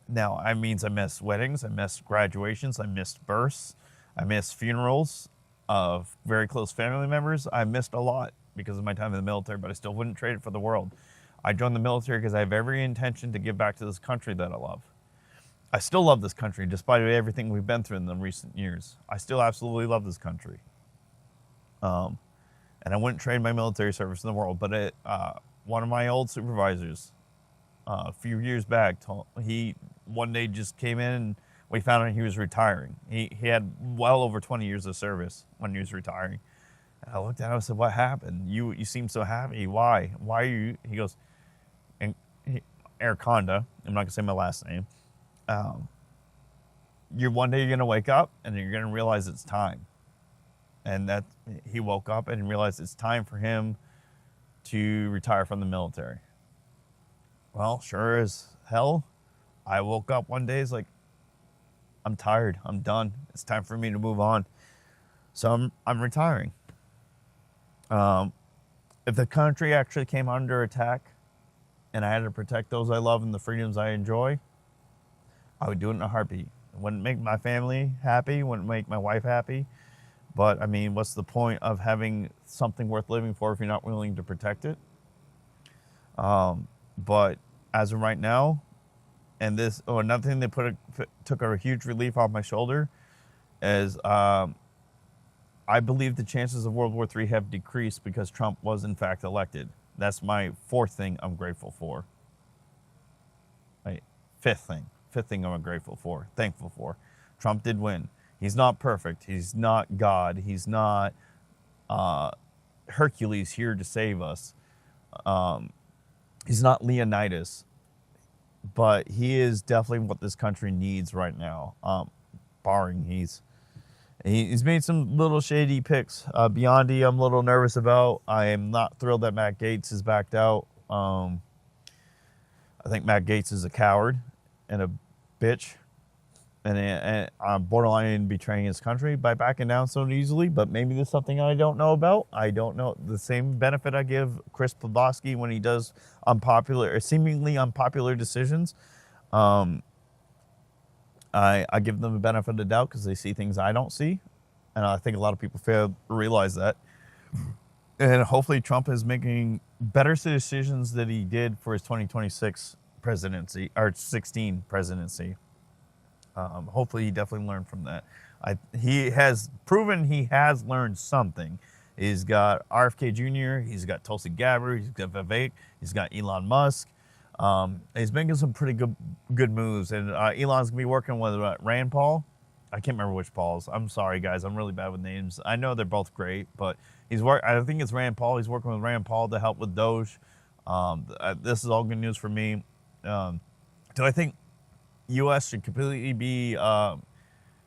Speaker 1: Now, I missed weddings, I missed graduations, I missed births, I missed funerals of very close family members. I missed a lot because of my time in the military, but I still wouldn't trade it for the world. I joined the military because I have every intention to give back to this country that I love. I still love this country, despite everything we've been through in the recent years. I still absolutely love this country. And I wouldn't trade my military service in the world, but one of my old supervisors, a few years back, he one day just came in and we found out he was retiring. He had well over 20 years of service when he was retiring. And I looked at him and said, what happened? You seem so happy. Why? Why are you? He goes, and Araconda, I'm not going to say my last name. One day you're going to wake up and you're going to realize it's time. And that he woke up and realized it's time for him to retire from the military. Well, sure as hell, I woke up one day, it's like, I'm tired, I'm done. It's time for me to move on. So I'm retiring. If the country actually came under attack and I had to protect those I love and the freedoms I enjoy, I would do it in a heartbeat. It wouldn't make my family happy, wouldn't make my wife happy. But I mean, what's the point of having something worth living for if you're not willing to protect it? But as of right now, and another thing that took a huge relief off my shoulder is I believe the chances of World War III have decreased because Trump was in fact elected. That's my fourth thing I'm grateful for. Right, fifth thing I'm grateful for, thankful for. Trump did win. He's not perfect. He's not God. He's not Hercules here to save us. He's not Leonidas. But he is definitely what this country needs right now. Barring he's made some little shady picks. Biondi, I'm a little nervous about. I am not thrilled that Matt Gaetz has backed out. I think Matt Gaetz is a coward and a bitch. And borderline betraying his country by backing down so easily, but maybe there's something I don't know about. I don't know the same benefit I give Chris Plabowski when he does unpopular or seemingly unpopular decisions. I give them the benefit of the doubt because they see things I don't see, and I think a lot of people fail to realize that. And hopefully Trump is making better decisions than he did for his 2026 presidency or 16 presidency. Hopefully he definitely learned from that. He has proven he has learned something. He's got RFK Jr., he's got Tulsi Gabbard, he's got Vivek, he's got Elon Musk. He's making some pretty good moves. And Elon's going to be working with Rand Paul. I can't remember which Pauls. I'm sorry, guys. I'm really bad with names. I know they're both great, but I think it's Rand Paul. He's working with Rand Paul to help with Doge. This is all good news for me. Do I think U.S. should completely be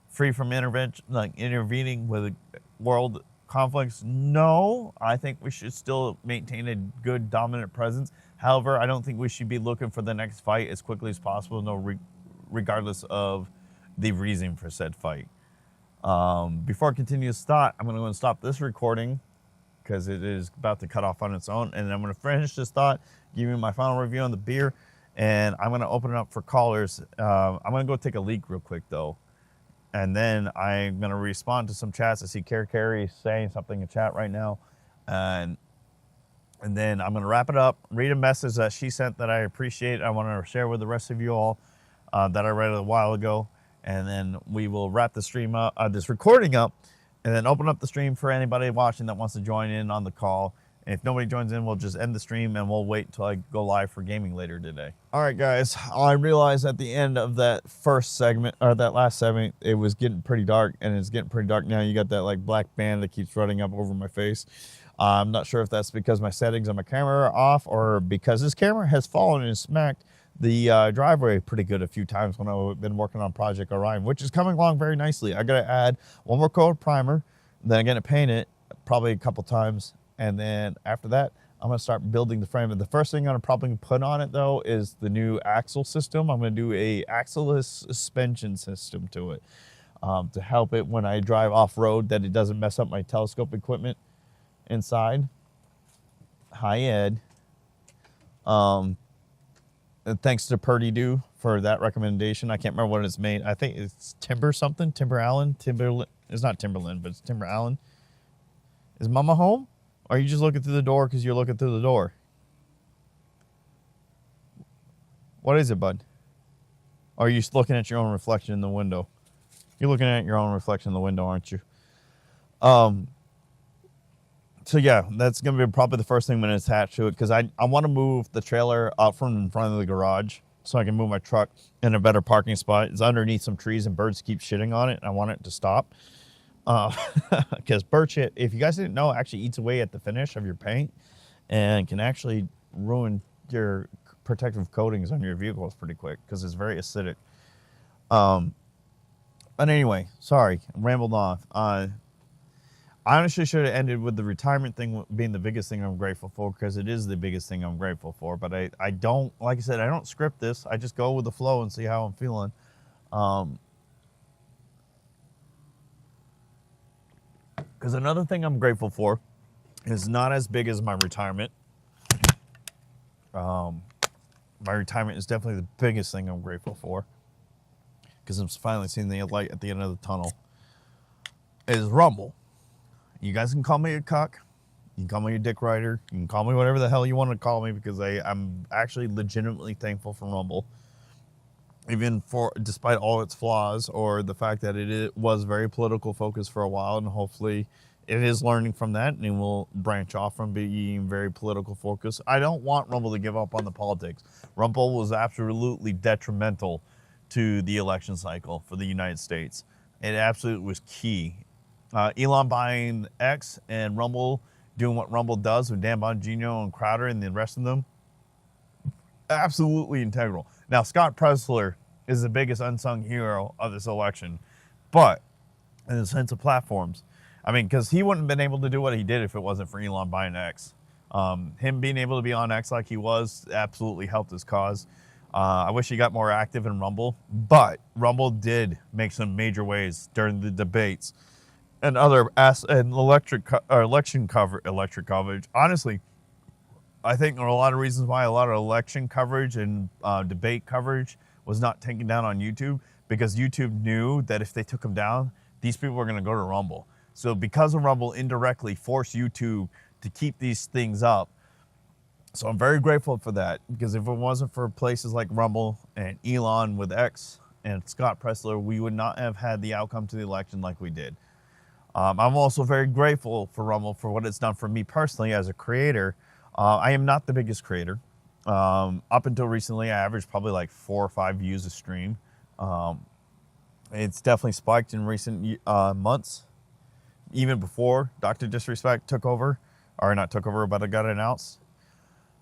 Speaker 1: free from intervening with world conflicts? No, I think we should still maintain a good dominant presence. However, I don't think we should be looking for the next fight as quickly as possible, regardless of the reason for said fight. Before I continue this thought, I'm going to go and stop this recording because it is about to cut off on its own. And I'm going to finish this thought, give you my final review on the beer, and I'm going to open it up for callers. I'm going to go take a leak real quick, though. And then I'm going to respond to some chats. I see Carrie saying something in chat right now. And then I'm going to wrap it up, read a message that she sent that I appreciate. I want to share with the rest of you all that I read a while ago. And then we will wrap the stream up, this recording up, and then open up the stream for anybody watching that wants to join in on the call. And if nobody joins in, we'll just end the stream and we'll wait until I go live for gaming later today. All right, guys. I realized at the end of that first segment, or that last segment, it was getting pretty dark, and it's getting pretty dark now. You got that like black band that keeps running up over my face. I'm not sure if that's because my settings on my camera are off or because this camera has fallen and smacked the driveway pretty good a few times when I've been working on Project Orion, which is coming along very nicely. I got to add one more coat of primer, then I'm going to paint it probably a couple times, and then after that, I'm going to start building the frame. And the first thing I'm going to probably put on it, though, is the new axle system. I'm going to do a axle-less suspension system to it to help it when I drive off-road, that it doesn't mess up my telescope equipment inside. Hi, Ed. Thanks to Purdy Do for that recommendation. I can't remember what it's made. I think it's Timber something. Timber Allen. It's not Timberland, but it's Timber Allen. Is Mama home? Or are you just looking through the door because you're looking through the door? What is it, bud? Or are you just looking at your own reflection in the window? You're looking at your own reflection in the window, aren't you? So yeah, that's going to be probably the first thing I'm going to attach to it, because I want to move the trailer out from in front of the garage so I can move my truck in a better parking spot. It's underneath some trees and birds keep shitting on it, and I want it to stop. Because birch, if you guys didn't know, actually eats away at the finish of your paint and can actually ruin your protective coatings on your vehicles pretty quick because it's very acidic. But anyway, sorry, I rambled off. I honestly should have ended with the retirement thing being the biggest thing I'm grateful for, because it is the biggest thing I'm grateful for. But I don't, like I said, I don't script this. I just go with the flow and see how I'm feeling. Because another thing I'm grateful for is not as big as my retirement. My retirement is definitely the biggest thing I'm grateful for, because I'm finally seeing the light at the end of the tunnel, is Rumble. You guys can call me a cuck. You can call me a dick rider. You can call me whatever the hell you want to call me, because I'm actually legitimately thankful for Rumble. Even despite all its flaws, or the fact that it was very political focused for a while, and hopefully it is learning from that and it will branch off from being very political focused. I don't want Rumble to give up on the politics. Rumble was absolutely detrimental to the election cycle for the United States. It absolutely was key. Elon buying X and Rumble doing what Rumble does with Dan Bongino and Crowder and the rest of them, absolutely integral. Now, Scott Presler is the biggest unsung hero of this election, but in the sense of platforms, I mean, because he wouldn't have been able to do what he did if it wasn't for Elon buying X. Him being able to be on X like he was absolutely helped his cause. I wish he got more active in Rumble, but Rumble did make some major waves during the debates and election coverage. Honestly, I think there are a lot of reasons why a lot of election coverage and debate coverage was not taken down on YouTube, because YouTube knew that if they took them down, these people were going to go to Rumble. So because of Rumble indirectly forced YouTube to keep these things up. So I'm very grateful for that, because if it wasn't for places like Rumble and Elon with X and Scott Presler, we would not have had the outcome to the election like we did. I'm also very grateful for Rumble for what it's done for me personally as a creator. I am not the biggest creator. Up until recently, I averaged probably like 4 or 5 views a stream. It's definitely spiked in recent months, even before Dr. Disrespect took over, or not took over, but it got announced.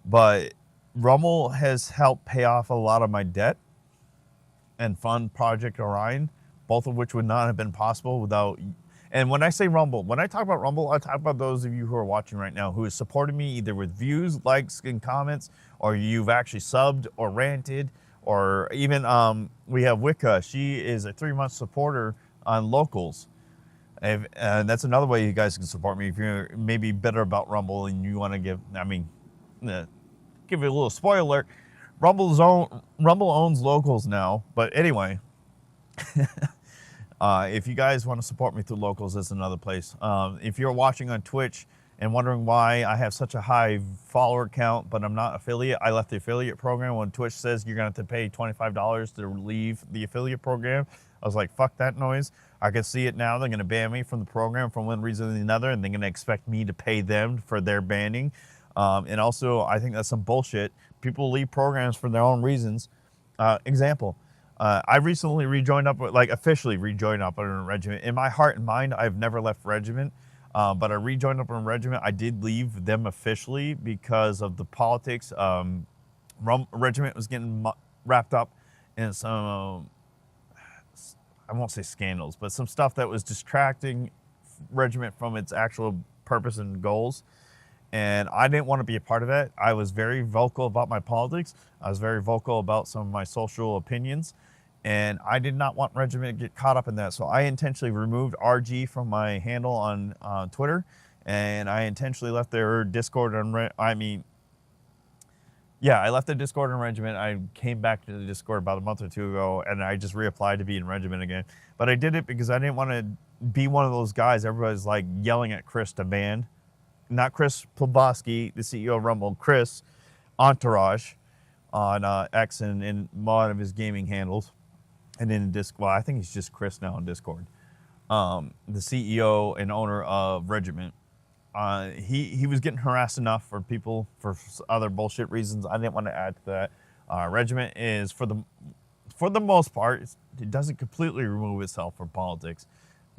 Speaker 1: But Rumble has helped pay off a lot of my debt and fund Project Orion, both of which would not have been possible without. And when I say Rumble, when I talk about Rumble, I talk about those of you who are watching right now who have supported me either with views, likes, and comments, or you've actually subbed or ranted, or even we have Wicca. She is a 3-month supporter on Locals. And that's another way you guys can support me if you're maybe bitter about Rumble and you want to give you a little spoiler alert. Rumble owns Locals now. But anyway, if you guys want to support me through Locals, that's another place. If you're watching on Twitch and wondering why I have such a high follower count, but I'm not affiliate, I left the affiliate program when Twitch says you're going to have to pay $25 to leave the affiliate program. I was like, fuck that noise. I can see it now. They're going to ban me from the program for one reason or another, and they're going to expect me to pay them for their banning. And also, I think that's some bullshit. People leave programs for their own reasons. Example. I recently officially rejoined up on a regiment. In my heart and mind, I've never left regiment, but I rejoined up on a regiment. I did leave them officially because of the politics. Regiment was getting wrapped up in some, I won't say scandals, but some stuff that was distracting regiment from its actual purpose and goals. And I didn't want to be a part of that. I was very vocal about my politics. I was very vocal about some of my social opinions. And I did not want regiment to get caught up in that. So I intentionally removed RG from my handle on Twitter. And I intentionally left their Discord I left the Discord in regiment. I came back to the Discord about a month or 2 ago, and I just reapplied to be in regiment again. But I did it because I didn't want to be one of those guys everybody's like yelling at Chris to ban. Not Chris Plabowski, the CEO of Rumble, Chris Entourage on X and in one of his gaming handles. And in Discord, I think he's just Chris now on Discord. The CEO and owner of Regiment. He was getting harassed enough for people for other bullshit reasons. I didn't want to add to that. Regiment is, for the most part, it doesn't completely remove itself from politics,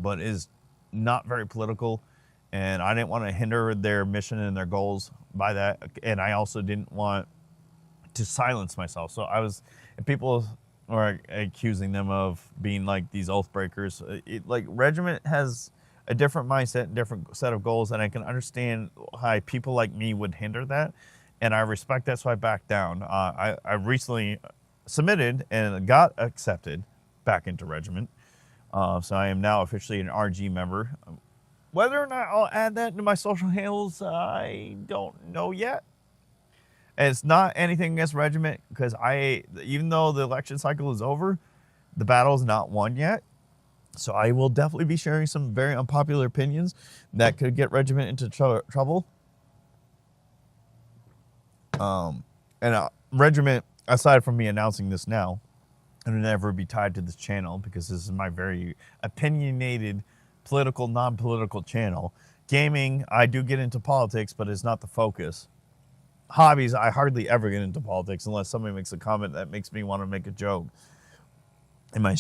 Speaker 1: but is not very political, and I didn't want to hinder their mission and their goals by that. And I also didn't want to silence myself. So if people are accusing them of being like these oath breakers, like Regiment has a different mindset, different set of goals, and I can understand how people like me would hinder that, and I respect that, so I backed down. I recently submitted and got accepted back into Regiment, so I am now officially an RG member. Whether or not I'll add that to my social handles, I don't know yet. And it's not anything against Regiment, because even though the election cycle is over, the battle is not won yet. So I will definitely be sharing some very unpopular opinions that could get Regiment into trouble. Regiment, aside from me announcing this now, it'll never be tied to this channel, because this is my very opinionated, political, non-political channel. Gaming, I do get into politics, but it's not the focus. Hobbies, I hardly ever get into politics unless somebody makes a comment that makes me want to make a joke in my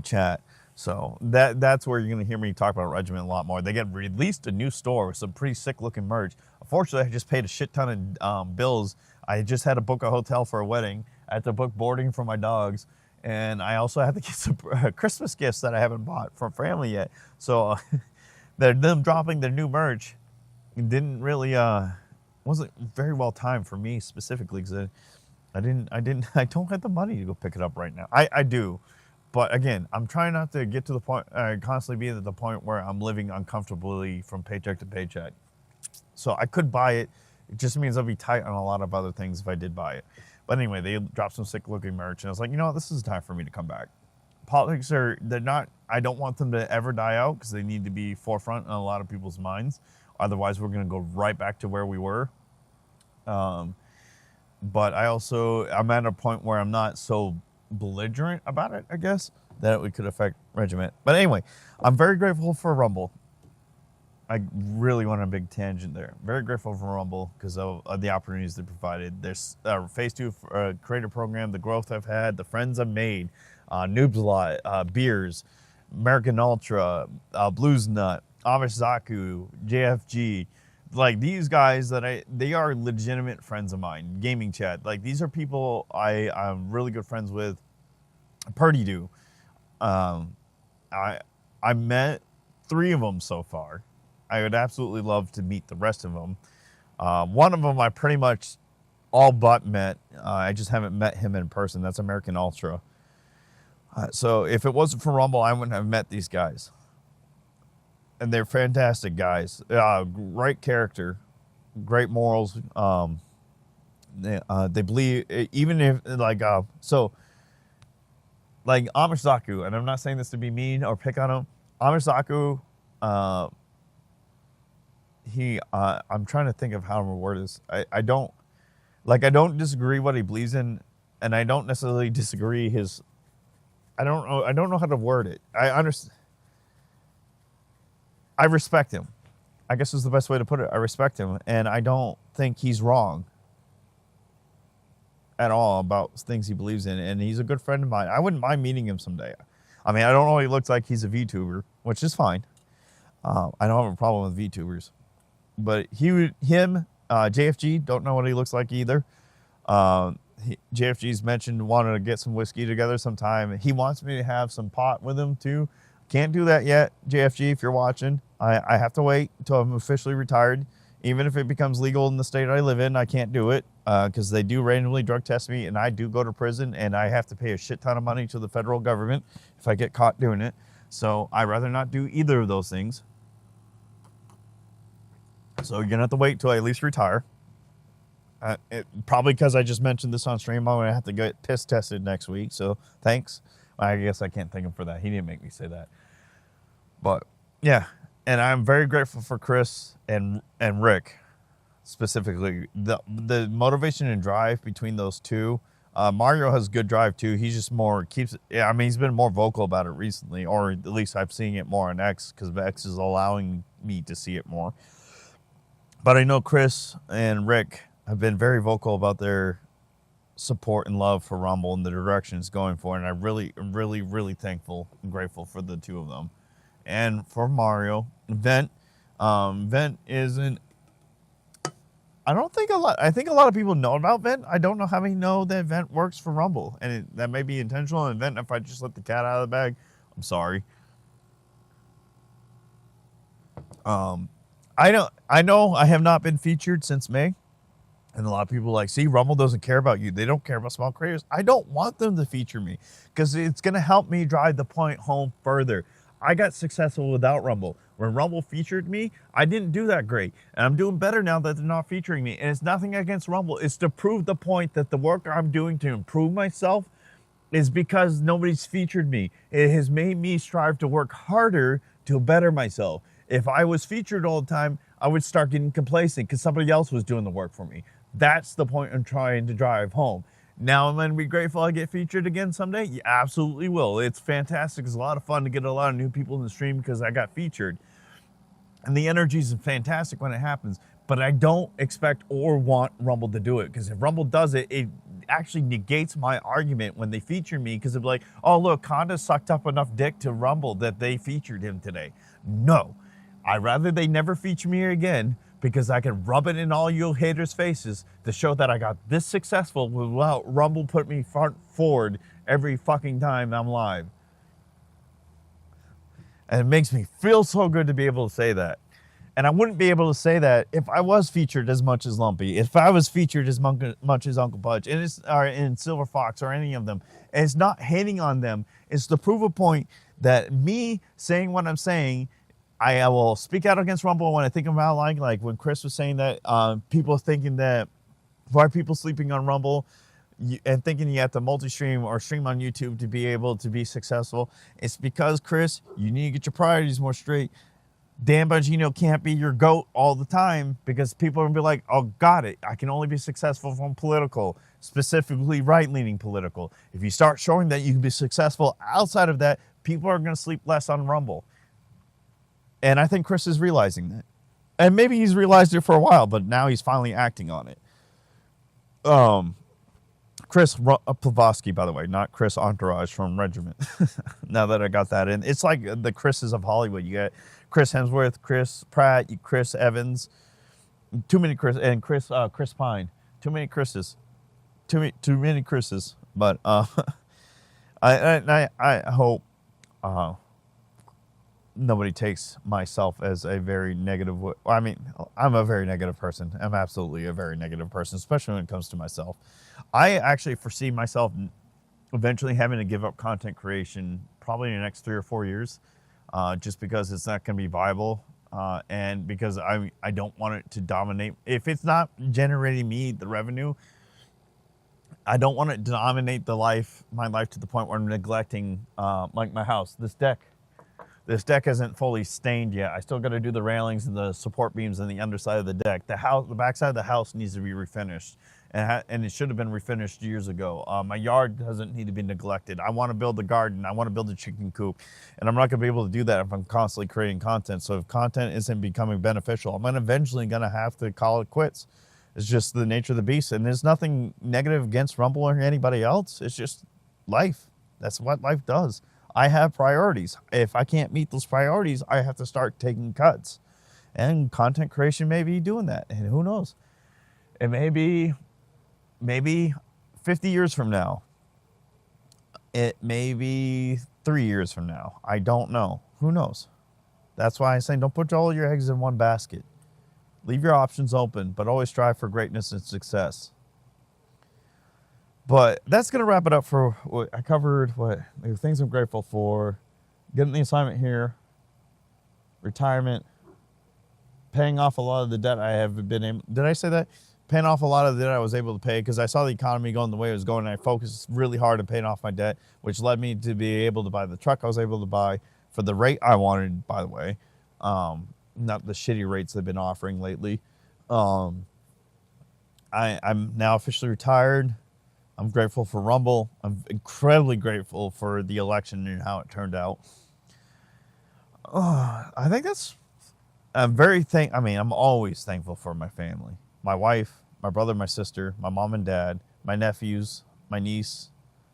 Speaker 1: chat. So that's where you're going to hear me talk about Regiment a lot more. They get released a new store with some pretty sick looking merch. Unfortunately, I just paid a shit ton of bills. I just had to book a hotel for a wedding. I had to book boarding for my dogs. And I also had to get some Christmas gifts that I haven't bought from family yet. So them dropping their new merch didn't really, wasn't very well timed for me specifically, because I don't have the money to go pick it up right now. I do. But again, I'm trying not to get to the point, constantly being at the point where I'm living uncomfortably from paycheck to paycheck. So I could buy it. It just means I'll be tight on a lot of other things if I did buy it. But anyway, they dropped some sick looking merch, and I was like, you know what, this is time for me to come back. Politics they're not, I don't want them to ever die out, because they need to be forefront in a lot of people's minds. Otherwise, we're going to go right back to where we were. But I'm at a point where I'm not so belligerent about it, I guess, that it could affect Regiment. But anyway, I'm very grateful for Rumble. I really went on a big tangent there. Very grateful for Rumble because of the opportunities they provided. There's Phase 2 Creator Program, the growth I've had, the friends I've made, Noobs a Lot, Beers, American Ultra, Blues Nut, Amish Zaku, JFG. Like, these guys they are legitimate friends of mine. Gaming chat. Like, these are people I'm really good friends with. Purdy do. I met 3 of them so far. I would absolutely love to meet the rest of them. One of them I pretty much all but met. I just haven't met him in person. That's American Ultra. So if it wasn't for Rumble, I wouldn't have met these guys. And they're fantastic guys. Great character, great morals. They believe, even if like Amish Zaku, and I'm not saying this to be mean or pick on him. Amish Zaku, I'm trying to think of how to word this. I don't disagree what he believes in, and I don't necessarily disagree his. I don't know how to word it. I understand. I respect him. I guess is the best way to put it. I respect him, and I don't think he's wrong at all about things he believes in, and he's a good friend of mine. I wouldn't mind meeting him someday. I mean, I don't know what he looks like. He's a VTuber, which is fine. I don't have a problem with VTubers. But JFG, don't know what he looks like either. JFG's mentioned wanting to get some whiskey together sometime. He wants me to have some pot with him too. Can't do that yet, JFG, if you're watching. I have to wait until I'm officially retired. Even if it becomes legal in the state I live in, I can't do it because they do randomly drug test me, and I do go to prison, and I have to pay a shit ton of money to the federal government if I get caught doing it. So I'd rather not do either of those things. So you're going to have to wait till I at least retire. Probably because I just mentioned this on stream, I'm going to have to get piss tested next week. So thanks. I guess I can't thank him for that. He didn't make me say that. But yeah, and I'm very grateful for Chris and Rick specifically. The motivation and drive between those two. Mario has good drive too. He's just he's been more vocal about it recently, or at least I'm seeing it more on X because X is allowing me to see it more. But I know Chris and Rick have been very vocal about their support and love for Rumble and the direction it's going for, and I'm really, really, really thankful and grateful for the two of them. and for Mario. Vent, Vent isn't. I think a lot of people know about Vent. I don't know how many know that Vent works for Rumble, and that may be intentional. And Vent, if I just let the cat out of the bag, I'm sorry. I know I have not been featured since May. And a lot of people are like, see, Rumble doesn't care about you. They don't care about small creators. I don't want them to feature me because it's going to help me drive the point home further. I got successful without Rumble. When Rumble featured me, I didn't do that great. And I'm doing better now that they're not featuring me. And it's nothing against Rumble. It's to prove the point that the work I'm doing to improve myself is because nobody's featured me. It has made me strive to work harder to better myself. If I was featured all the time, I would start getting complacent because somebody else was doing the work for me. That's the point I'm trying to drive home. Now I'm going to be grateful I get featured again someday. You absolutely will. It's fantastic. It's a lot of fun to get a lot of new people in the stream because I got featured. And the energy is fantastic when it happens. But I don't expect or want Rumble to do it, because if Rumble does it, it actually negates my argument when they feature me, because it's like, oh, look, Conda sucked up enough dick to Rumble that they featured him today. No. I'd rather they never feature me again, because I can rub it in all you haters' faces to show that I got this successful without Rumble put me front forward every fucking time I'm live. And it makes me feel so good to be able to say that. And I wouldn't be able to say that if I was featured as much as Lumpy, if I was featured as much as Uncle Pudge, or in Silver Fox, or any of them. And it's not hating on them. It's to prove a point that me saying what I'm saying, I will speak out against Rumble when I think about, like when Chris was saying that, people thinking that, why are people sleeping on Rumble and thinking you have to multi-stream or stream on YouTube to be able to be successful. It's because, Chris, you need to get your priorities more straight. Dan Bongino can't be your GOAT all the time, because people are going to be like, oh, got it. I can only be successful from political, specifically right-leaning political. If you start showing that you can be successful outside of that, people are going to sleep less on Rumble. And I think Chris is realizing that. And maybe he's realized it for a while, but now he's finally acting on it. Chris Plavosky, by the way, not Chris Entourage from Regiment. Now that I got that in. It's like the Chris's of Hollywood. You got Chris Hemsworth, Chris Pratt, Chris Evans. Too many Chris, and Chris Pine. Too many Chris's. Too many Chris's. But I hope nobody takes myself as a very negative. I mean, I'm a very negative person. I'm absolutely a very negative person, especially when it comes to myself. I actually foresee myself eventually having to give up content creation probably in the next 3 or 4 years, just because it's not going to be viable, and because I don't want it to dominate. If it's not generating me the revenue, I don't want it to dominate my life to the point where I'm neglecting, like my house. This deck isn't fully stained yet. I still got to do the railings and the support beams on the underside of the deck. The backside of the house needs to be refinished, and it should have been refinished years ago. My yard doesn't need to be neglected. I want to build a garden. I want to build a chicken coop, and I'm not going to be able to do that if I'm constantly creating content. So if content isn't becoming beneficial, I'm eventually going to have to call it quits. It's just the nature of the beast, and there's nothing negative against Rumble or anybody else. It's just life. That's what life does. I have priorities. If I can't meet those priorities, I have to start taking cuts. And content creation may be doing that. And who knows? It may be maybe 50 years from now. It may be 3 years from now. I don't know. Who knows? That's why I say don't put all your eggs in one basket. Leave your options open, but always strive for greatness and success. But that's going to wrap it up for what I covered, the things I'm grateful for, getting the assignment here, retirement, paying off a lot of the debt I have been able, did I say that? Paying off a lot of the debt I was able to pay, because I saw the economy going the way it was going, and I focused really hard on paying off my debt, which led me to be able to buy the truck I was able to buy for the rate I wanted, by the way. Not the shitty rates they've been offering lately. I'm now officially retired. I'm grateful for Rumble. I'm incredibly grateful for the election and how it turned out. I think I'm always thankful for my family. My wife, my brother, my sister, my mom and dad, my nephews, my niece,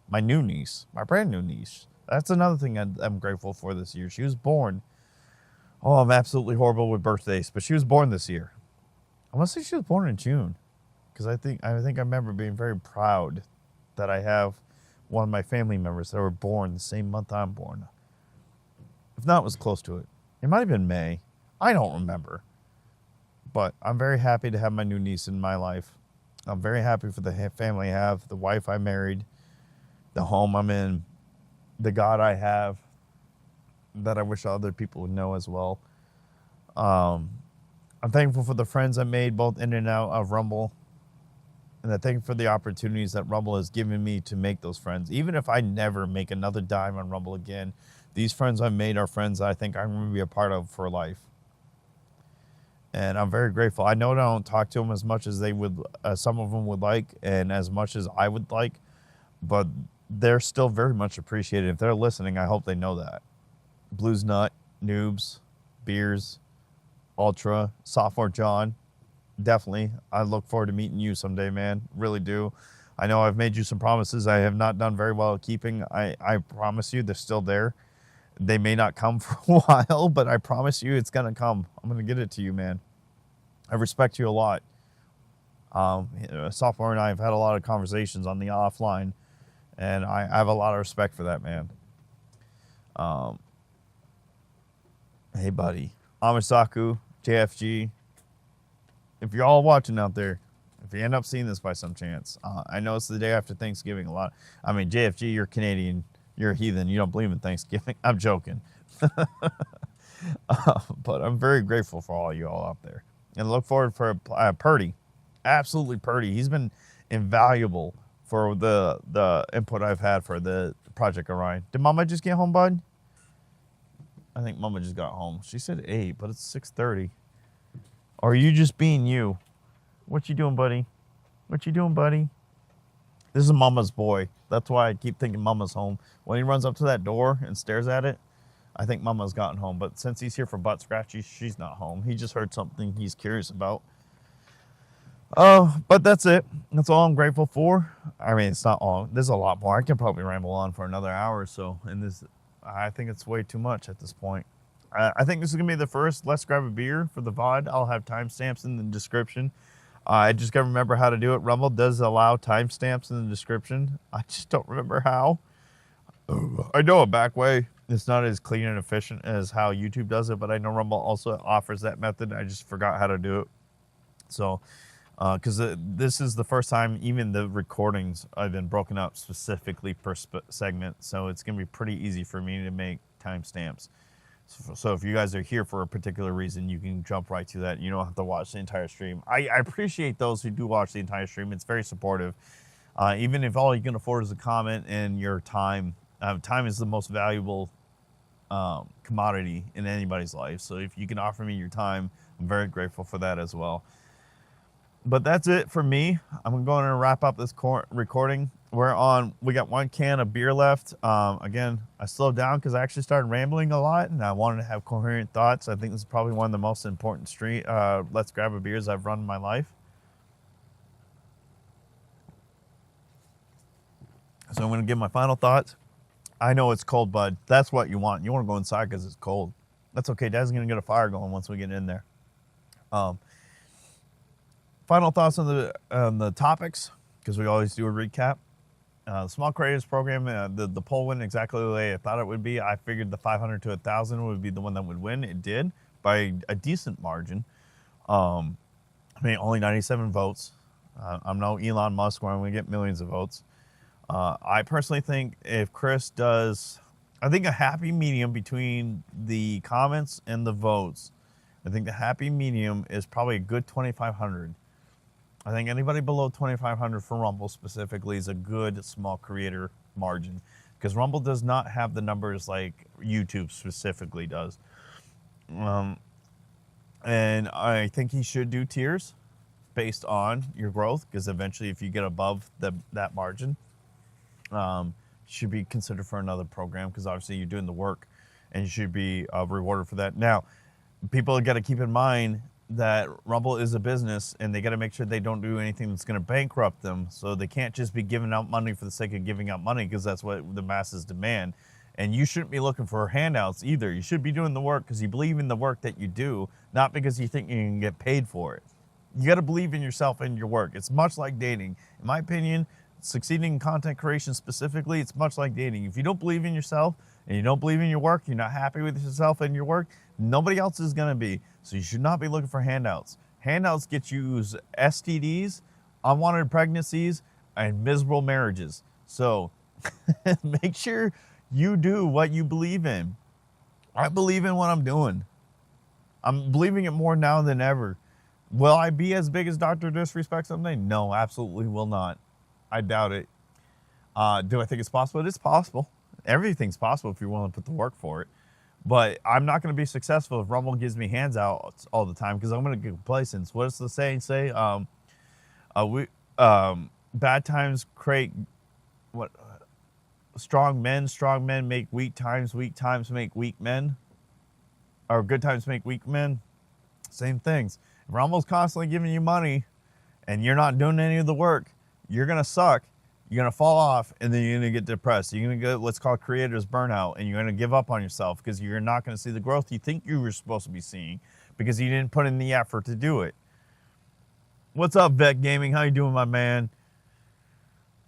Speaker 1: my new niece, my brand new niece. That's another thing I'm grateful for this year. She was born Oh, I'm absolutely horrible with birthdays, but she was born this year. I want to say she was born in June, because I remember being very proud that I have one of my family members that were born the same month I'm born. If not, it was close to it. It might have been May. I don't remember. But I'm very happy to have my new niece in my life. I'm very happy for the family I have, the wife I married, the home I'm in, the God I have that I wish other people would know as well. I'm thankful for the friends I made both in and out of Rumble. And I thank you for the opportunities that Rumble has given me to make those friends. Even if I never make another dime on Rumble again, these friends I've made are friends I think I'm going to be a part of for life. And I'm very grateful. I know that I don't talk to them as much as they would, some of them would like, and as much as I would like, but they're still very much appreciated. If they're listening, I hope they know that. Blues Nut, Noobs, Beers, Ultra, Sophomore John, definitely. I look forward to meeting you someday, man. Really do. I know I've made you some promises I have not done very well at keeping. I promise you they're still there. They may not come for a while, but I promise you it's going to come. I'm going to get it to you, man. I respect you a lot. Sophomore and I have had a lot of conversations on the offline, and I have a lot of respect for that, man. Hey, buddy. Amisaku, JFG. If you're all watching out there, if you end up seeing this by some chance, I know it's the day after Thanksgiving a lot. I mean, JFG, you're Canadian. You're a heathen. You don't believe in Thanksgiving. I'm joking. But I'm very grateful for all you all out there. And look forward for Purdy. Absolutely Purdy. He's been invaluable for the input I've had for the Project Orion. Did Mama just get home, bud? I think Mama just got home. She said 8, but it's 6:30. Or are you just being you? What you doing, buddy? What you doing, buddy? This is Mama's boy. That's why I keep thinking Mama's home. When he runs up to that door and stares at it, I think Mama's gotten home. But since he's here for butt scratches, she's not home. He just heard something he's curious about. But that's it. That's all I'm grateful for. I mean, it's not all. There's a lot more. I can probably ramble on for another hour or so. And this, I think it's way too much at this point. I think this is going to be the first Let's Grab a Beer for the VOD. I'll have timestamps in the description. I just got to remember how to do it. Rumble does allow timestamps in the description. I just don't remember how. I know a back way. It's not as clean and efficient as how YouTube does it, but I know Rumble also offers that method. I just forgot how to do it. So, because this is the first time even the recordings have been broken up specifically per segment. So it's going to be pretty easy for me to make timestamps. So if you guys are here for a particular reason, you can jump right to that. You don't have to watch the entire stream. I appreciate those who do watch the entire stream. It's very supportive. Even if all you can afford is a comment and your time. Time is the most valuable commodity in anybody's life. So if you can offer me your time, I'm very grateful for that as well. But that's it for me. I'm going to wrap up this recording. We got 1 can of beer left. Again, I slowed down because I actually started rambling a lot and I wanted to have coherent thoughts. I think this is probably one of the most important Let's Grab a Beers I've run in my life. So I'm going to give my final thoughts. I know it's cold, bud. That's what you want. You want to go inside because it's cold. That's okay. Dad's going to get a fire going once we get in there. Final thoughts on the topics, because we always do a recap. The Small Creators Program, the poll went exactly the way I thought it would be. I figured the 500 to 1,000 would be the one that would win. It did by a decent margin. I mean, only 97 votes. I'm no Elon Musk where I'm going to get millions of votes. I personally think if Chris does, I think a happy medium between the comments and the votes, I think the happy medium is probably a good 2,500. I think anybody below 2,500 for Rumble specifically is a good small creator margin, because Rumble does not have the numbers like YouTube specifically does. And I think he should do tiers based on your growth, because eventually if you get above that margin, should be considered for another program, because obviously you're doing the work and you should be rewarded for that. Now, people have got to keep in mind that Rumble is a business and they got to make sure they don't do anything that's going to bankrupt them. So they can't just be giving out money for the sake of giving out money, because that's what the masses demand. And you shouldn't be looking for handouts either. You should be doing the work because you believe in the work that you do, not because you think you can get paid for it. You got to believe in yourself and your work. It's much like dating. In my opinion, succeeding in content creation specifically, it's much like dating. If you don't believe in yourself and you don't believe in your work, you're not happy with yourself and your work, nobody else is going to be. So you should not be looking for handouts. Handouts get you STDs, unwanted pregnancies, and miserable marriages. So make sure you do what you believe in. I believe in what I'm doing. I'm believing it more now than ever. Will I be as big as Dr. Disrespect someday? No, absolutely will not. I doubt it. Do I think it's possible? It is possible. Everything's possible if you're willing to put the work for it. But I'm not going to be successful if Rumble gives me hands out all the time because I'm going to get complacent. What does the saying say? Bad times create what? Strong men make weak times make weak men. Or good times make weak men. Same things. If Rumble's constantly giving you money and you're not doing any of the work, you're going to suck. You're going to fall off, and then you're going to get depressed. You're going to get what's called creator's burnout, and you're going to give up on yourself because you're not going to see the growth you think you were supposed to be seeing because you didn't put in the effort to do it. What's up, Vet Gaming? How you doing, my man?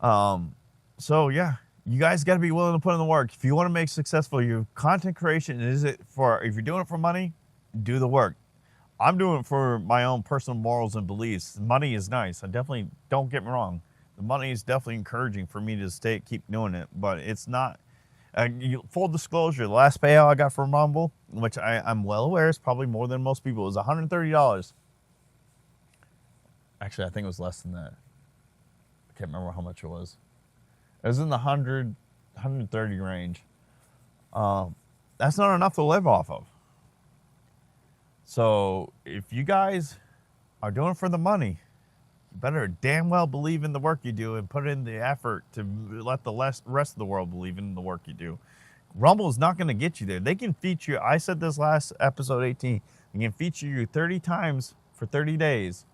Speaker 1: So, yeah, you guys got to be willing to put in the work. If you want to make successful your content creation, if you're doing it for money, do the work. I'm doing it for my own personal morals and beliefs. Money is nice. I definitely, don't get me wrong. The money is definitely encouraging for me to keep doing it, but it's not. Full disclosure, the last payout I got from Rumble, which I'm well aware is probably more than most people, was $130. Actually, I think it was less than that. I can't remember how much it was. It was in the 130 range. That's not enough to live off of. So if you guys are doing it for the money, you better damn well believe in the work you do and put in the effort to let the rest of the world believe in the work you do. Rumble is not going to get you there. They can feature, I said this last episode 18, they can feature you 30 times for 30 days,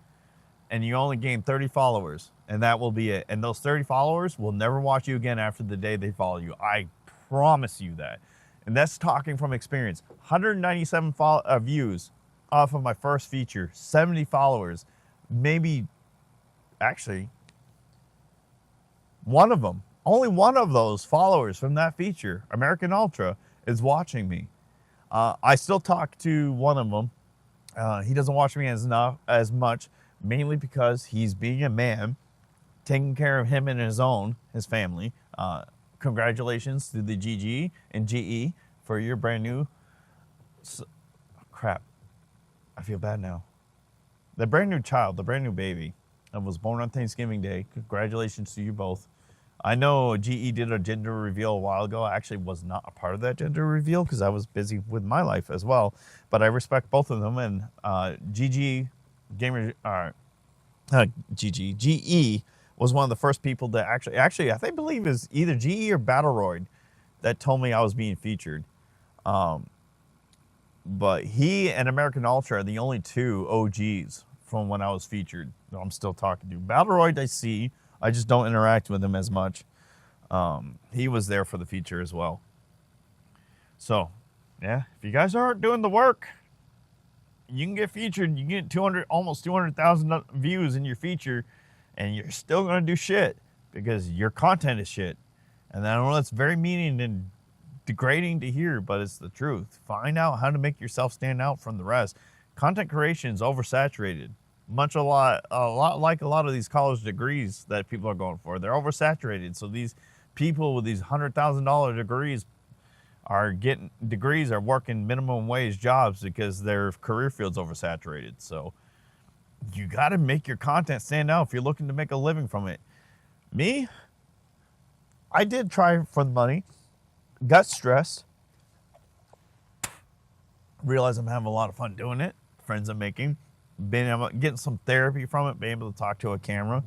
Speaker 1: and you only gain 30 followers, and that will be it. And those 30 followers will never watch you again after the day they follow you. I promise you that. And that's talking from experience. 197 views off of my first feature, 70 followers, maybe, actually, only one of those followers from that feature, American Ultra, is watching me. I still talk to one of them. He doesn't watch me as much, mainly because he's being a man, taking care of him and his family. Congratulations to the GG and GE for your brand new... crap. I feel bad now. The brand new child, the brand new baby, that was born on Thanksgiving Day. Congratulations to you both. I know GE did a gender reveal a while ago. I actually was not a part of that gender reveal because I was busy with my life as well. But I respect both of them. And GE was one of the first people to actually I believe it was either GE or Battleroid that told me I was being featured. But he and American Ultra are the only two OGs from when I was featured. I'm still talking to. Battleroid I see. I just don't interact with him as much. He was there for the feature as well. So, yeah, if you guys aren't doing the work, you can get featured. You can get almost 200,000 views in your feature, and you're still going to do shit because your content is shit. And I know that's very meaning and degrading to hear, but it's the truth. Find out how to make yourself stand out from the rest. Content creation is oversaturated. A lot like a lot of these college degrees that people are going for. They're oversaturated. So these people with these $100,000 degrees are working minimum wage jobs because their career field's oversaturated. So you got to make your content stand out if you're looking to make a living from it. Me, I did try for the money. Got stressed. Realized I'm having a lot of fun doing it. Friends I'm making. Getting some therapy from it. Being able to talk to a camera.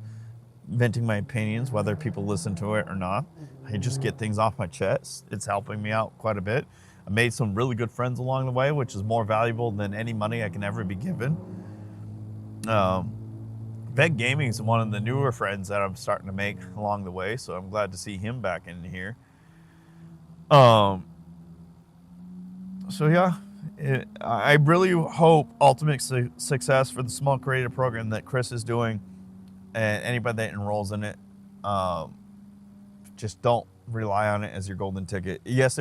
Speaker 1: Venting my opinions, whether people listen to it or not. I just get things off my chest. It's helping me out quite a bit. I made some really good friends along the way, which is more valuable than any money I can ever be given. Vet Gaming is one of the newer friends that I'm starting to make along the way, so I'm glad to see him back in here. Um, so yeah, I really hope ultimate success for the small creator program that Chris is doing, and anybody that enrolls in it. Just don't rely on it as your golden ticket. Yes,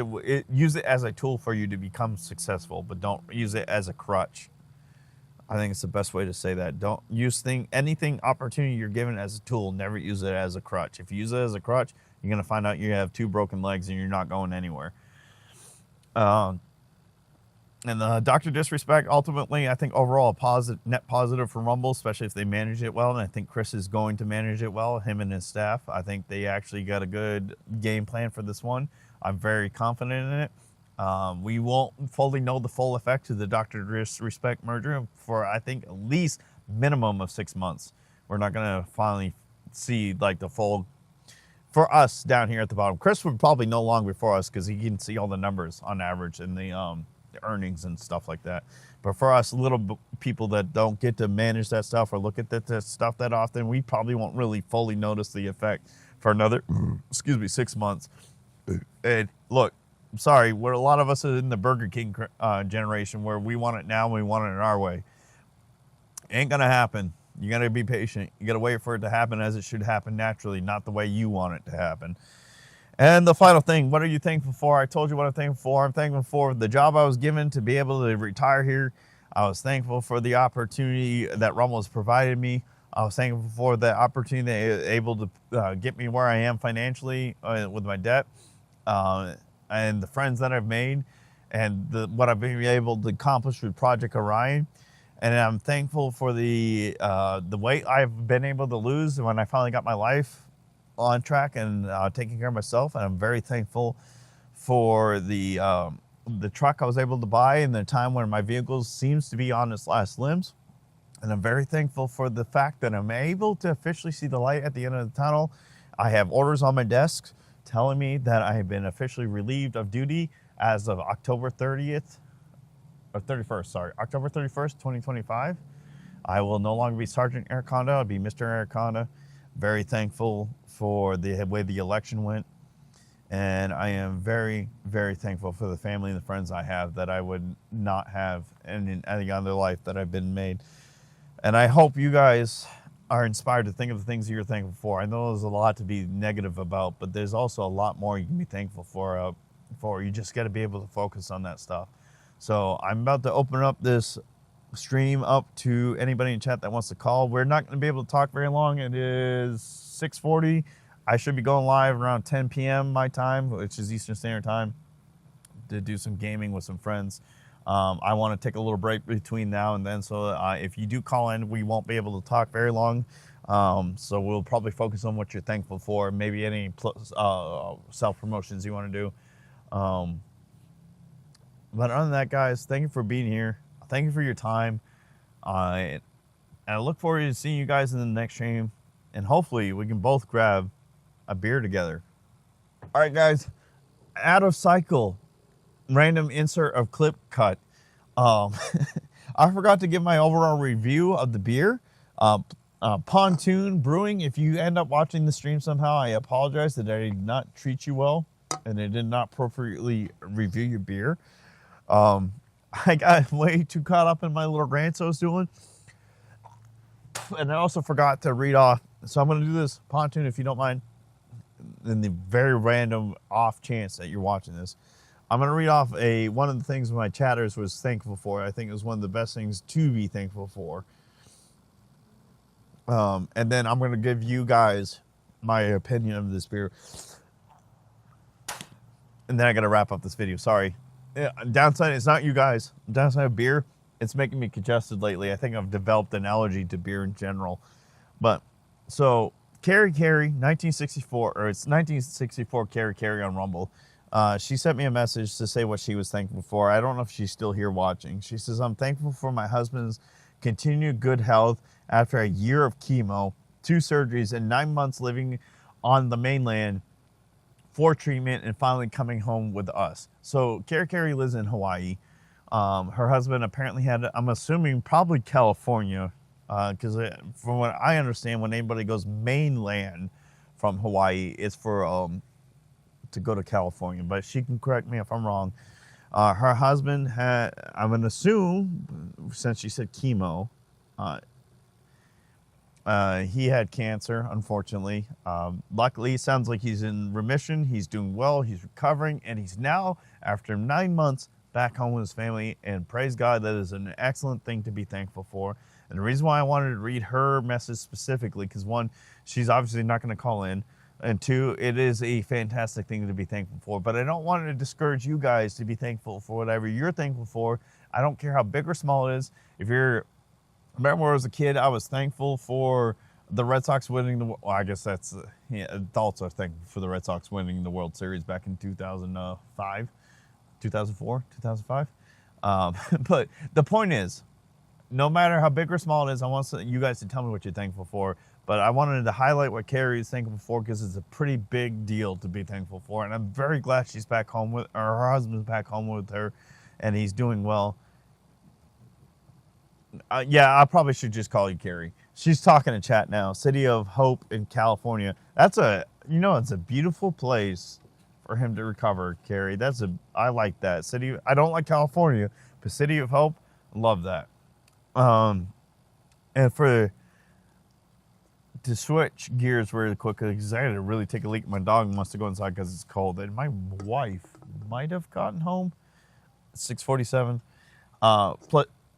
Speaker 1: use it as a tool for you to become successful, but don't use it as a crutch. I think it's the best way to say that. Don't use anything opportunity you're given as a tool. Never use it as a crutch. If you use it as a crutch, you're gonna find out you have 2 broken legs and you're not going anywhere. And Dr. Disrespect, ultimately, I think overall a net positive for Rumble, especially if they manage it well. And I think Chris is going to manage it well, him and his staff. I think they actually got a good game plan for this one. I'm very confident in it. We won't fully know the full effect of the Dr. Disrespect merger for, I think, at least minimum of 6 months. We're not going to finally see like the full, for us down here at the bottom. Chris would probably know long before us because he can see all the numbers on average in the earnings and stuff like that. But for us little people that don't get to manage that stuff or look at that stuff that often, we probably won't really fully notice the effect for another 6 months. And look, I'm sorry, we're a lot of us are in the Burger King generation where we want it now and we want it in our way. Ain't gonna happen. You gotta be patient. You gotta wait for it to happen as it should happen naturally, not the way you want it to happen. And the final thing, what are you thankful for? I told you what I'm thankful for. I'm thankful for the job I was given to be able to retire here. I was thankful for the opportunity that Rumble has provided me. I was thankful for the opportunity that was able to get me where I am financially with my debt, and the friends that I've made, and what I've been able to accomplish with Project Orion. And I'm thankful for the weight I've been able to lose when I finally got my life on track and taking care of myself. And I'm very thankful for the truck I was able to buy in the time when my vehicle seems to be on its last limbs. And I'm very thankful for the fact that I'm able to officially see the light at the end of the tunnel. I have orders on my desk telling me that I have been officially relieved of duty as of October 30th, or 31st, sorry, October 31st, 2025. I will no longer be Sergeant Araconda, I'll be Mr. Araconda. Very thankful for the way the election went. And I am very, very thankful for the family and the friends I have that I would not have in any other life that I've been made. And I hope you guys are inspired to think of the things that you're thankful for. I know there's a lot to be negative about, but there's also a lot more you can be thankful for. You just got to be able to focus on that stuff. So I'm about to open up this stream up to anybody in chat that wants to call. We're not going to be able to talk very long. It is 6:40. I should be going live around 10 p.m. my time, which is Eastern Standard Time, to do some gaming with some friends. I want to take a little break between now and then, so if you do call in, we won't be able to talk very long. So we'll probably focus on what you're thankful for, maybe any self-promotions you want to do. But other than that, guys, thank you for being here. Thank you for your time. And I look forward to seeing you guys in the next stream. And hopefully we can both grab a beer together. All right, guys. Out of cycle. Random insert of clip cut. I forgot to give my overall review of the beer. Pontoon Brewing. If you end up watching the stream somehow, I apologize that I did not treat you well and I did not appropriately review your beer. I got way too caught up in my little rants I was doing. And I also forgot to read off. So I'm going to do this, Pontoon, if you don't mind, in the very random off chance that you're watching this. I'm going to read off one of the things my chatters was thankful for. I think it was one of the best things to be thankful for. And then I'm going to give you guys my opinion of this beer. And then I got to wrap up this video. Sorry. Downside, it's not you guys. Downside of beer, it's making me congested lately. I think I've developed an allergy to beer in general. But, so, Carrie, 1964, or it's 1964 Carrie on Rumble. She sent me a message to say what she was thankful for. I don't know if she's still here watching. She says, I'm thankful for my husband's continued good health after a year of chemo, 2 surgeries, and 9 months living on the mainland for treatment and finally coming home with us. So Carrie lives in Hawaii. Her husband apparently had, I'm assuming, probably California, because from what I understand, when anybody goes mainland from Hawaii, it's for to go to California, but she can correct me if I'm wrong. Her husband had, I'm going to assume, since she said chemo, he had cancer, unfortunately. Luckily, it sounds like he's in remission. He's doing well. He's recovering. And he's now, after 9 months, back home with his family. And praise God, that is an excellent thing to be thankful for. And the reason why I wanted to read her message specifically, because one, she's obviously not going to call in. And two, it is a fantastic thing to be thankful for. But I don't want to discourage you guys to be thankful for whatever you're thankful for. I don't care how big or small it is. If you're, remember when I was a kid, I was thankful for the Red Sox winning the, well, I guess that's, yeah, adults are thankful for the Red Sox winning the World Series back in 2005, 2004, 2005. But the point is, no matter how big or small it is, I want you guys to tell me what you're thankful for. But I wanted to highlight what Carrie is thankful for because it's a pretty big deal to be thankful for. And I'm very glad she's back home with, or her husband's back home with her, and he's doing well. Yeah, I probably should just call you Carrie. She's talking in chat now. City of Hope in California. That's a, you know, it's a beautiful place for him to recover, Carrie. That's a, I like that. City, I don't like California, but City of Hope, love that. And to switch gears really quickly, because I had to really take a leak. My dog wants to go inside because it's cold. And my wife might have gotten home at 6:47.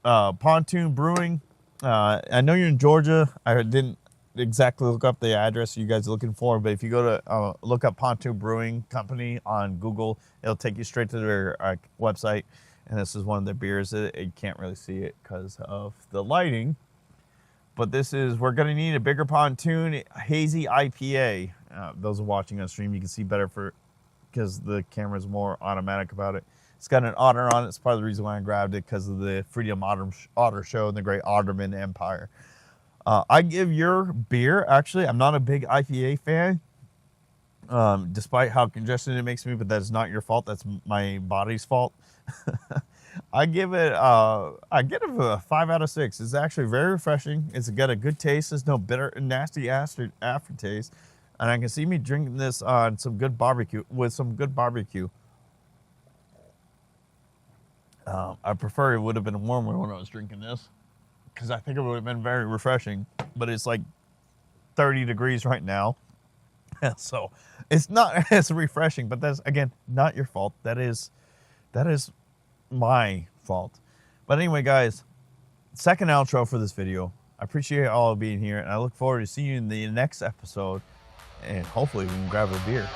Speaker 1: Pontoon Brewing. I know you're in Georgia. I didn't exactly look up the address you guys are looking for, but if you go to look up Pontoon Brewing Company on Google, it'll take you straight to their website. And this is one of their beers. You can't really see it because of the lighting. But this is, we're going to need a bigger Pontoon Hazy IPA. Those are watching on stream, you can see better because the camera's more automatic about it. It's got an otter on it. It's part of the reason why I grabbed it, because of the Freedom Otter Show and the Great Ottoman Empire. I give your beer, actually, I'm not a big IPA fan, despite how congested it makes me, but that is not your fault. That's my body's fault. I give it a 5 out of 6. It's actually very refreshing. It's got a good taste. There's no bitter, nasty aftertaste. And I can see me drinking this on some good barbecue, with some good barbecue. I prefer it would have been warmer when I was drinking this, because I think it would have been very refreshing. But it's like 30 degrees right now. So it's not as refreshing, but that's, again, not your fault. That is my fault. But anyway, guys, second outro for this video. I appreciate all of being here, and I look forward to seeing you in the next episode, and hopefully we can grab a beer.